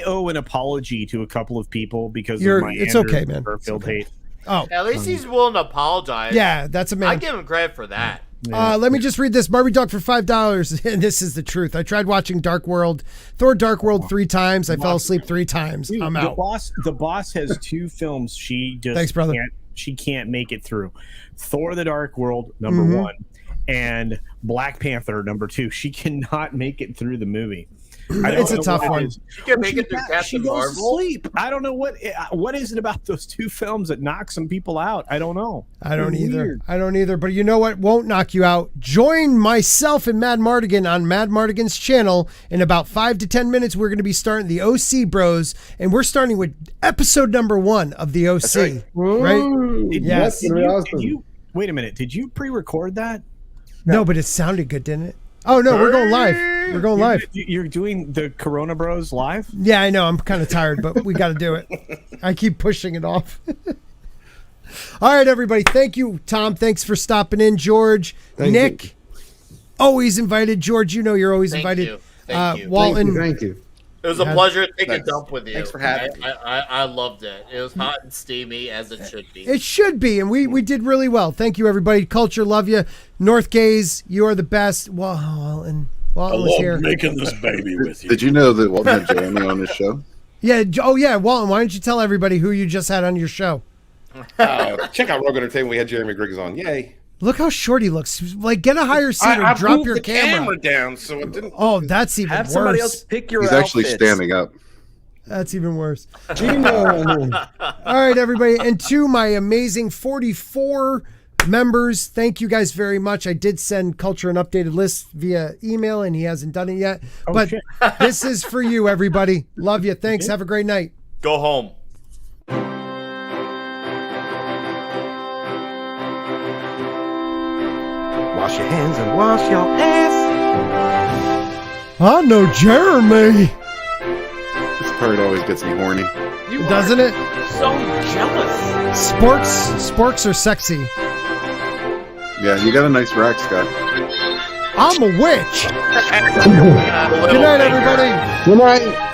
owe an apology to a couple of people because of my it's Andrew okay, man. Garfield hate. Oh, at least he's willing to apologize. Yeah, that's a man. I give him credit for that. Let me just read this. Barbie Dog for $5. And this is the truth. I tried watching Thor Dark World 3 times. I fell asleep 3 times. Dude, I'm out. The boss has 2 films she just Thanks, brother. can't make it through. Thor the Dark World, number 1, and Black Panther, number 2. She cannot make it through the movie. It's a tough one. She can make it through Captain Marvel. Sleep. I don't know what is it about those 2 films that knock some people out. I don't know. I don't either. Weird. I don't either. But you know what won't knock you out? Join myself and Mad Martigan on Mad Martigan's channel. In about 5 to 10 minutes, we're going to be starting the OC Bros, and we're starting with episode number 1 of the OC. Right? Yes. Wait a minute. Did you pre-record that? No, but it sounded good, didn't it? Oh, no, we're going live. We're going live. You're doing the Corona Bros live? Yeah, I know. I'm kind of tired, but we got to do it. I keep pushing it off. All right, everybody. Thank you, Tom. Thanks for stopping in, George. Nick, always invited. George, you know you're always invited. Thank you. Walton. Thank you. It was a pleasure to take a dump with you. Thanks for having me. I loved it. It was hot and steamy as it should be. It should be, and we did really well. Thank you, everybody. Culture, love you. North Gaze, you are the best. Walton was here. Making this baby with you. Did you know that Walton had Jeremy on his show? Yeah. Oh, yeah. Walton, why don't you tell everybody who you just had on your show? Check out Rogue Entertainment. We had Jeremy Griggs on. Yay. Look how short he looks. Like, get a higher seat or drop your camera down so it didn't. Oh, that's even worse. Have somebody else pick your He's actually standing up. That's even worse. All right, everybody. And to my amazing 44 members, thank you guys very much. I did send Culture an updated list via email, and he hasn't done it yet. But this is for you, everybody. Love you. Thanks. Have a great night. Go home. Wash your hands and wash your ass. I know Jeremy. This part always gets me horny. Doesn't it? So jealous. Sporks are sexy. Yeah, you got a nice rack, Scott. I'm a witch. Good night, everybody. Good night.